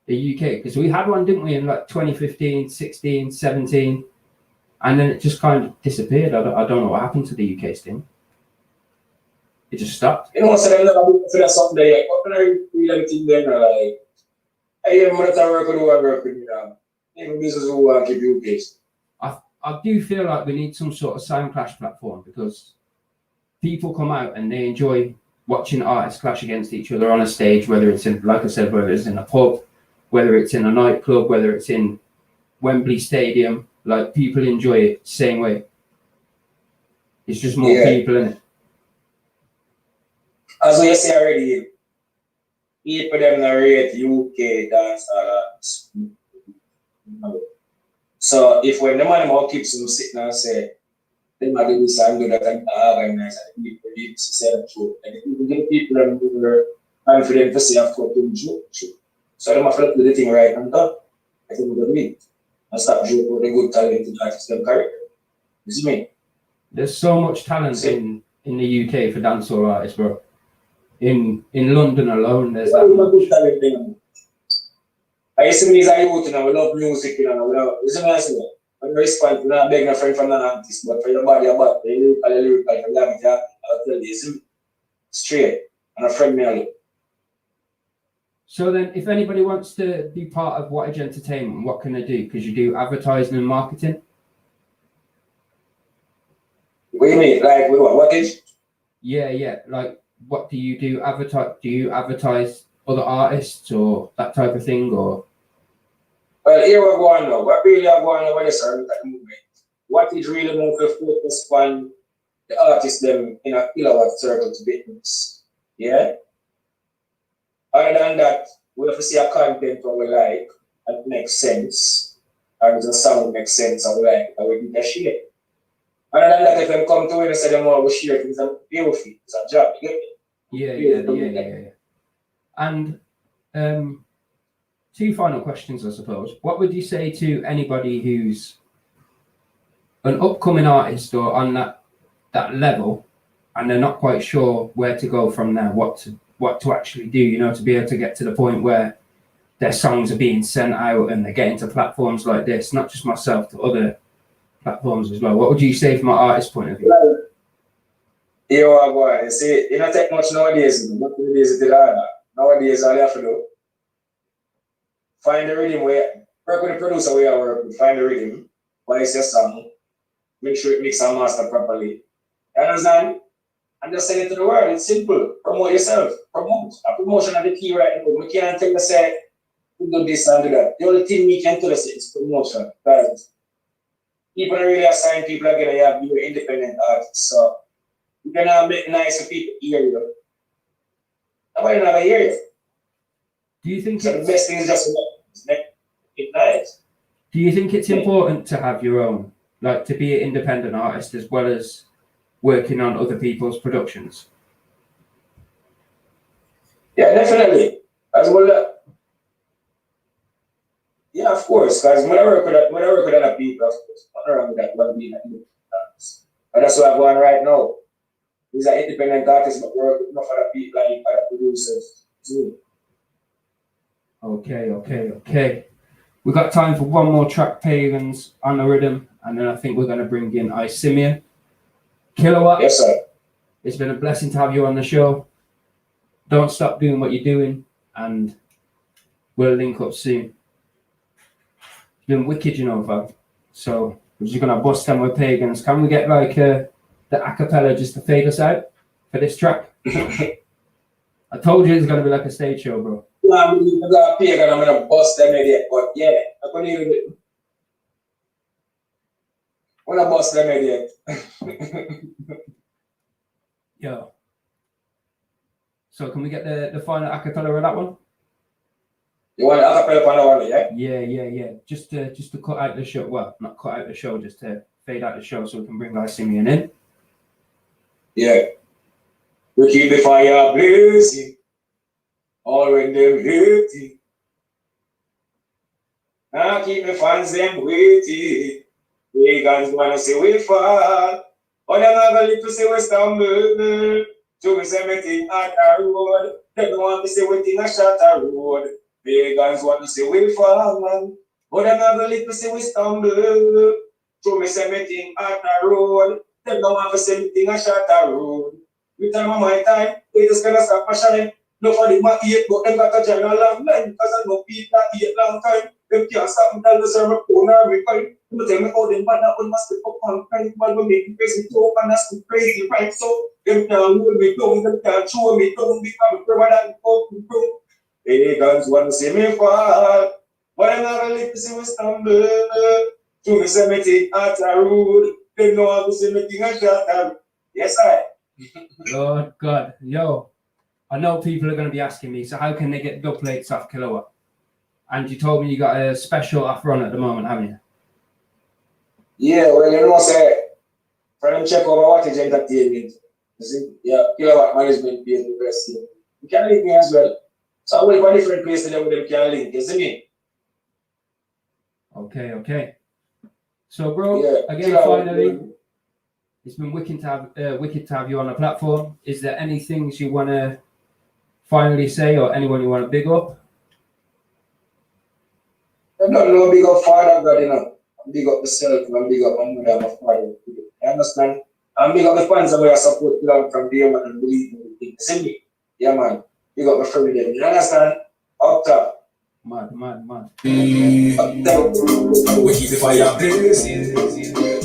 UK? Because we had one, didn't we, in like 2015, 16, 17, and then it just kind of disappeared. I don't know what happened to the UK Sting. It just stopped. You know, so I'm not going to something like, what can I do everything then? Like, I am going to work with whoever work with me now. Even business who want to keep you case. I do feel like we need some sort of sound clash platform because people come out and they enjoy watching artists clash against each other on a stage, whether it's in, like I said, whether it's in a pub, whether it's in a nightclub, whether it's in Wembley Stadium. Like, people enjoy it the same way. It's just more people in it. As we say already, people them not rate UK dance artists. So if when the man about keeps them sitting and say, they might do this and do that and organize and people need to say the truth. And if you get people them who are confident to say, of course, don't joke. So they must flip the thing right and done. I think we're going to do it. And stop joking about the good talented artists them career. You see me? There's so much talent in the UK for dancehall artists, bro. In London alone, there's that much. I used to be a youth, and we love music, you know, we love, you see what I say? When we respond, we're not begging a friend from an artist, but for your body, for your lyrical, for your I'll tell you, see me? Straight, and a friend me alone. So then, if anybody wants to be part of Wattage Entertainment, what can they do? Because you do advertising and marketing. What do you mean? Like, with what? Wattage? Yeah. Like, what do you do? Do you advertise other artists or that type of thing, or? Well, here we're going now. What really are going over this movement? What is really more to focus on the artists them in a Kilowatt circle to business? Yeah? Other than that, we have to see a content that we like and makes sense. And the song makes sense and we like, and we give a share. Other than that, if they come to it and say them all, we share things and pay with it. It's a job, you get it? Yeah. And two final questions, I suppose. What would you say to anybody who's an upcoming artist or on that level, and they're not quite sure where to go from there, what to actually do, you know, to be able to get to the point where their songs are being sent out and they're getting to platforms like this, not just myself, to other platforms as well? What would you say from an artist point of view? Well, you see, it don't take much nowadays. Nowadays, all you have to do, find the rhythm where, work with the producer where you work with, find the rhythm, voice your song, make sure it mix and master properly. You understand? And just send it to the world. It's simple. Promote yourself. Promote. A promotion is the key right now. We can't tell you, say, we do this and do that. The only thing we can tell us is promotion. Because people are really assigning people again, you have your independent artists. So gonna make nice for people hear you. Nobody never hear you. Do you think So the best thing is just make it nice. Do you think it's important to have your own, like to be an independent artist as well as working on other people's productions? Yeah, definitely. As well, yeah, of course. Because when I work with other people, of course, nothing wrong with that. One being an independent artist, and that's what I'm going right now. He's an independent artist, but work with enough other people, like other producers too. Okay. We got time for one more track, Pagans, on the rhythm, and then I think we're going to bring in Simeon. Kilowatt. Yes, sir. It's been a blessing to have you on the show. Don't stop doing what you're doing, and we'll link up soon. It's been wicked, you know, fam. So we're just going to bust them with Pagans. Can we get like the acapella just to fade us out for this track? I told you it's going to be like a stage show, bro. Yeah, I'm gonna Pagan, I'm gonna bust them idiot, but yeah, I'm gonna leave it. I'm gonna bust them idiot. Yo. So can we get the final acapella of that one? You want the acapella on that one, yeah? Yeah. Just to cut out the show. Well, not cut out the show, just to fade out the show so we can bring Simeon in. Yeah. We keep the fire blazing, all when them hating. Now keep the fans them waiting. Pagans wanna see we fall, but them have a little say we stumble. To me say me think at a road, they don't want to say we think a shot a road. Pagans want to see we fall, man, but them have a little say we stumble. To me say me think at a road, they don't want to say we think a shot a road. We tell them my time, they just gonna stop my shine. Nobody might eat, but them got a general long line, because I know people that eat long time. Them can't stop me, tell the server corner, me kind. You tell me how them bad that one must be up on kind, but we make me crazy too, and that's crazy, right? So, them can't hold me down, them can't show me down, because I'm further than open through. Pagans want to see me fall, but I'm not really to see me stumble. To me, say me think at a road, they know how to see me think a shot. Yes, I. Lord God, yo, I know people are going to be asking me, so how can they get dub plates off Kilowatt? And you told me you got a special offer on at the moment, haven't you? Yeah, well, you know, say, for them check over Wattage Entertainment. You see, yeah, Kilowatt Management pays the best here. You can link me as well. So I will go different places that them can link, you see me? Okay. So, bro, Yeah, again, Kilowatt, finally, it's been wicked to have you on the platform. Is there any things you want to finally say, or anyone you want to big up? I'm not no big up father God, you know. I'm big up myself, I'm big up my mother, my father. You understand? I'm big up the fans where I support Lord from day one and believe in the thing. See me? Yeah, man. Big up my family them. You understand? Up top. Mad. Up top. We keep the fire blazing,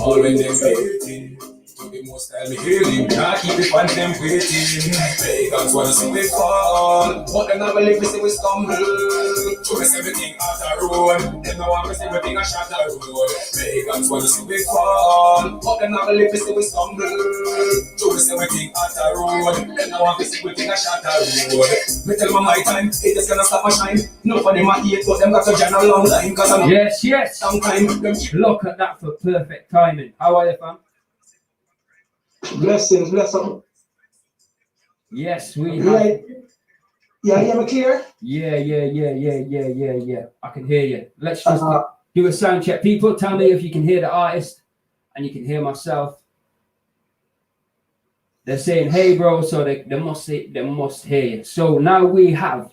all when them waiting. To the most time healing, can't keep the fans them waiting. Pagans wanna see we fall, but them never live to see we stumble. To miss everything out the road, them no want to see everything a shot the road. Pagans wanna see we fall, but them never live to see we stumble. To miss everything out the road, them no want to see everything a shot the road. Me tell my time, it is gonna stop my shine. No for them a hate, but them got a general long line. Cause I'm Yes. Sometimes them Look at that for perfect timing. How are you, fam? Blessings, blessings. Yes, we have. Yeah, you hear me clear? Yeah. I can hear you. Let's just do a sound check. People, tell me if you can hear the artist and you can hear myself. They're saying, hey, bro, so they must hear you. So now we have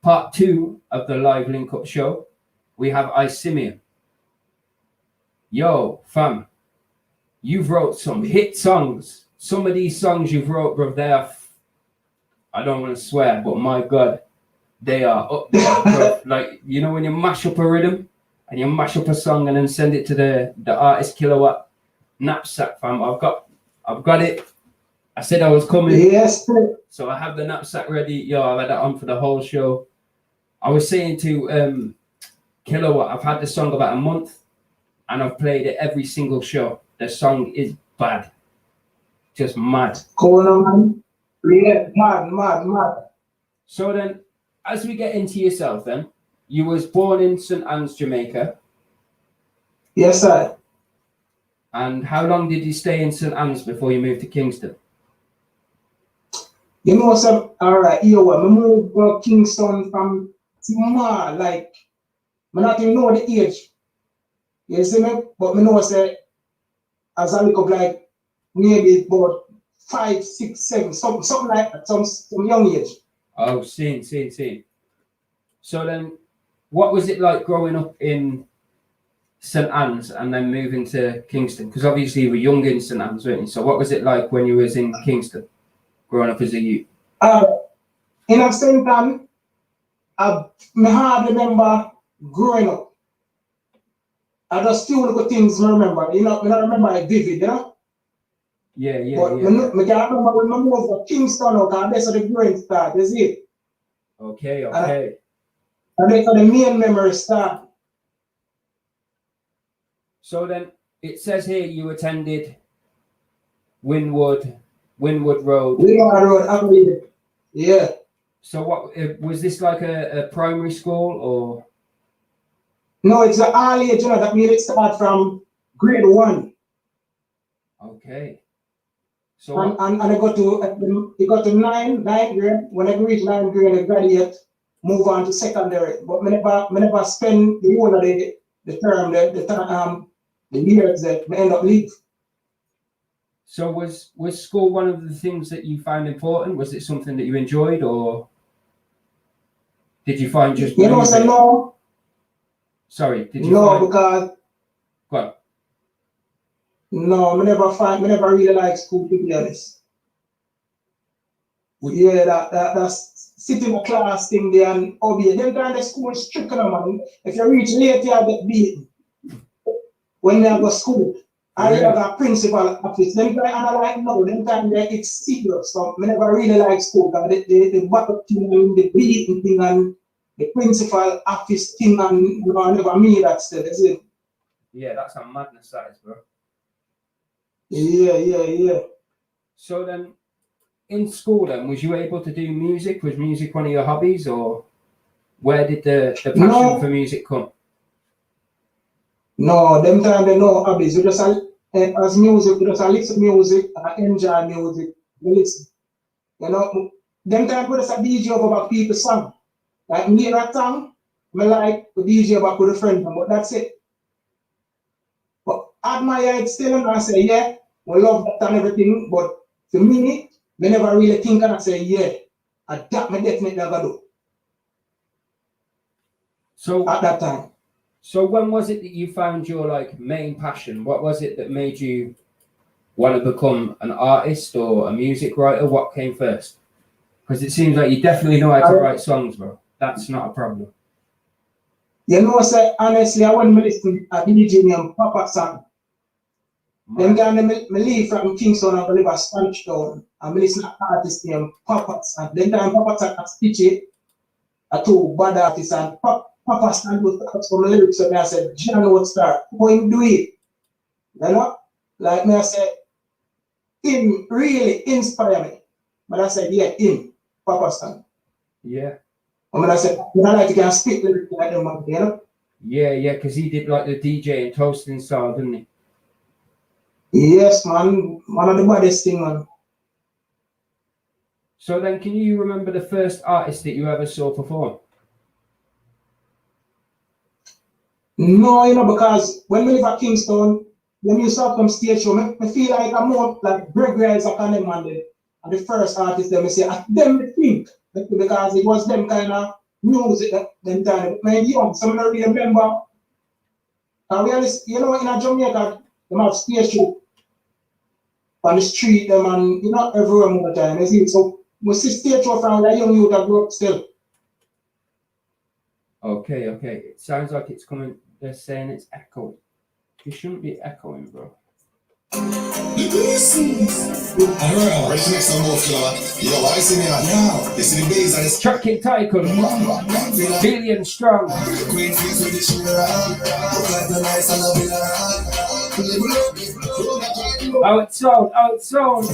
part 2 of the live link-up show. We have Simeon. Yo, fam, you've wrote some hit songs. Some of these songs you've wrote, bro, they are, I don't want to swear, but my God, they are up there, bro. Like, you know when you mash up a rhythm and you mash up a song and then send it to the artist Kilowatt knapsack, fam. I've got it. I said I was coming. Yes. So I have the knapsack ready. Yo, I've had that on for the whole show. I was saying to Kilowatt, I've had the song about a month and I've played it every single show. The song is bad. Just mad. Going on, man. Yeah, mad. So then, as we get into yourself then, you was born in St. Anne's, Jamaica. Yes, sir. And how long did you stay in St. Anne's before you moved to Kingston? You know, so, all right, you know, I moved to Kingston from small, like, I not even know the age. You see me? But I know, say, as I look up, like, maybe about 5, 6, 7, something like that, some young age. Oh, seen. So then, what was it like growing up in St. Anne's and then moving to Kingston? Because obviously you were young in St. Anne's, weren't you? So what was it like when you was in Kingston, growing up as a youth? In a St. Anne's, I hardly remember growing up. I just few little things I remember. You know, I don't remember it vivid, you know? Yeah. But I can't remember when I moved to Kingston, because that's how the growing start, you see? Okay. And that's how the main memory start. So then, it says here you attended Winwood Road. Winwood Road, I believe it. Yeah. So what, was this like a primary school or? No, it's an early age, you know, that means it start from grade 1. Okay. So and I got to 9th grade. When I reach 9th grade, I graduate, move on to secondary. But I never spend the whole of the term, the years that I end up leave. So was school one of the things that you found important? Was it something that you enjoyed, or did you find just? You know, so no. Sorry, did you? No, because. What? No, I never really like school, to be honest. Yeah, that's sitting in a class thing there and obey. Them kind of school is strict, man. If you reach late, you get beaten. When you go to school, I have a principal office. Them kind of like no, them kind of it's serious. So I never really like school because the battle thing and the beating thing and the principal office thing and you know, I never mean that stuff. Is it? Yeah, that's a madness, that is, bro. Yeah. So then, in school, then was you able to do music? Was music one of your hobbies, or where did the passion for music come? No, them time they know hobbies. You just as music, you just listen to music and enjoy music. You listen. You know, them time we just a DJ over people's song. Like me that song, I like the DJ about with a friend, but that's it. But admire it still and I say, yeah, we love that and everything, but for me, I never really think and I say, yeah, that me definitely never do. So at that time. So when was it that you found your like main passion? What was it that made you want to become an artist or a music writer? What came first? Because it seems like you definitely know how to write songs, bro. That's not a problem. You know, say honestly, I want to listen to a DJ named Papa San. Then I leave from Kingston and I live at Spanish Town. I'm listening to an artist named Papa San. Then time Papa San has stitched it. I told bad artists and Papa San would talk some lyrics and I said, John would start. How him do it? You know? Like me, I said, him really inspire me. But I said, yeah, him, Papa San. Yeah. And I said, I like to get speak lyrics like them, you know? Yeah, because he did like the DJ and toasting style, didn't he? Yes, man. One of the baddest thing, man. So then, can you remember the first artist that you ever saw perform? No, you know, because when we live at Kingston, when you saw come stage show, I feel like I'm more like Gregory Isaac and them and the first artist them say, them I think, because it was them kind of music that them time. When young, some of them remember. And we always, you know, in a Jamaica, they have stage show on the street, them and you know, everywhere more time. You see, so we see stage show from a young youth that grew up still. Okay. It sounds like it's coming. They're saying it's echoing. You shouldn't be echoing, bro. Ready to make some more flour? Yo, I see me now. Yeah. You see the bass and it's Trucking Tycoon. Billion strong. Queen face with the shit around. Look like the nice and love it around. How it sound, how it sound.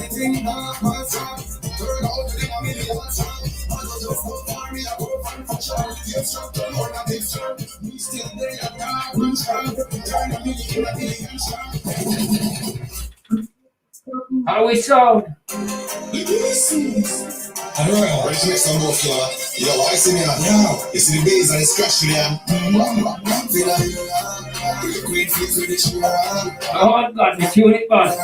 How it sound. I don't know, let's make some more flour. Yo, I see me on now. You see the bass and the scratch me Oh God, we tune it back.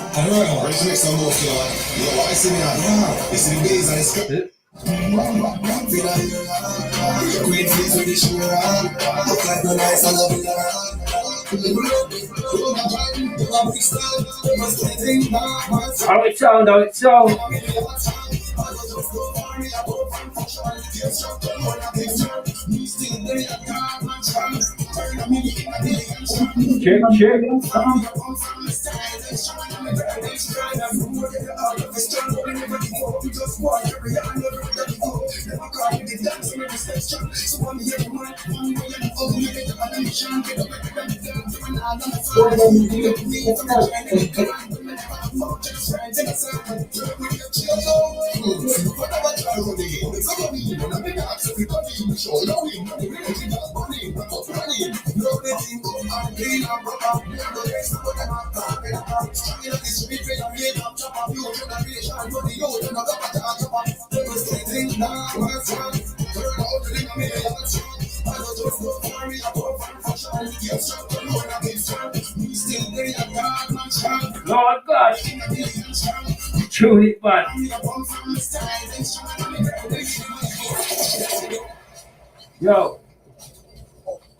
I don't know, let's make some more flour. Yo, I see me on now. You see the bass and the scratch. Queen face with the sugar look like no nice, I love it. How it sound, how it sound. Check, check. Lord God, tune it back. Yo,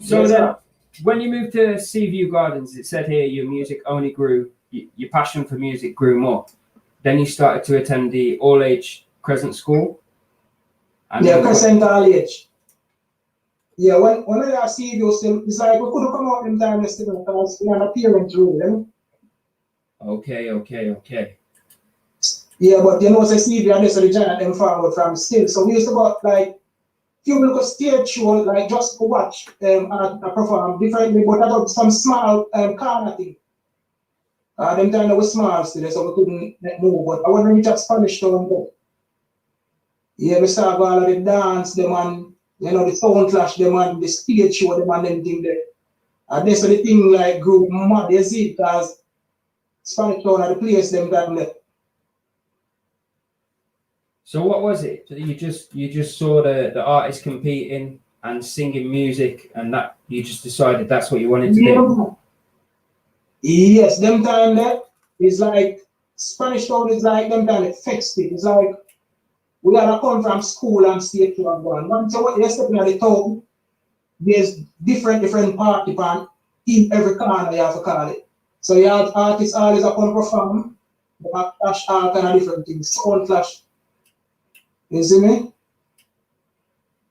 so Yes, then sir. when you moved to Seaview Gardens, it said here your music only grew, your passion for music grew more. Then you started to attend the all-age Crescent School. And Yeah, then- Crescent all age. Yeah, when I see you, it's like we couldn't come out in time yesterday because we had a parent rule, eh? Okay. Yeah, but you know, say Stevie and this the giant them forward from still. So we used to go like few little stage show, like just to watch I perform differently, but I got some small corner thing. Them time they were small still, so we couldn't move. But I when we reach at Spanish Town though. Yeah, we start going all of the dance, them and you know the sound clash, them and the stage show, them and them thing there. And that's the thing like grew mad, you see, because Spanish Town are the place them time there. So what was it? You just saw the artists competing and singing music, and that you just decided that's what you wanted to do. Yes, them time there is like Spanish Town is like them time it festive. It's like we gotta come from school and stay to and go on. Once you're stepping at the town, there's different party pan in every corner you have to call it. So you have artists always up on perform, they have clash all kind of different things, sound clash. You see me?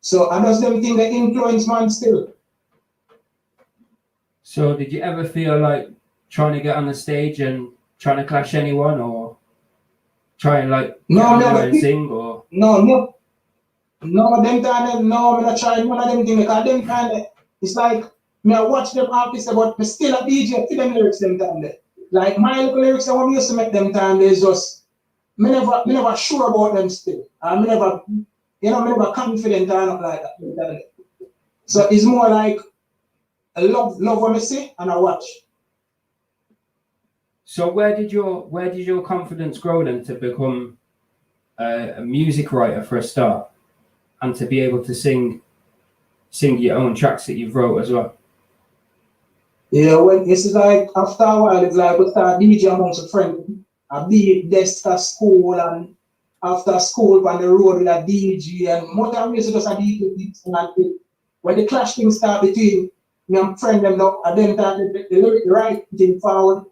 So I just them think they influence man still. So did you ever feel like trying to get on the stage and trying to clash anyone, or try and like get on there and sing, or No, them time no, I'm not trying one of them things because them time it's like me I watch them artists but me still a DJ for them lyrics them time there. Like my little lyrics when we used to make them time there's just me never sure about them still. Me never confident or not like that. So it's more like I love what I see and I watch. So where did your confidence grow then to become a music writer for a start, and to be able to sing your own tracks that you've wrote as well? Yeah, when it's like after a while, it's like we start DJ amongst a friends. I be desk at school and after school on the road with a DJ and more time we used to just a DJ and when the clash things start between me and friend them now, and then the lyric right thing forward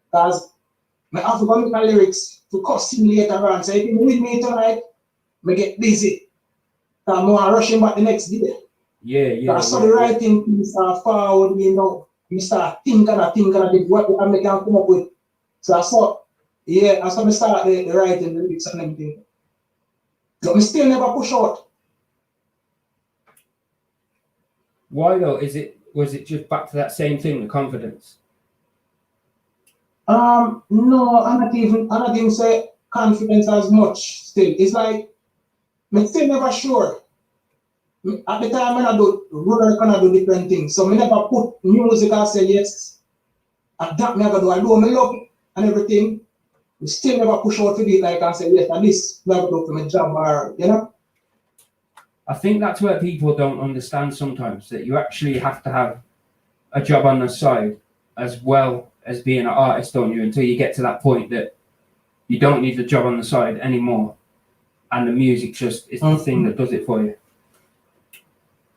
because I have to go with my lyrics to costume later on. So if you with me tonight, I get busy. I'm more rushing back the next day. Yeah. So the writing things are forward, you know. You start thinking and what I can come up with. So I thought, I start the writing the lyrics and everything. But I still never push out. Why though? Was it just back to that same thing, the confidence? No, I'm not even say confidence as much still. It's like I'm still never sure. At the time when I do different things. So I never put music and say yes. And that me I do. I do my love and everything. We still never push out to do it like I say yes, at least never do for my job or you know. I think that's where people don't understand sometimes, that you actually have to have a job on the side as well as being an artist, don't you? Until you get to that point that you don't need the job on the side anymore, and the music just is the thing that does it for you.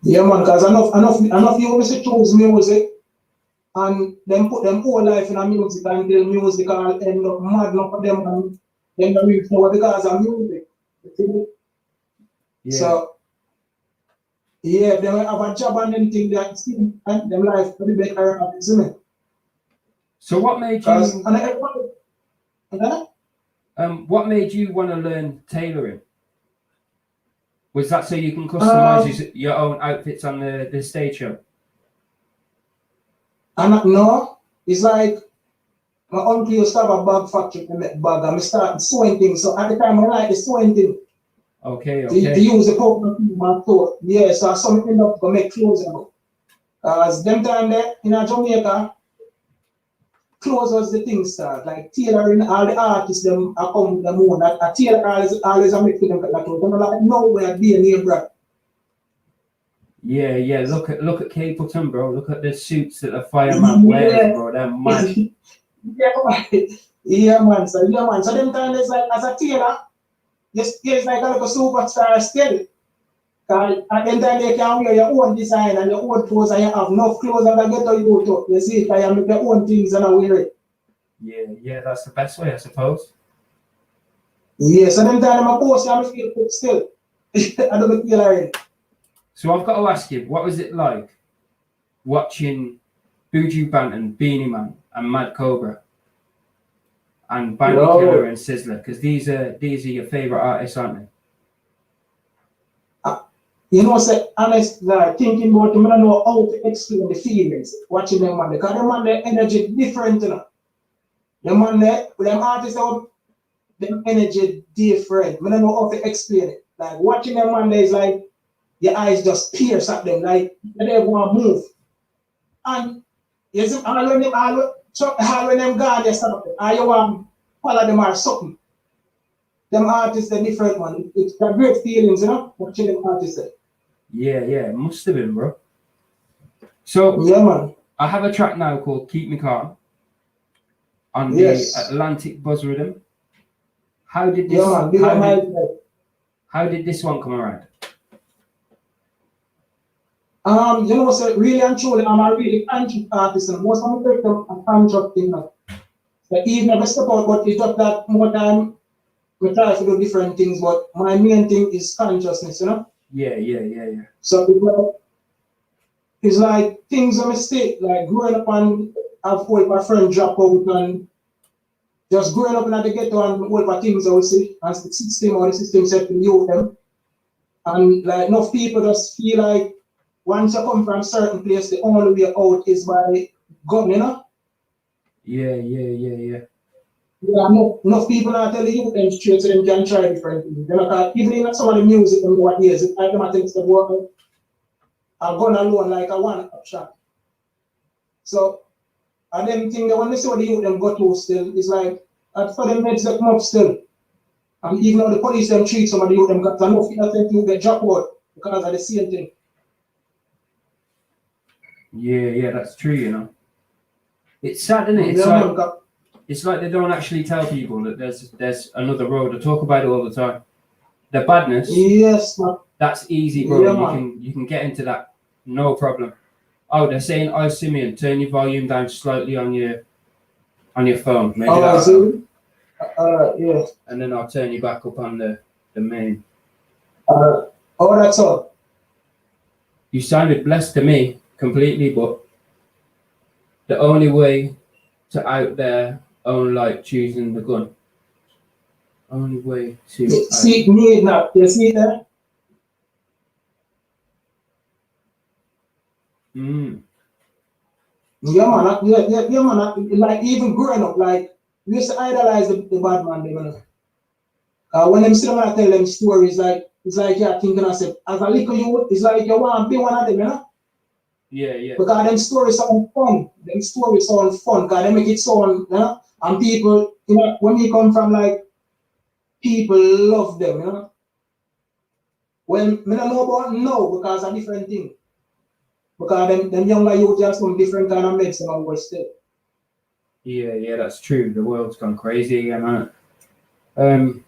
Yeah, man, because enough you always choose music and then put them whole life in a music until music all end up mad enough for them and then they reach nowhere because of music. Yeah. So yeah, they have a job and then think that and them life very better, isn't it? So what made what made you want to learn tailoring? Was that so you can customize your own outfits on the stage show? No, it's like my uncle used to have a bag factory to make bag and I started sewing things. So at the time I like the sewing thing. Okay. To use the coconut my thought. Yeah, so I saw me end up to make clothes about. Because them time there in Jamaica, clothes was the thing start. Like tailoring, all the artists them are come with them own. A tailor always a make for them like clothes. I'm like nowhere be a name brand. Yeah. Look at Capleton, bro. Look at the suits that the fireman wears, bro. They're mad. Yeah, man. So them time is like as a tailor, it's like a little superstar still. Because at the time you can wear your own design and your own clothes and you have enough clothes and I get to you to. You see, because you make your own things and I wear it. Yeah, that's the best way, I suppose. Yeah, so them time I'm post and I feel good still. I don't feel like. So I've got to ask you, what was it like watching Buju Banton, Beanie Man, and Mad Cobra, and Bandy Killer and Sizzler? Because these are your favorite artists, aren't they? You know, say honest, like thinking about them, I don't know how to explain the feelings watching them man. Because them man, their energy different, you know. Them man, them artists out, them energy different. I don't know how to explain it. Like watching them man, is like your eyes just pierce at them, like they want to move. And you see, all when them gone, they stop it. And you want to follow them or something. Them artists are different, man. It's a great feelings, you know, watching them artists. Yeah, it must have been, bro. So yeah, man. I have a track now called "Keep Me Calm" on the Atlantic Buzz Rhythm. How did this? How did this one come around? You know, so really and truly, I'm a really country artist, and most of my people are country thing. But even if I step out, but it's just that more time we try to do different things, but my main thing is consciousness, you know? Yeah. So it's like things a mistake, like growing up and I've heard my friend drop out and just growing up in the ghetto and all my things I would say, and the system said to you them. And like enough people just feel like once you come from a certain place, the only way out is by gun, you know? Yeah. Yeah, enough people are telling you them straight so them can try different things. Even in some of the music and what years, I them think the work I've gone alone like a one-up shot. So I them think that when they see what the youth them go to still, it's like for them meds that come up still. And even though the police them treat some of the youth them got enough you get dropped out because of the same thing. Yeah, that's true, you know. It's sad, isn't it? Yeah, man. It's like they don't actually tell people that there's another road. I talk about it all the time. The badness. Yes, man. That's easy, bro. Yeah, You can get into that, no problem. Oh, they're saying, "Oh, Simeon, turn your volume down slightly on your phone." Maybe yeah. And then I'll turn you back up on the main. That's all. You sounded blessed to me completely, but the only way to out there own like choosing the gun. Only way to see me now. You see that? Yeah, man. Yeah, man. Like even growing up, like we used to idolize the bad man, you know. When them see them, I tell them stories, like it's like you're thinking, I said, as a little youth, it's like you want to be one of them, you know. Yeah. Because them stories sound fun. Them stories sound fun. Because they make it sound, you know. And people, you know, when we come from like, people love them, you know. Well, I don't know about now because it's a different thing. Because them younger youth have some different kind of medicine on West State. Yeah, that's true. The world's gone crazy again, man.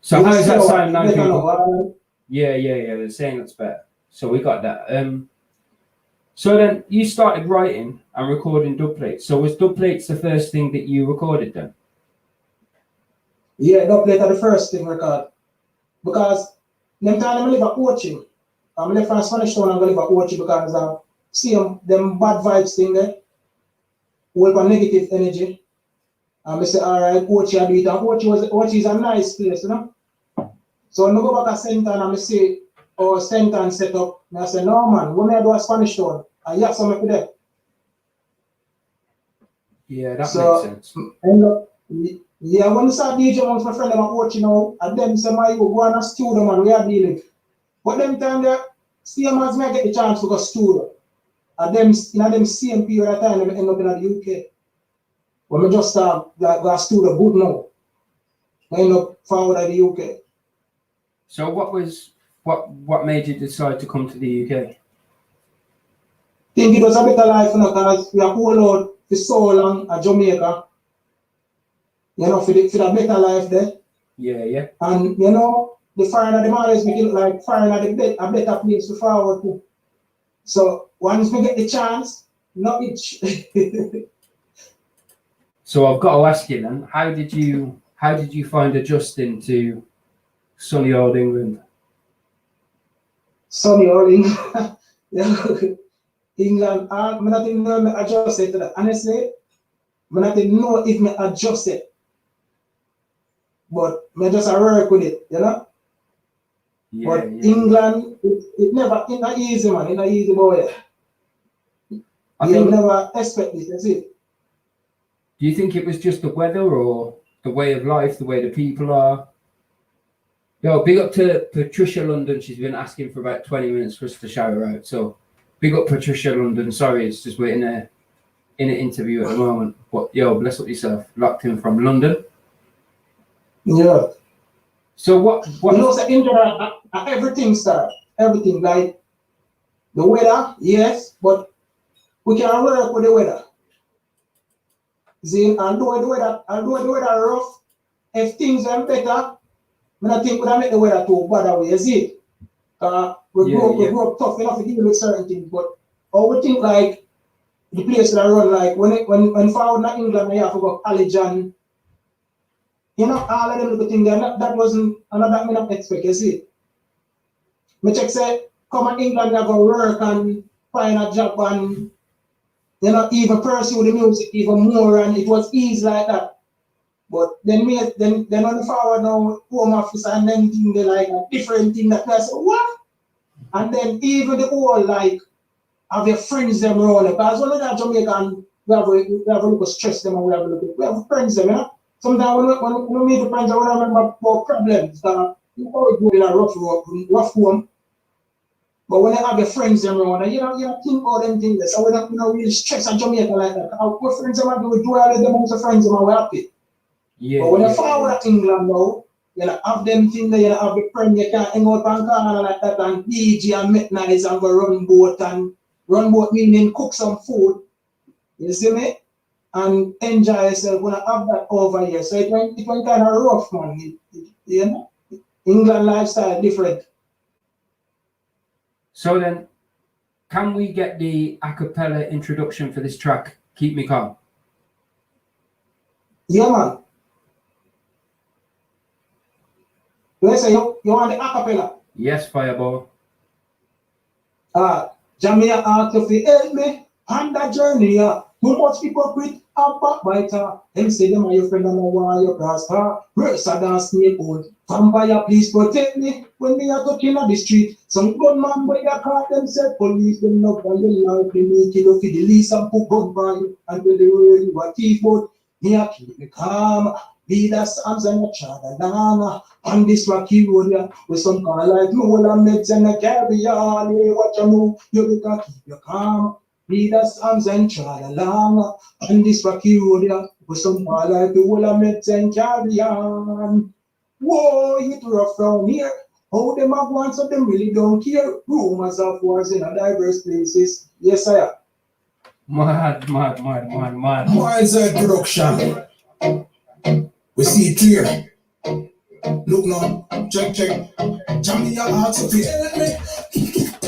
So how does that sound now, people? Yeah. They're saying that's better. So we got that. So then you started writing and recording dub plates. So was dub plates the first thing that you recorded then? Yeah, dub plate are the first thing record. Because them time I live at Ochi. I'm left from Spanish Town and I live at Ochi because see them bad vibes thing there. With a negative energy. And I say, alright, Ochi I do it. And Ochi is a nice place, you know. So when I go back to Center and I say, oh, Center and set up, and I say, no man, when I do a Spanish Town, I have something for them. Yeah, that makes sense. Yeah, when I start DJ amongst my friend, I'm watching now, and them say, my, go on a studio, man, we are dealing. But them time there, same as me, I get the chance to go studio. And them, in them same period of time, I end up in the UK. When I just go to studio good now. I end up forward at the UK. So what made you decide to come to the UK? I think it was a better life, you know, because we are all out for so long at Jamaica. You know, for the better life there. Yeah. And you know, the foreigner them always make it look like foreigner a better place to forward to. So once we get the chance, not itch. So I've got to ask you then, how did you find adjusting to sunny old England? Sunny old England. England, I not even know if I adjust it to that. Honestly, I not even know if I adjust it. But I just work with it, you know? Yeah, but England, it never, it's not easy, man. It's not easy, boy. I think never expect this, that's it. Do you think it was just the weather or the way of life, the way the people are? Yo, big up to Patricia London. She's been asking for about 20 minutes for us to shout her out. So big up Patricia London. Sorry, it's just we're in an interview at the moment. But yo, bless up yourself. Locked in from London. Yeah. So what you know, so England, everything, sir. Everything, like the weather, yes, but we can work with the weather. See, and do the weather rough, if things are better, I think we make the weather too bad away, you see? We grow up tough enough to deal with certain things, but we think like the place that I run, like when forward in England, you have to go college and you know, all of them little things there, that wasn't another me not expect, you see? Me check say, come to England, you go work and find a job and you know, even pursue the music even more, and it was easy like that. But then on the forward now, home office and then thing they like a different thing that I say, what? And then even the whole like have your friends them around because when we have Jamaican, we have a little stress them and we have friends them, you know. Sometimes when we meet the friends, I remember about problems that you always go in a rough home. But when you have your friends them around, you don't think all them things. So we don't really stress at Jamaica like that. Our friends them we do all of them with friends them and we're happy. Yeah. But when you forward at England now, you have them things there, you have a friend you can hang out and corner like that and DJ and make nice and go run boat meaning cook some food. You see me? And enjoy yourself when I have that over here. So it went kind of rough, man. You know? England lifestyle different. So then, can we get the a cappella introduction for this track, Keep Me Calm? Yeah, man. Let's say you want the a cappella? Yes, Fireball. Jamia asked if you help me on that journey. Too much hypocrite and backbiter. Them say them are your friend and I want your prosper. Worse than snake hole. Vampire, please protect me when me are talking on the street. Some gunman boy that call themselves police. Them not by your life. They make you look for the lease and put gun by you. And when they roll you a thief out, me a keep me calm. Be the Psalms and the Chadalana. On this rocky road, yeah, with some kind like no one meds and a carry on. Hey, what you know, you better keep your calm. Be the Psalms and Chadalana. On this rocky road, yeah, with some kind like no one meds and carry on. Whoa, it rough round here. How them have one, so them really don't care. Rumors of wars in a diverse places. Yes, sir. Mad. Mindset production. We see it clear. Look now, check. Jamia asked if you help me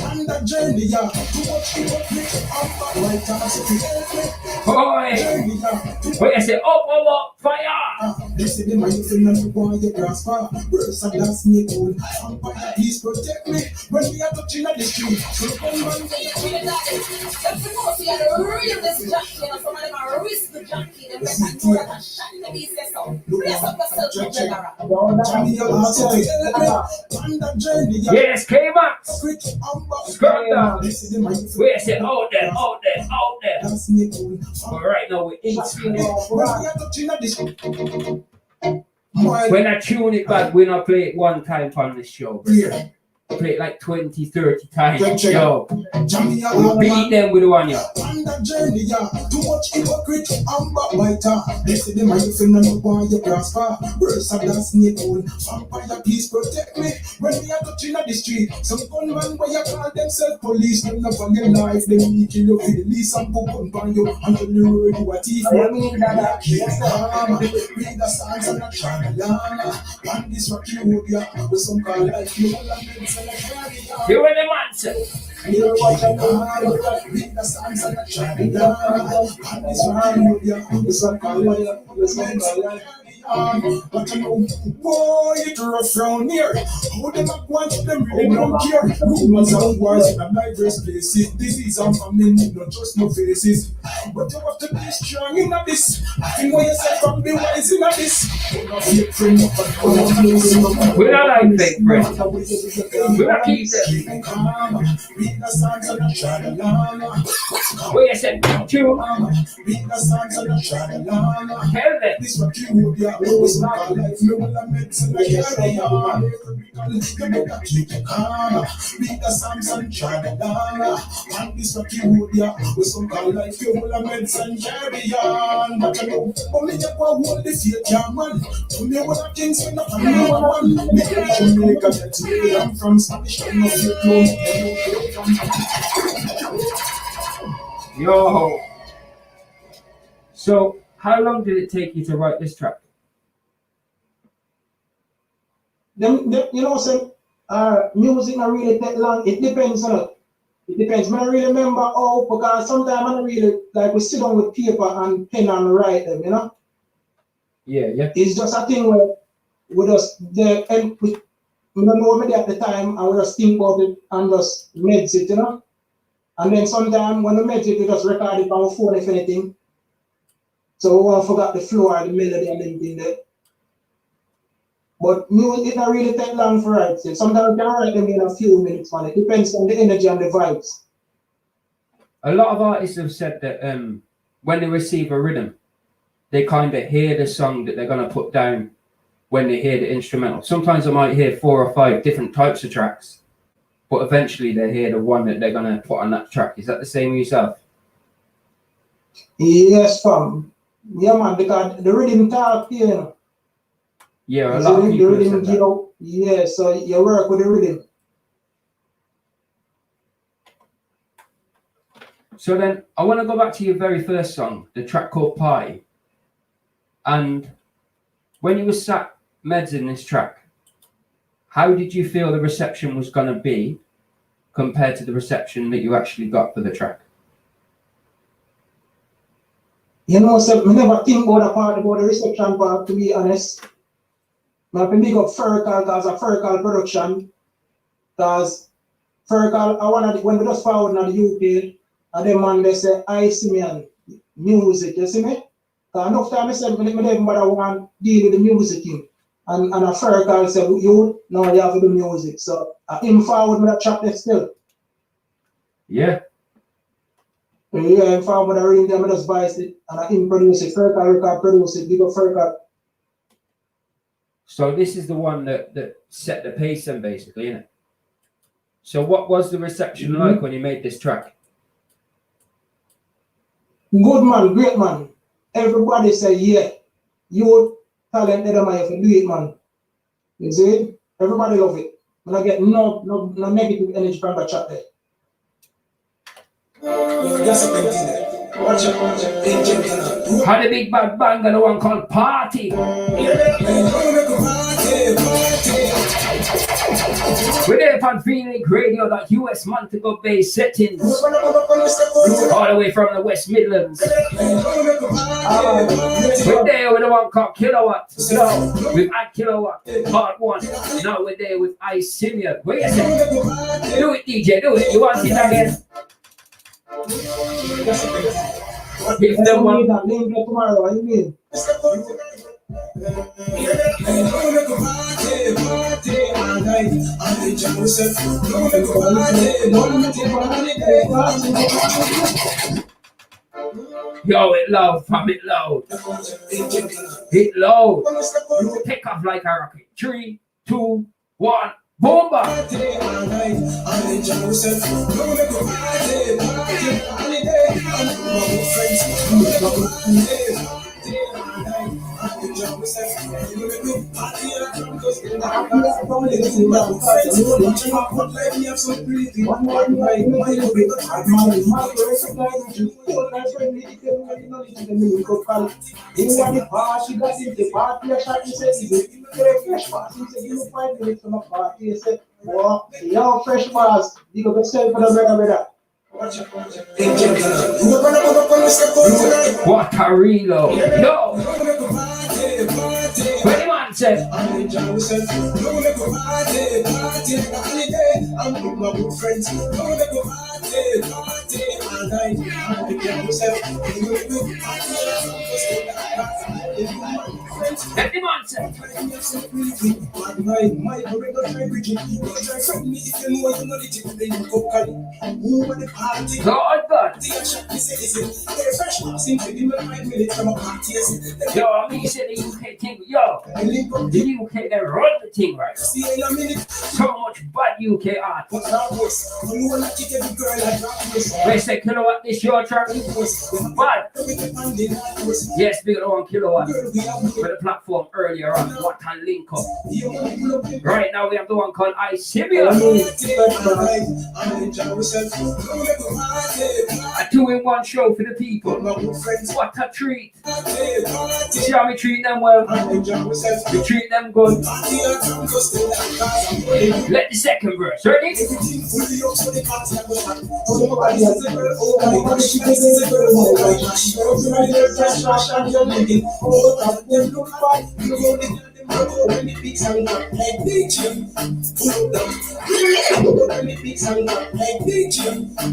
on that journey, yeah. Too much hypocrite, I'm back right now, so if you help me. Boy! Wait, I say, up, fire! They say them are your friend and you want your prosper. Words of that snake hole. Vampire, please protect me when we are touching at the street. So come on, If you know, so you have to real this jockey, and some of them are risk the jockey, and they can do that and shut the beast so. Bless up yourself, General. Jamia asked if you help me on that journey, yeah. Yes, K-Max! Scrub down! They say them are your friend. Wait, I say, out there. That snake hole. But right now, we're in. When we are touching at the street. When I tune it back, we not play it one time on this show, bro. Yeah. Play it like 20, 30 times. Check. Yo, Jamia we beat them with the one, yo. on that journey, yeah. Too much hypocrite and backbiter. They say them are your friend and you want your prosper. Words of that snake hole. Vampire, please protect me when we are touching at the street. Some gunman where you call themselves police. Them not on your life. They make you look for the lease and put gun by you. Until you roll you a thief. Read the songs and not try to learn. On this rocky road, yeah. With some call like you. You were the man, sir. You watch a car, read the songs and the chant down. And this one, you some call like but you know, boy, it rough round here. How them up want them really don't care. Rumors and wars in a diverse places. Disease and famine, not just no faces. But you have to be strong in a this. Think what yourself and be wise in a this. You're not fake friend, We're not like fake friends. We're not keep them. Read the songs and the chant down. Wait, I said, tune. Read the songs and the chant down. Tell them. This what you would be. It's not life, no one medicine, I carry on. You better keep it calm. Read the Psalms and chant down. And this what you would be. With some call life, you will medicine, carry on. But you know, only you can hold the faith, yeah, man. To me, what are things when I'm number one? Me from Jamaica, I'm from Spanish, I'm not your clone. Yo. So, how long did it take you to write this track? Them, you know, some music not really take long. It depends on it. It depends. I don't really remember how, because sometimes I don't really like we sit down with paper and pen and write them, you know? Yeah. It's just a thing where we just we don't know maybe at the time and we just think about it and just meds it, you know? And then sometimes when we meds it, we just record it on our phone if anything. So we won't forget the flow or the melody and everything there. But music, it not really take long for write. Sometimes you can write them in a few minutes, man. It depends on the energy and the vibes. A lot of artists have said that when they receive a rhythm, they kind of hear the song that they're going to put down when they hear the instrumental. Sometimes I might hear 4 or 5 different types of tracks, but eventually they hear the one that they're going to put on that track. Is that the same with yourself? Yes, fam. Yeah, man, because the rhythm talk, you know. Yeah, a lot of people have said that. Yeah, so you work with the rhythm. So then I want to go back to your very first song, the track called Party. And when you were sat meds in this track, how did you feel the reception was going to be compared to the reception that you actually got for the track? You know, so I never think about the reception part, to be honest. I have to big up Fergal because a Fergal production. Because Fergal, when we just forward in the UK, and them man they say, I see me and music, you see me? Because enough time I said, I never want to deal with the music thing. And a Fergal said, you know you have to do music. So him forward with that track there still. Yeah. Yeah, him forward with a ring there, I just buy it and I him produce it. Fergal record produce it, big up Fergal. So this is the one that set the pace then, basically, isn't it? So what was the reception like when you made this track? Good man, great man. Everybody say, yeah, you talented man, you can do it, man. You see it? Everybody love it. When I get no negative energy from the chat there. How the big bad bang and the one called Party. We're there on Phoenix Radio, that US Montego Bay settings. All the way from the West Midlands. We're there with the one called Kilowatt. We've had Kilowatt, part 1. Now we're there with I Simeon. Where you say? Do it, DJ, do it. You want it again? If them one tomorrow, what do you mean? Yo, it loud, fam, it loud. Hit loud. Take off like a rocket. 3, 2, 1, bomba. Fresh bars, you go sell for the better. What a reload. Yo! What the man said? Let the man say. God, God. Yo, I mean, you said the UK thing. Yo, the UK, they run the thing right now. So much bad UK art. They say, Kilowatt, this your track? Bad. Yes, big on Kilowatt. For the platform earlier on, what can link up. Right now we have the one called I Simeon. A 2-in-1 show for the people. What a treat. See how we treat them well? We treat them good. Let the second verse, ready?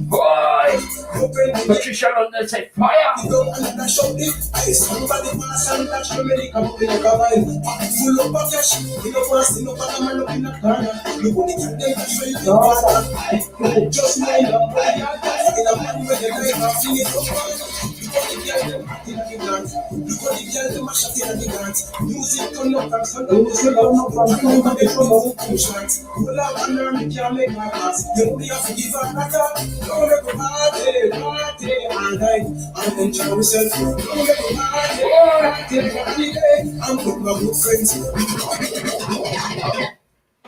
Boy, Patricia London said fire.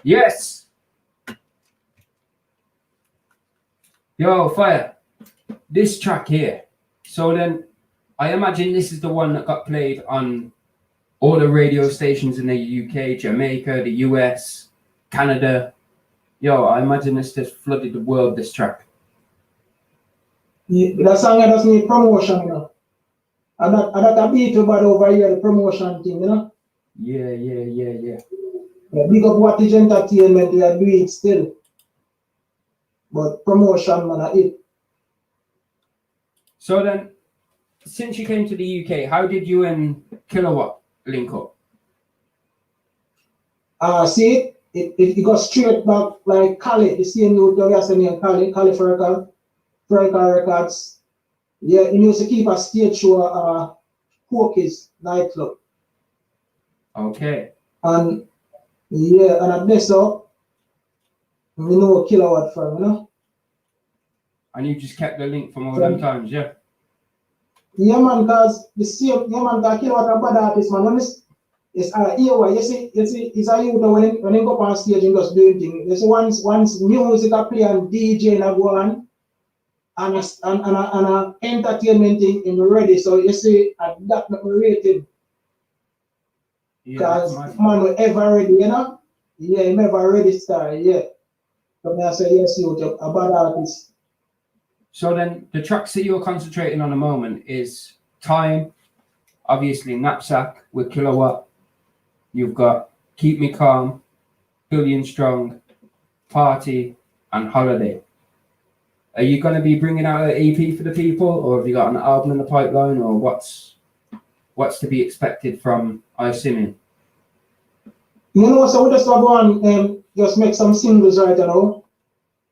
Yes. Yo, fire. this track here. So then, I imagine this is the one that got played on all the radio stations in the UK, Jamaica, the US, Canada. Yo, I imagine this just flooded the world, this track. Yeah, that song does need promotion, you know. And that a beat about over here, the promotion thing, you know. Yeah. Yeah, big up Wattage Entertainment, they are doing it still. But promotion, man, it. So then, since you came to the UK, how did you and Kilowatt link up? See, it goes straight back like Cali, the same note that we are saying in Cali Franca Records. Yeah, he used to keep a stage show, Porky's nightclub. Okay. And yeah, and at this up, we know Kilowatt from, you know. And you just kept the link from all them times, yeah? Yeah, man, because the same, yeah, man, because Kilowatt a bad artist, man. When it's you see, it's a youth when he go up on stage and just doing things. You see, once music a play and DJ and a go on, and a entertainment thing in ready. So you see, that not rated. Because man will ever ready, you know? Yeah, he never ready star, yeah. So I say yes, you a bad artist. So then the tracks that you're concentrating on at the moment is Time, obviously Knapsack with Kilowatt. You've got Keep Me Calm, Billion Strong, Party, and Holiday. Are you going to be bringing out an EP for the people, or have you got an album in the pipeline, or what's to be expected from Simeon? You know, so we just go on just make some singles right now.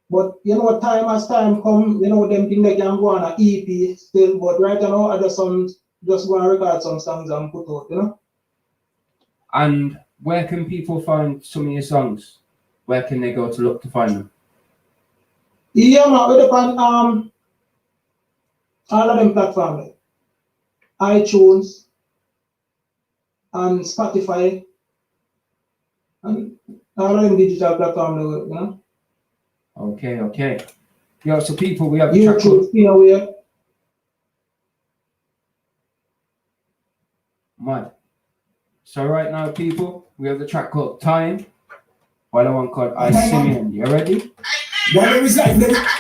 But you know, time as time come, you know, them things they can go on an EP still. But right now, I just go and record some songs and put out, you know. And where can people find some of your songs? Where can they go to look to find them? Yeah, man, we depend all of them platforms, iTunes and Spotify and all of them digital platforms, you know. Okay. Yeah, so people, we have a track YouTube, you know, yeah. Mad. So right now, people, we have the track called Time by the one called Simeon. You ready? Whatever is life, there is hope.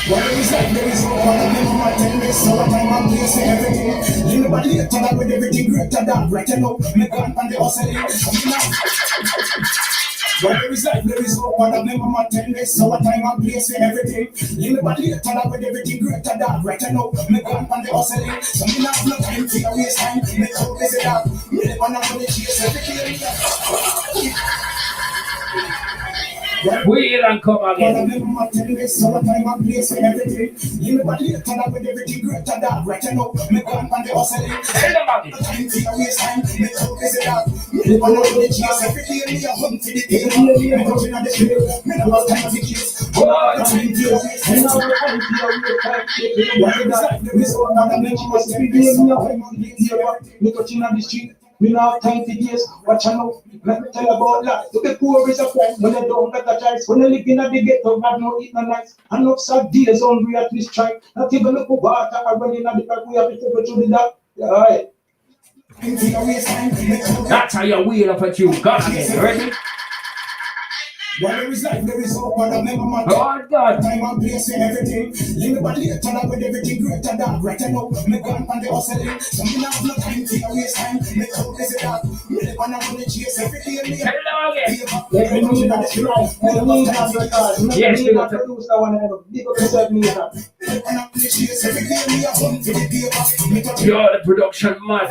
One of them on my 10 days, so what time I'm placing everything. Anybody later that with everything greater than right now. Me gone and the hustling. Whatever is life, there is hope. One of them on my 10 days, so what time I'm placing everything. Anybody later that with everything greater than right now. Me gone and the hustling. So me not have no time for your waste time. Me so busy that me live on a money chase everything. Wheel and come again. One of them on 10 days, so what time I'm placing everything. Anybody later that with everything greater than right now. Me gone and the hustling. Tell them again. Time for your waste time. Me so busy that me live on a money chase everything. Me a hunt for the paper. Me touching on the trail. Me no have time to chase. Time for your waste time. Whatever is life, there is hope. One of them on 10 days, so what time I'm placing everything. Me touching on the street. We now have time to guess. Watch out. Let me tell you about that. To be poor is a friend when they don't get a choice. When they live in a big ghetto, God no eat no nights. And no sad days hungry at least try. Not even look for water or running at the back. We have to go through the dark. Alright. That's how you wheel up at you. God again. Ready? Whatever is life, there is hope. One of them on my God. time I'm placing everything. Anybody later that with everything greater than right now. Me gone and the hustling. So me not have no time for your waste time. Me so busy that me live on a money chase everything. Me Tell them again. Let me know that you right. Let me know that you right. Yes, we got to produce that one. Big up yourself, me. Yo, the production mad.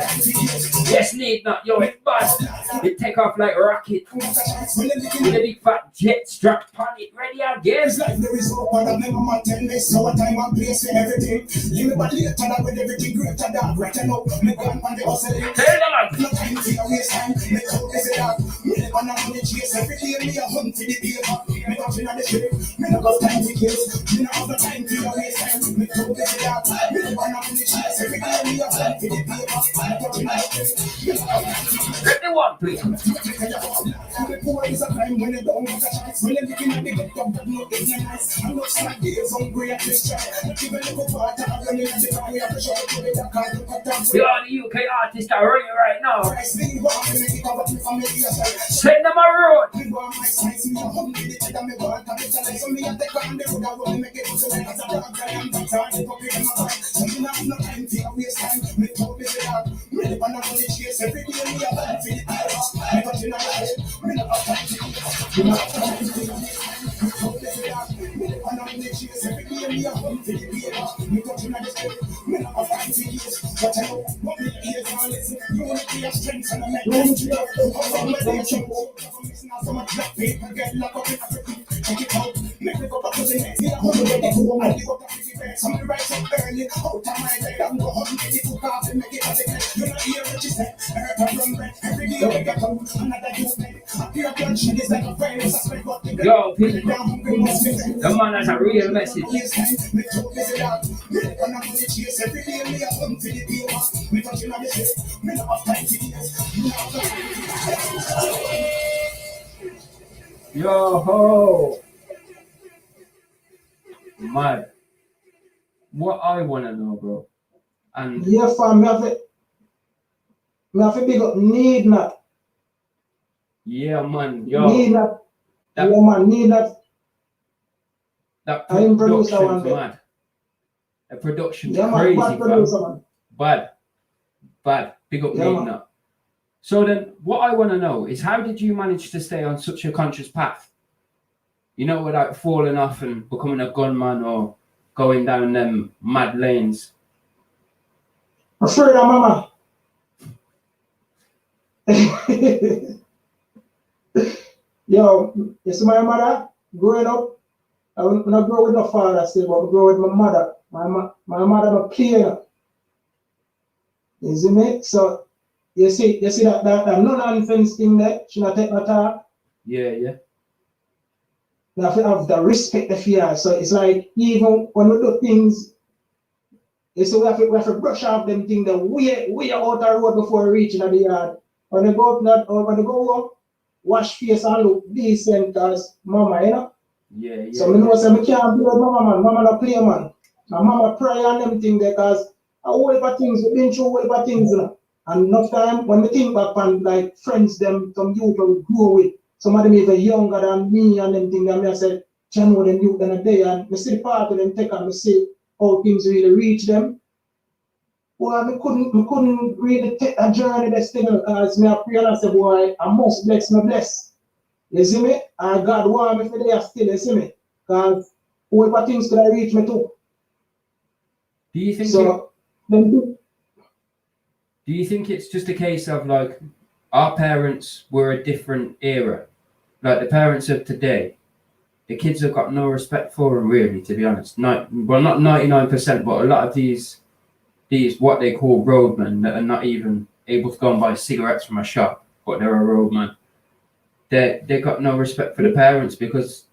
Yes, need not. Yo, it's bad. It take off like a rocket. With a big fat jet strapped on it. Ready again. Life, there is hope. One of them on my 10 days, so what time I'm placing everything. Anybody later that with everything greater than right now. Me gone and the hustling. Tell them again. No time for your waste time. Me so busy that me live on a money chase everything. Me a hunt for the paper. Me touching on the street. Me no got time to kiss. Me no have no time for your waste time. Me so busy that me live on a money chase everything. Let me one, please. You are the UK artist are running right now. Send them a road. Yo, people, the man has a real message. Yo ho, man. What I wanna know, bro, and Yeah, fam, me have to big up Need Not. yeah, man, yo, Need Not. that, Yeah, man, Need Not. that I am producer one production's day. mad. The production's Yeah, man, crazy, bad producer, fam. man. Bad. Big up Yeah, Need man. Not. So then, what I want to know is how did you manage to stay on such a conscious path? You know, without falling off and becoming a gunman or going down them mad lanes. Afraid of mama. Yo, you see my mother growing up? I not grow with my father still, but I grow with my mother. My mother not play. You see me? So you see that no nonsense thing there. She not take no talk. Yeah. You have to have the respect the fear. So it's like even when we do things, you see we have to brush off them things that we out the road before we reach the yard. When they go up that or when they go up, wash face and look decent as mama, you know? Yeah. So I know say I can't play with mama, man. Mama not play, man. My mama pray on them things because a whole heap of things, we've been through a whole heap of things, you know. And enough time when we think back on like friends them, some youth that we grew with, some of them even younger than me and them things, and I said, you know them youth in a day, and we see the part of them take and we see how things really reach them. Well, we couldn't really take a journey this thing because me I pray and I say, boy, I must bless my bless. You see me? And God want me for there still, you see me? Because whatever things could I reach me too. Do you think So, do you think it's just a case of like our parents were a different era? Like the parents of today, the kids have got no respect for them really, to be honest. Not 99%, but a lot of these what they call roadmen that are not even able to go and buy cigarettes from a shop, but they're a roadman. They got no respect for the parents because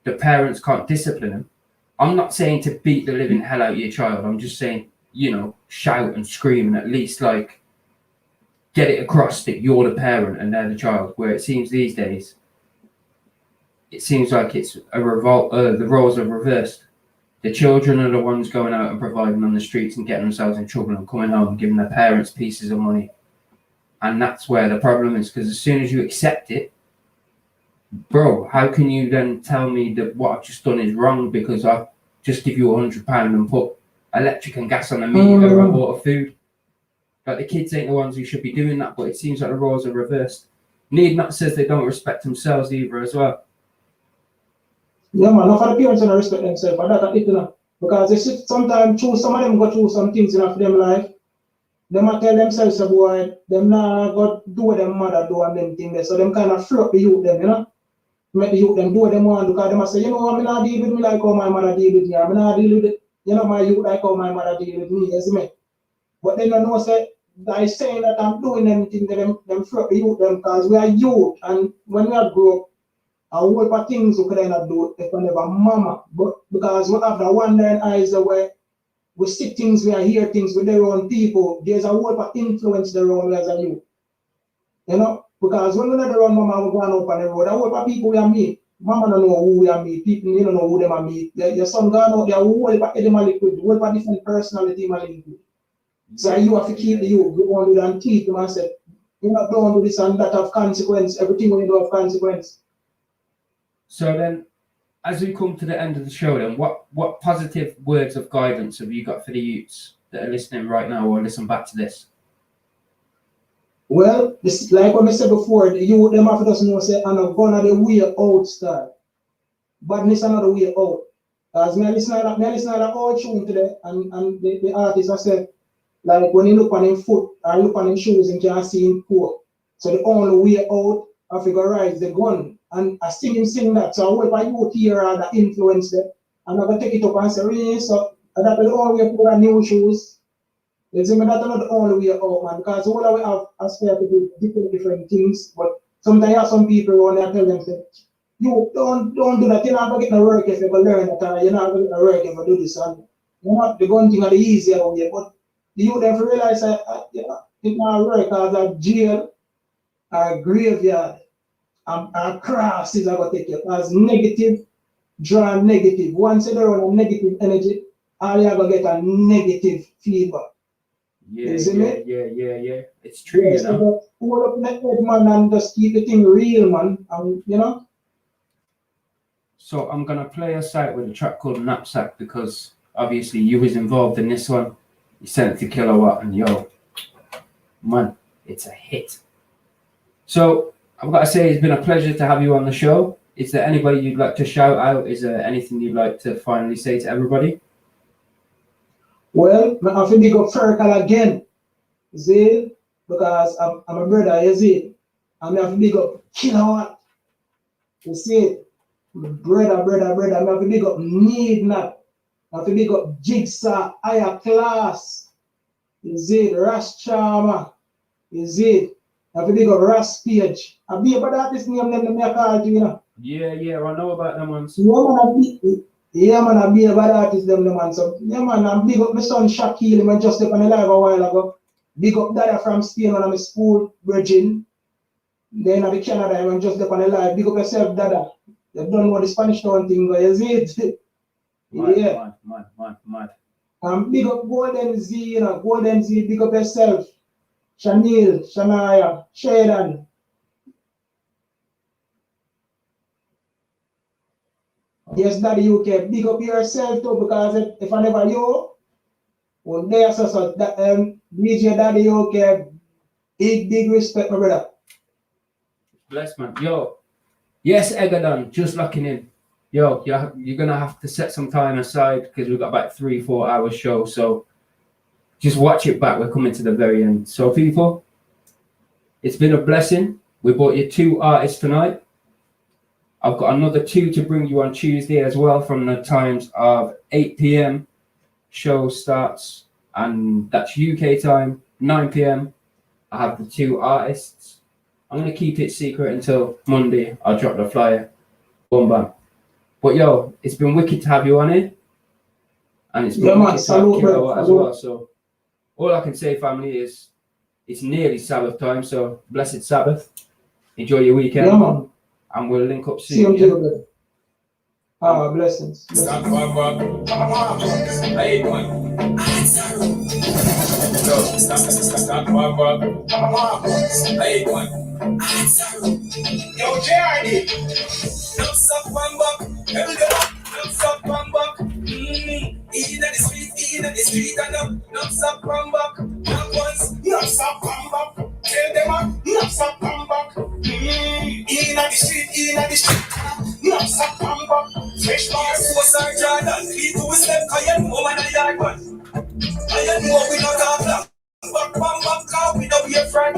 the parents can't discipline them. I'm not saying to beat the living hell out of your child. I'm just saying, you know, shout and scream and at least like get it across that you're the parent and they're the child. Where it seems these days, it seems like it's a revolt. The roles are reversed. The children are the ones going out and providing on the streets and getting themselves in trouble and coming home and giving their parents pieces of money. And that's where the problem is, because as soon as you accept it, bro, how can you then tell me that what I've just done is wrong because I just give you £100 and put electric and gas on the meter and bought food? Like the kids ain't the ones who should be doing that, but it seems like the roles are reversed. Need Not says they don't respect themselves either as well. yeah, man, enough of the parents don't respect themselves, but that's it, you know. Because they sit sometimes some of them go through some things in them life. They might tell themselves, so boy, them not go do what their mother do and them things there. So them kind of float the youth them, you know. Make the youth them do what they want because they must say, you know, I'm not deal with me like how my mother deal with me. I'm not deal with it, you know, my youth like how my mother deal with me, you see me? But they don't know say by saying that I'm doing anything to them float the youth them because we are youth and when we are grow up, a whole heap of things we could not do if we never mama. But because we have the one line eyes where we see things, we hear things with their own people. There's a whole of influence their own as a youth. You know, because when we not around mama, we going up on the road, a whole of people we are meet. Mama don't know who we are meet. People you don't know who them are meet. Your son gone out there, whole of them are liquid, whole of different personality are liquid. So you have to keep the youth, go on with and teach them and say, you know, don't do this and that have consequence. Everything we do have consequence. So then, as we come to the end of the show, then what positive words of guidance have you got for the youths that are listening right now or listen back to this? Well, this like what I said before, the youth them have to just know say, I'm not gonna the way out style. Badness another way out. As me listen to that old tune today, and the artist I said, like when you look on him foot or look on him shoes and can't see him poor. So the only way out I figure rise the gun. And I sing him sing that. So I hope I youth here are the influence there. And I'm gonna take it up and say, really, so that's the only way to put on new shoes. You see me, that's not the only way out, man. Because all we have aspire to do different things. But sometimes you have some people who want to tell them say, you don't do that, you're not gonna get no work if you learn that, you're not gonna get no work if you do this. And you know, the gun thing are the easier way, but the youth have to realize that it not work as a jail or a graveyard. And crosses are going to take you as negative, draw negative. Once you run a negative energy, all you're going to get a negative feedback. Yeah. It's true, yeah, you so know. Hold up the head, man, and just keep the thing real, man. And, you know? So I'm going to play us out with a track called Knapsack because obviously you was involved in this one. You sent it to Kilowatt and yo, man, it's a hit. So I've got to say, it's been a pleasure to have you on the show. Is there anybody you'd like to shout out? Is there anything you'd like to finally say to everybody? Well, I have to big up Ferkel again, see? Because I'm a brother, you see? And I have to big up Kilowatt, you see? Brother. I have to big up Need Not. I have to big up Jigsaw, Higher Class, you see? Rash Charmer, you see? I have to big up Ras Page. I be about that this name them I call you, you know. Yeah, I know about them ones. Yeah, man, I be about artists them the man. So yeah, man, I'm big up my son Shaquille, man, just up on the live a while ago. Big up Dada from Spain when I'm a school virgin. Then I be Canada, I'm just up on the live. Big up yourself, Dada. You don't know the Spanish town thing, you see it? Yeah. Mad. Big up Golden Z, you know, Golden Z, big up yourself. Shanil, Shania, Shaydan. Yes, Djdaddyuk, big up yourself too, because if I never you, well, there's so that Djdaddyuk, big respect, my brother. Bless, man. Yo, yes, Egadon, just locking in. Yo, you're gonna have to set some time aside because we've got about 3-4 hours show, so just watch it back. We're coming to the very end. So, people, it's been a blessing. We brought you 2 artists tonight. I've got another 2 to bring you on Tuesday as well from the times of 8 p.m. Show starts, and that's UK time, 9 p.m. I have the 2 artists. I'm going to keep it secret until Monday. I'll drop the flyer. Boom, bam. But, yo, it's been wicked to have you on here. And it's been wicked to have Kilowatt as well. So, all I can say, family, is it's nearly Sabbath time, so blessed Sabbath. Enjoy your weekend. Yeah, man. And we'll link up soon. See you, brother. Blessings. Stop one buck. Hey, one. Stop one buck. Hey, one. Yo, JRD. Stop one buck. Every day. Stop one buck. In the street, and not stop one buck. Not once. Not stop one buck. Tell them up. Not stop one buck. In the street. Not stop one buck. Fresh bars. What's our Jordan? We do step. I am woman a yard man. I am more we not have luck. Back, car, we don't be a friend.